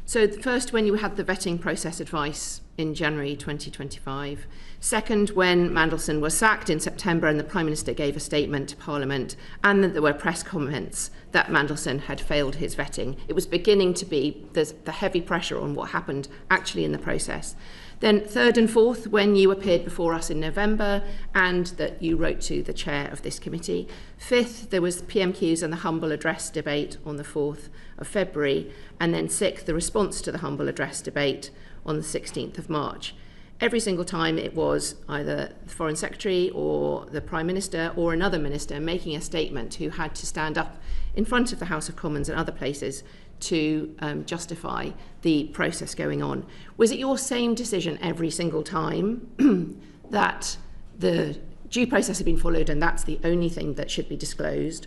So first, when you had the vetting process advice in January 2025. Second, when Mandelson was sacked in September and the Prime Minister gave a statement to Parliament and that there were press comments that Mandelson had failed his vetting. It was beginning to be the heavy pressure on what happened actually in the process. Then third and fourth, when you appeared before us in November and that you wrote to the chair of this committee. Fifth, there was PMQs and the humble address debate on the 4th of February. And then sixth, the response to the humble address debate on the 16th of March. Every single time it was either the Foreign Secretary or the Prime Minister or another minister making a statement who had to stand up in front of the House of Commons and other places to justify the process going on. Was it your same decision every single time that the due process had been followed and that's the only thing that should be disclosed?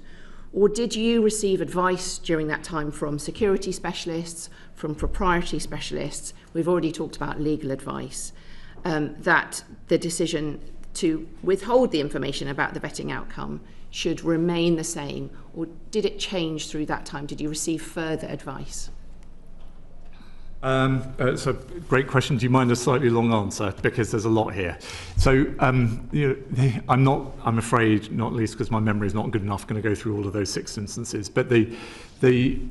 Or did you receive advice during that time from security specialists, from proprietary specialists? We've already talked about legal advice, that the decision to withhold the information about the vetting outcome should remain the same, or did it change through that time? Did you receive further advice? It's a great question. Do you mind a slightly long answer? Because there's a lot here. So, I'm afraid, not least because my memory is not good enough, going to go through all of those 6 instances. But the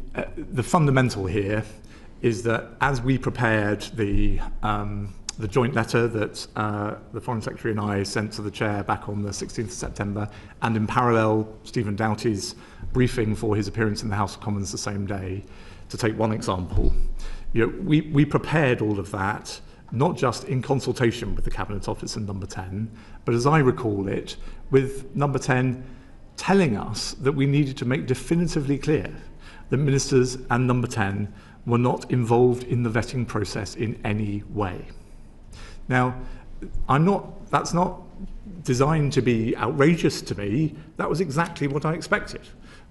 fundamental here is that as we prepared the joint letter that the Foreign Secretary and I sent to the Chair back on the 16th of September, and in parallel, Stephen Doughty's briefing for his appearance in the House of Commons the same day, to take one example, we prepared all of that, not just in consultation with the Cabinet Office and Number 10, but as I recall it, with Number 10 telling us that we needed to make definitively clear that ministers and Number 10 were not involved in the vetting process in any way. Now, that's not designed to be outrageous to me. That was exactly what I expected.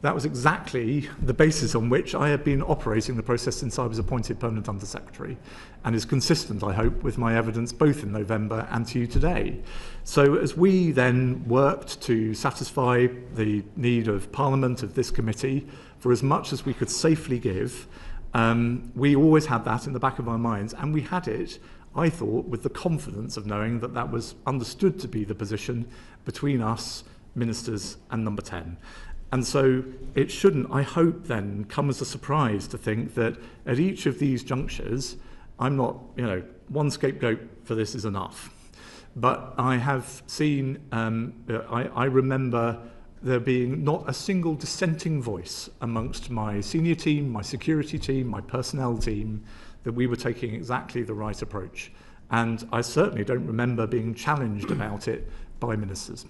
That was exactly the basis on which I have been operating the process since I was appointed Permanent Under Secretary, and is consistent, I hope, with my evidence both in November and to you today. So as we then worked to satisfy the need of Parliament, of this committee, for as much as we could safely give, we always had that in the back of our minds, and we had it, I thought, with the confidence of knowing that that was understood to be the position between us, ministers, and Number 10. And so it shouldn't, I hope, then come as a surprise to think that at each of these junctures, I'm not, one scapegoat for this is enough. But I have seen, I remember there being not a single dissenting voice amongst my senior team, my security team, my personnel team, that we were taking exactly the right approach. And I certainly don't remember being challenged about it by ministers.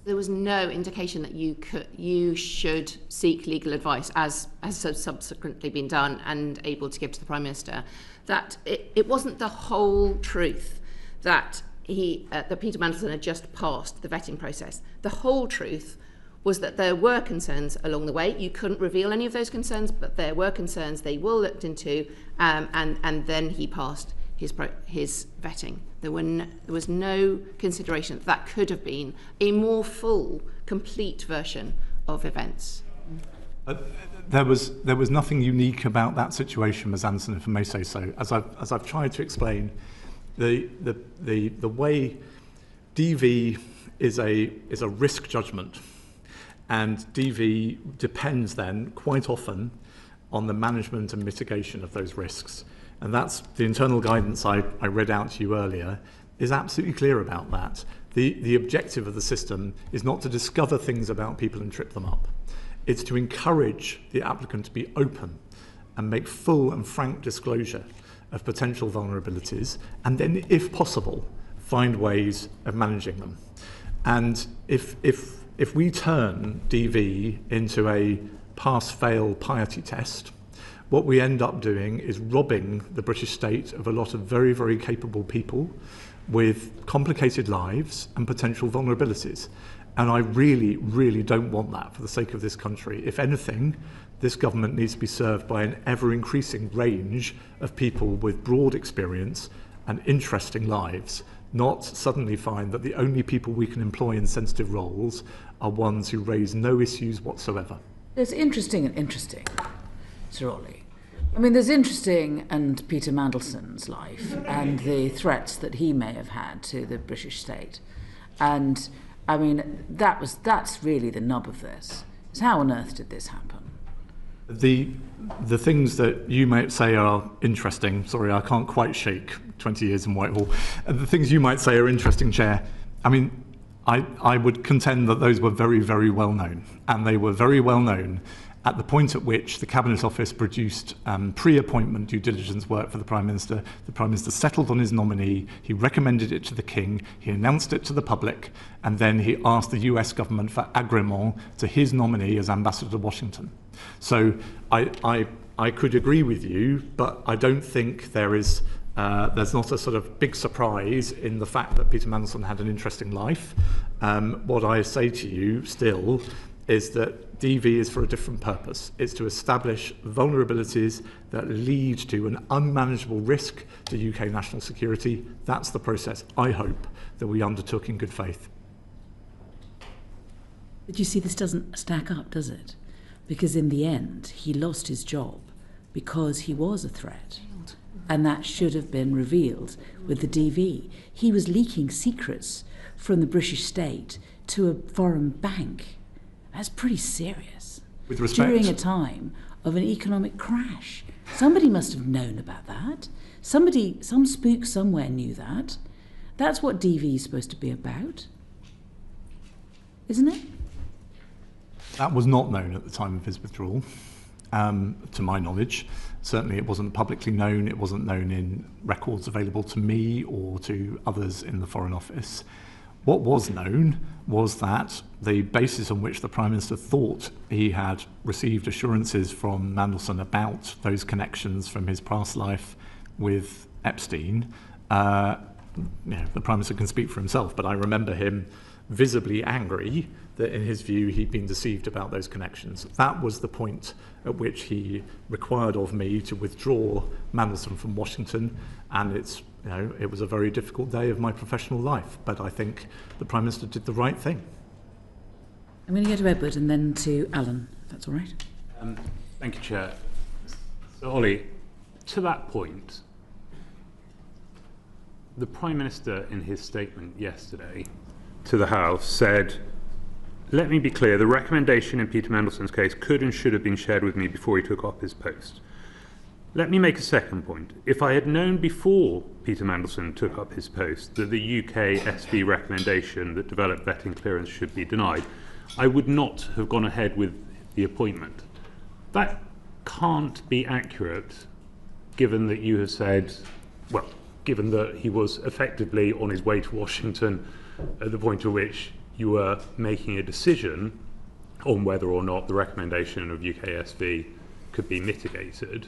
There was no indication that you should seek legal advice, as has subsequently been done and able to give to the Prime Minister. That it wasn't the whole truth that that Peter Mandelson had just passed the vetting process. The whole truth was that there were concerns along the way. You couldn't reveal any of those concerns, but there were concerns. They were looked into, and then he passed his vetting. There was no consideration that could have been a more full, complete version of events. There was nothing unique about that situation, Ms. Anderson, if I may say so. As I've tried to explain, the way DV is a risk judgment, and DV depends then quite often on the management and mitigation of those risks. And that's the internal guidance I read out to you earlier is absolutely clear about that. The objective of the system is not to discover things about people and trip them up. It's to encourage the applicant to be open and make full and frank disclosure of potential vulnerabilities, and then, if possible, find ways of managing them. And if we turn DV into a pass-fail piety test, what we end up doing is robbing the British state of a lot of very, very capable people with complicated lives and potential vulnerabilities. And I really, really don't want that for the sake of this country. If anything, this government needs to be served by an ever-increasing range of people with broad experience and interesting lives, not suddenly find that the only people we can employ in sensitive roles are ones who raise no issues whatsoever. There's interesting and interesting, Sir Olly. I mean, there's interesting and Peter Mandelson's life and the threats that he may have had to the British state. And, I mean, that's really the nub of this. Is how on earth did this happen? The things that you might say are interesting, sorry, I can't quite shake 20 years in Whitehall. The things you might say are interesting, Chair. I mean, I would contend that those were very, very well known. And they were very well known at the point at which the Cabinet Office produced pre-appointment due diligence work for the Prime Minister. The Prime Minister settled on his nominee, he recommended it to the King, he announced it to the public, and then he asked the US government for agrément to his nominee as ambassador to Washington. So I could agree with you, but I don't think there's not a sort of big surprise in the fact that Peter Mandelson had an interesting life. What I say to you still is that DV is for a different purpose. It's to establish vulnerabilities that lead to an unmanageable risk to UK national security. That's the process, I hope, that we undertook in good faith. But you see, this doesn't stack up, does it? Because in the end, he lost his job because he was a threat. And that should have been revealed with the DV. He was leaking secrets from the British state to a foreign bank. That's pretty serious. With respect, during a time of an economic crash. Somebody must have known about that. Some spook somewhere knew that. That's what DV is supposed to be about, isn't it? That was not known at the time of his withdrawal, to my knowledge. Certainly it wasn't publicly known, it wasn't known in records available to me or to others in the Foreign Office. What was known was that the basis on which the Prime Minister thought he had received assurances from Mandelson about those connections from his past life with Epstein, the Prime Minister can speak for himself, but I remember him visibly angry that in his view he'd been deceived about those connections. That was the point at which he required of me to withdraw Mandelson from Washington, and it was a very difficult day of my professional life, but I think the Prime Minister did the right thing. I'm going to go to Edward and then to Alan, if that's all right. Thank you, Chair. So, Olly, to that point, the Prime Minister in his statement yesterday to the House said, "Let me be clear, the recommendation in Peter Mandelson's case could and should have been shared with me before he took up his post. Let me make a second point. If I had known before Peter Mandelson took up his post that the UK SV recommendation that developed vetting clearance should be denied, I would not have gone ahead with the appointment." That can't be accurate, given that you have said, well, given that he was effectively on his way to Washington at the point at which you were making a decision on whether or not the recommendation of UKSV could be mitigated.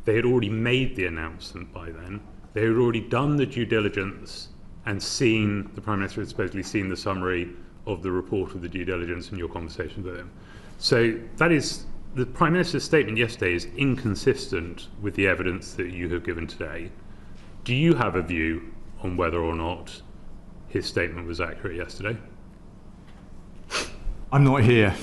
They had already made the announcement by then. They had already done the due diligence and seen, the Prime Minister had supposedly seen the summary of the report of the due diligence in your conversations with him. So that is, the Prime Minister's statement yesterday is inconsistent with the evidence that you have given today. Do you have a view on whether or not his statement was accurate yesterday? I'm not here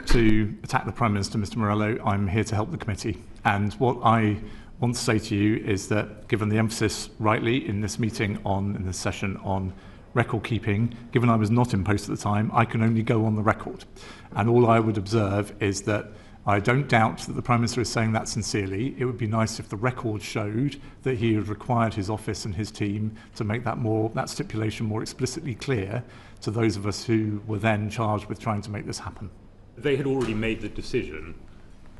to attack the Prime Minister, Mr Morello. I'm here to help the committee. And what I want to say to you is that, given the emphasis rightly in this meeting in this session on record keeping, given I was not in post at the time, I can only go on the record. And all I would observe is that I don't doubt that the Prime Minister is saying that sincerely. It would be nice if the record showed that he had required his office and his team to make that stipulation more explicitly clear to those of us who were then charged with trying to make this happen. They had already made the decision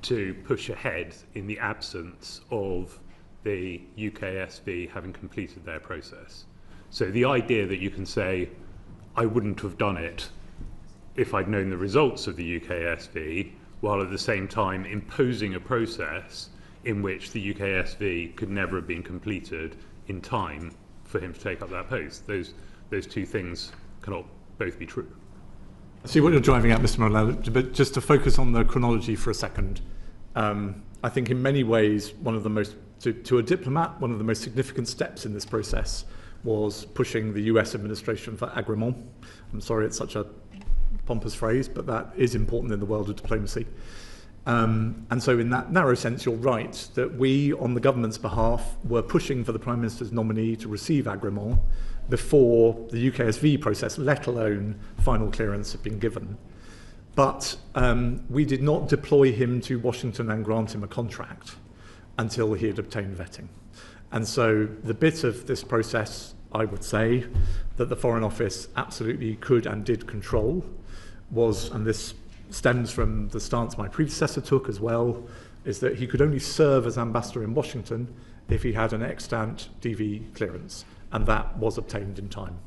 to push ahead in the absence of the UKSV having completed their process. So the idea that you can say, I wouldn't have done it if I'd known the results of the UKSV, while at the same time imposing a process in which the UKSV could never have been completed in time for him to take up that post. Those two things cannot both be true. I see what you're driving at, Mr Morello, but just to focus on the chronology for a second, I think in many ways, to a diplomat, one of the most significant steps in this process was pushing the US administration for agrément. I'm sorry it's such a pompous phrase, but that is important in the world of diplomacy. And so in that narrow sense, you're right, that we, on the government's behalf, were pushing for the Prime Minister's nominee to receive agrément before the UKSV process, let alone final clearance, had been given. But we did not deploy him to Washington and grant him a contract until he had obtained vetting. And so the bit of this process, I would say, that the Foreign Office absolutely could and did control was, and this stems from the stance my predecessor took as well, is that he could only serve as ambassador in Washington if he had an extant DV clearance, and that was obtained in time.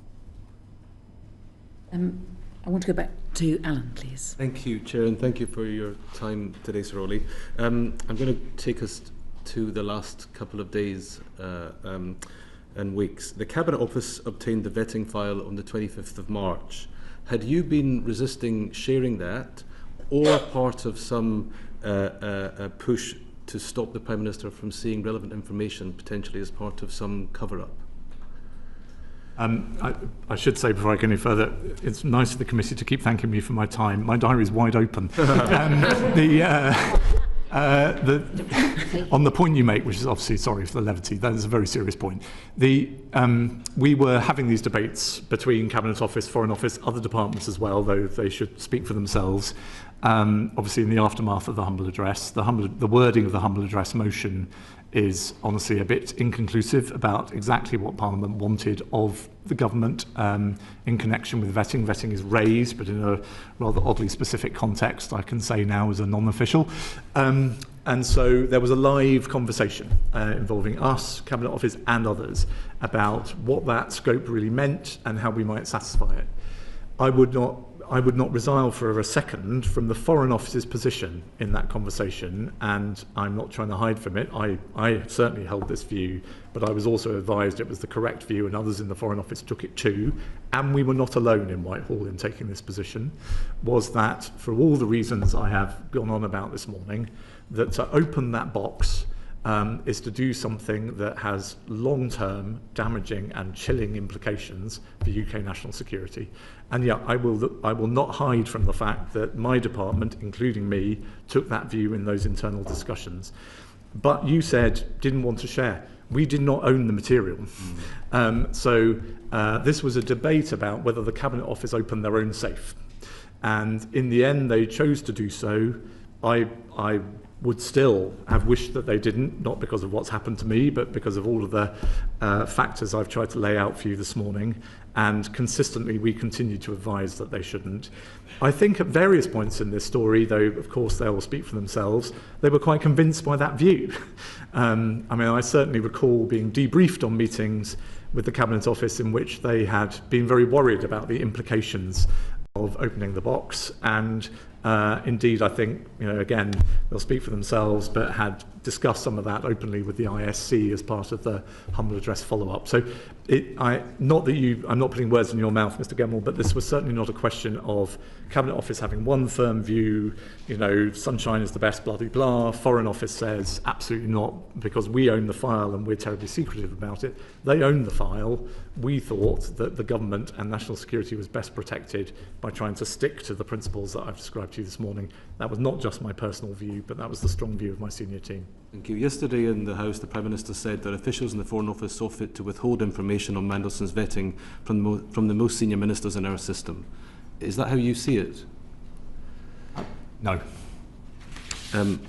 I want to go back to Alan, please. Thank you, Chair, and thank you for your time today, Sir Olly. I'm going to take us to the last couple of days and weeks. The Cabinet Office obtained the vetting file on the 25th of March. Had you been resisting sharing that, or part of some push to stop the Prime Minister from seeing relevant information, potentially as part of some cover-up? I should say before I go any further, it's nice of the committee to keep thanking me for my time. My diary is wide open. On the point you make, which is obviously, sorry for the levity, that is a very serious point. We were having these debates between Cabinet Office, Foreign Office, other departments as well, though they should speak for themselves. Obviously, in the aftermath of the humble address, the wording of the humble address motion is honestly a bit inconclusive about exactly what Parliament wanted of the government in connection with vetting. Vetting is raised, but in a rather oddly specific context, I can say now as a non-official. And so there was a live conversation involving us, Cabinet Office and others about what that scope really meant and how we might satisfy it. I would not resile for a second from the Foreign Office's position in that conversation, and I'm not trying to hide from it. I certainly held this view, but I was also advised it was the correct view, and others in the Foreign Office took it too, and we were not alone in Whitehall in taking this position, was that, for all the reasons I have gone on about this morning, that to open that box is to do something that has long-term damaging and chilling implications for UK national security. And yeah, I will not hide from the fact that my department, including me, took that view in those internal discussions. But you said didn't want to share. We did not own the material. So this was a debate about whether the Cabinet Office opened their own safe. And in the end, they chose to do so. I would still have wished that they didn't, not because of what's happened to me, but because of all of the factors I've tried to lay out for you this morning. And consistently, we continue to advise that they shouldn't. I think at various points in this story, though, of course, they will speak for themselves, they were quite convinced by that view. I mean, I certainly recall being debriefed on meetings with the Cabinet Office in which they had been very worried about the implications of opening the box, and indeed I think, again, they'll speak for themselves, but had discussed some of that openly with the ISC as part of the humble address follow-up. So I'm not putting words in your mouth, Mr. Gemmell, but this was certainly not a question of Cabinet Office having one firm view, sunshine is the best, blah, blah, blah. Foreign Office says absolutely not, because we own the file and we're terribly secretive about it. They own the file. We thought that the government and national security was best protected by trying to stick to the principles that I've described to you this morning. That was not just my personal view, but that was the strong view of my senior team. Thank you. Yesterday in the House, the Prime Minister said that officials in the Foreign Office saw fit to withhold information on Mandelson's vetting from the most senior ministers in our system. Is that how you see it? No.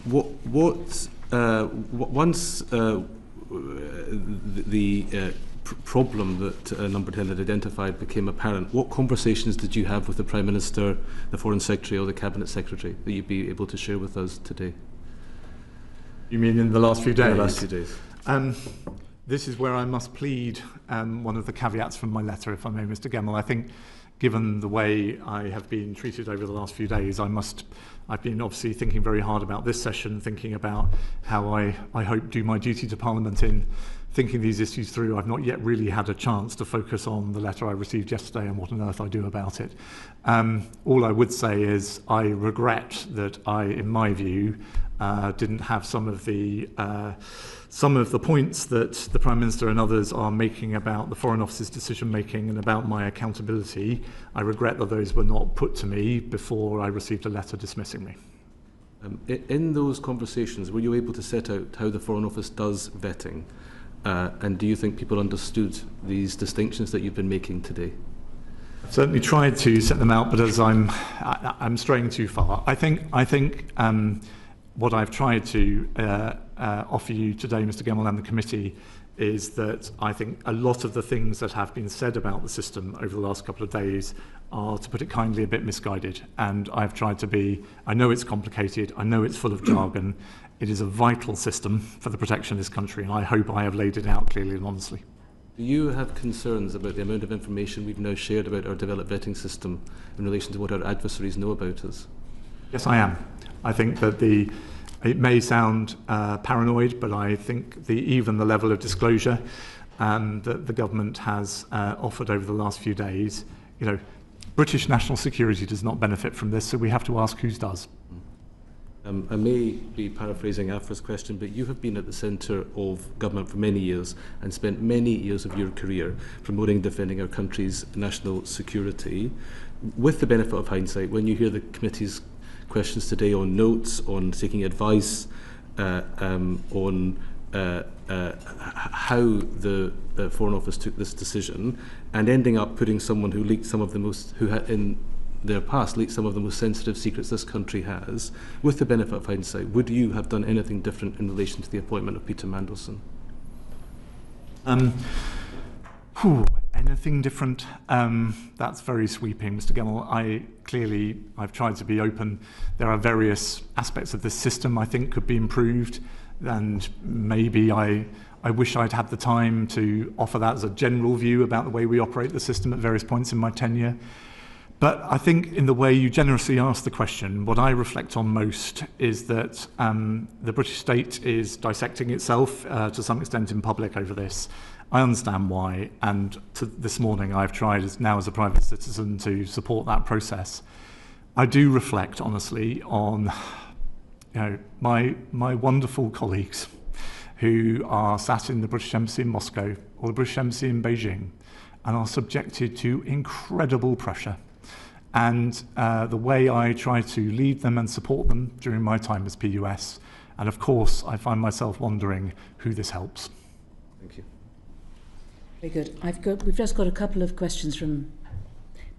Once the problem that Number 10 had identified became apparent, what conversations did you have with the Prime Minister, the Foreign Secretary or the Cabinet Secretary that you'd be able to share with us today? You mean in the last few days? In the last few days. This is where I must plead one of the caveats from my letter, if I may, Mr. Gemmell. I think, given the way I have been treated over the last few days, I've been obviously thinking very hard about this session, thinking about how I hope do my duty to Parliament in thinking these issues through. I've not yet really had a chance to focus on the letter I received yesterday and what on earth I do about it. All I would say is I regret that I, in my view, didn't have some of the points that the Prime Minister and others are making about the Foreign Office's decision-making and about my accountability. I regret that those were not put to me before I received a letter dismissing me. In those conversations, were you able to set out how the Foreign Office does vetting? And do you think people understood these distinctions that you've been making today? I've certainly tried to set them out, but as I'm straying too far. I think what I've tried to offer you today, Mr. Gemmell, and the committee, is that I think a lot of the things that have been said about the system over the last couple of days are, to put it kindly, a bit misguided. And I've tried to be, I know it's complicated, I know it's full of jargon. It is a vital system for the protection of this country, and I hope I have laid it out clearly and honestly. Do you have concerns about the amount of information we've now shared about our developed vetting system in relation to what our adversaries know about us? Yes, I am. I think that it may sound paranoid, but I think even the level of disclosure that the government has offered over the last few days, British national security does not benefit from this, so we have to ask whose does. I may be paraphrasing Afra's question, but you have been at the centre of government for many years and spent many years of your career promoting and defending our country's national security. With the benefit of hindsight, when you hear the committee's questions today on notes, on taking advice, on how the Foreign Office took this decision, and ending up putting someone who leaked some of the most, who had in their past leaked some of the most sensitive secrets this country has, with the benefit of hindsight, would you have done anything different in relation to the appointment of Peter Mandelson? Anything different? That's very sweeping, Mr. Gemmell. I've tried to be open. There are various aspects of this system I think could be improved, and maybe I wish I'd had the time to offer that as a general view about the way we operate the system at various points in my tenure. But I think in the way you generously asked the question, what I reflect on most is that the British state is dissecting itself to some extent in public over this. I understand why, and this morning I've tried as a private citizen to support that process. I do reflect honestly on my wonderful colleagues who are sat in the British Embassy in Moscow or the British Embassy in Beijing and are subjected to incredible pressure. And the way I try to lead them and support them during my time as PUS. And of course, I find myself wondering who this helps. Thank you. Very good. We've just got a couple of questions from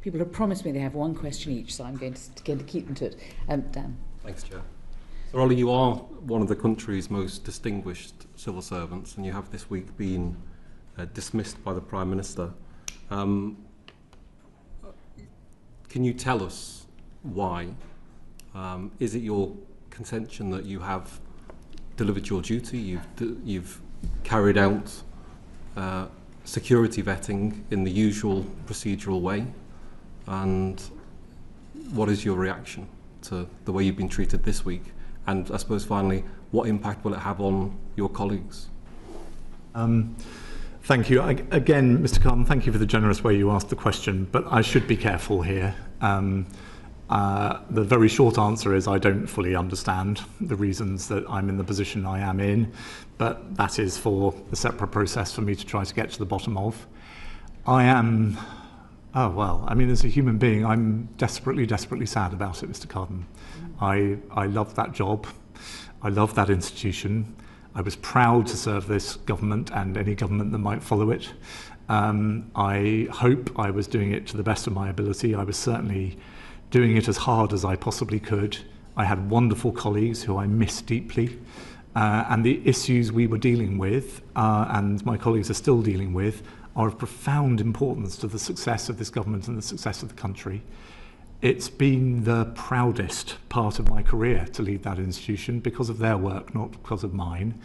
people who promised me they have one question each, so I'm going to keep them to it. Dan. Thanks, Chair. Sir Olly, you are one of the country's most distinguished civil servants, and you have this week been dismissed by the Prime Minister. Can you tell us why? Is it your contention that you have delivered your duty, you've carried out security vetting in the usual procedural way, and what is your reaction to the way you've been treated this week? And I suppose finally, what impact will it have on your colleagues? Thank you. Again, Mr. Carden, thank you for the generous way you asked the question, but I should be careful here. The very short answer is I don't fully understand the reasons that I'm in the position I am in, but that is for a separate process for me to try to get to the bottom of. As a human being, I'm desperately sad about it, Mr. Carden. I love that job. I love that institution. I was proud to serve this government and any government that might follow it. I hope I was doing it to the best of my ability. I was certainly doing it as hard as I possibly could. I had wonderful colleagues who I miss deeply. And the issues we were dealing with, and my colleagues are still dealing with, are of profound importance to the success of this government and the success of the country. It's been the proudest part of my career to lead that institution because of their work, not because of mine.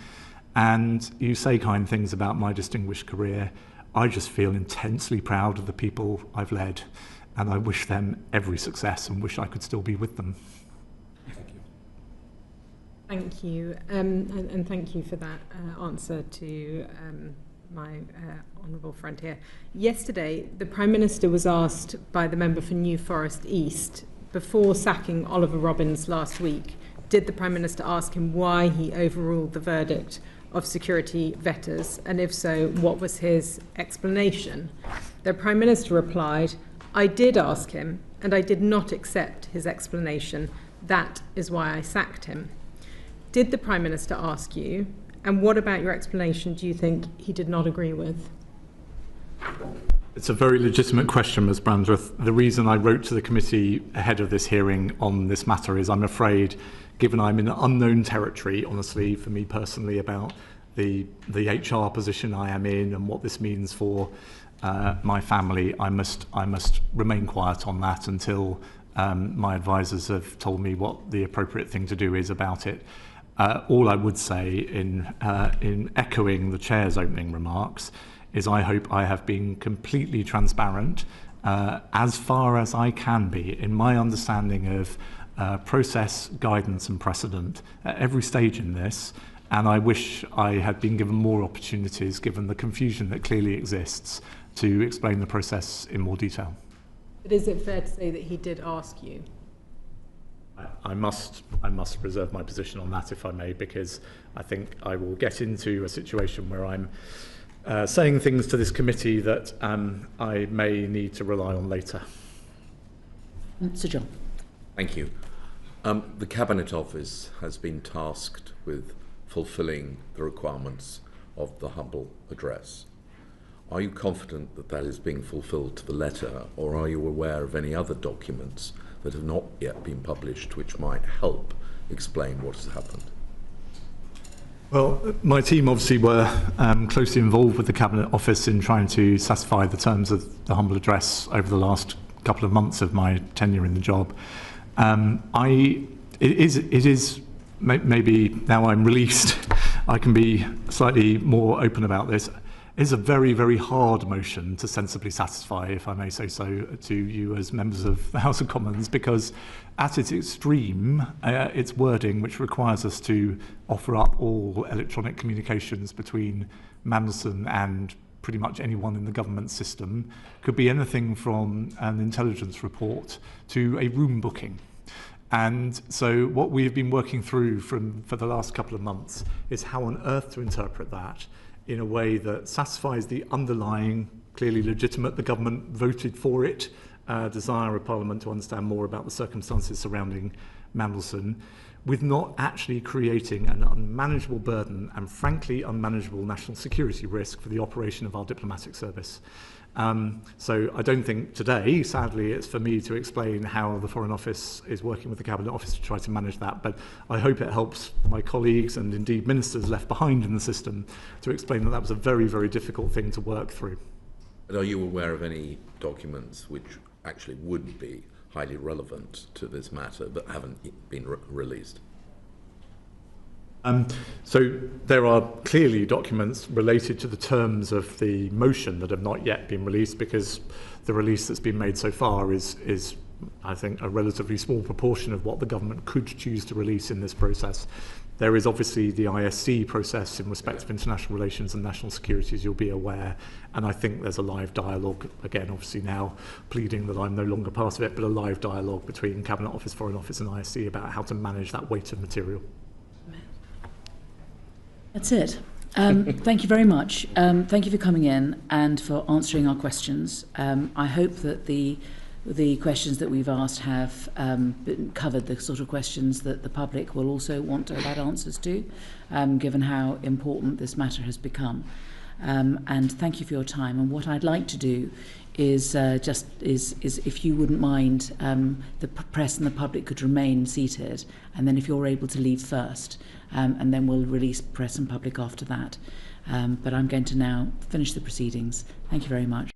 And you say kind things about my distinguished career. I just feel intensely proud of the people I've led, and I wish them every success and wish I could still be with them. Thank you. And thank you for that answer to my honourable friend here. Yesterday, the Prime Minister was asked by the member for New Forest East, before sacking Oliver Robbins last week, did the Prime Minister ask him why he overruled the verdict of security vetters, and if so, what was his explanation? The Prime Minister replied, "I did ask him, and I did not accept his explanation. That is why I sacked him." Did the Prime Minister ask you, and what about your explanation do you think he did not agree with? It's a very legitimate question, Ms. Brandreth. The reason I wrote to the committee ahead of this hearing on this matter is I'm afraid, given I'm in unknown territory, honestly, for me personally, about the HR position I am in and what this means for my family, I must remain quiet on that until my advisors have told me what the appropriate thing to do is about it. All I would say in echoing the Chair's opening remarks is I hope I have been completely transparent as far as I can be in my understanding of process, guidance and precedent at every stage in this, and I wish I had been given more opportunities given the confusion that clearly exists to explain the process in more detail. But is it fair to say that he did ask you? I must reserve my position on that, if I may, because I think I will get into a situation where I'm saying things to this committee that I may need to rely on later. Sir John. Thank you. The Cabinet Office has been tasked with fulfilling the requirements of the humble address. Are you confident that that is being fulfilled to the letter, or are you aware of any other documents that have not yet been published which might help explain what has happened? Well, my team obviously were closely involved with the Cabinet Office in trying to satisfy the terms of the humble address over the last couple of months of my tenure in the job. It is maybe now I'm released, I can be slightly more open about this. It's a very, very hard motion to sensibly satisfy, if I may say so, to you as members of the House of Commons, because at its extreme, its wording, which requires us to offer up all electronic communications between Mandelson and pretty much anyone in the government system, could be anything from an intelligence report to a room booking. And so what we have been working through for the last couple of months is how on earth to interpret that in a way that satisfies the underlying, clearly legitimate, the government voted for it, desire of Parliament to understand more about the circumstances surrounding Mandelson, with not actually creating an unmanageable burden and frankly unmanageable national security risk for the operation of our diplomatic service. So I don't think today, sadly, it's for me to explain how the Foreign Office is working with the Cabinet Office to try to manage that, but I hope it helps my colleagues and indeed ministers left behind in the system to explain that that was a very, very difficult thing to work through. But are you aware of any documents which actually would be highly relevant to this matter but haven't been released? So there are clearly documents related to the terms of the motion that have not yet been released, because the release that's been made so far is I think, a relatively small proportion of what the government could choose to release in this process. There is obviously the ISC process in respect of international relations and national security, as you'll be aware, and I think there's a live dialogue, again, obviously now pleading that I'm no longer part of it, but a live dialogue between Cabinet Office, Foreign Office and ISC about how to manage that weight of material. That's it. Thank you very much. Thank you for coming in and for answering our questions. I hope that the questions that we've asked have covered the sort of questions that the public will also want to have answers to, given how important this matter has become. And thank you for your time. And what I'd like to do is if you wouldn't mind, the press and the public could remain seated, and then if you're able to leave first, and then we'll release press and public after that. But I'm going to now finish the proceedings. Thank you very much.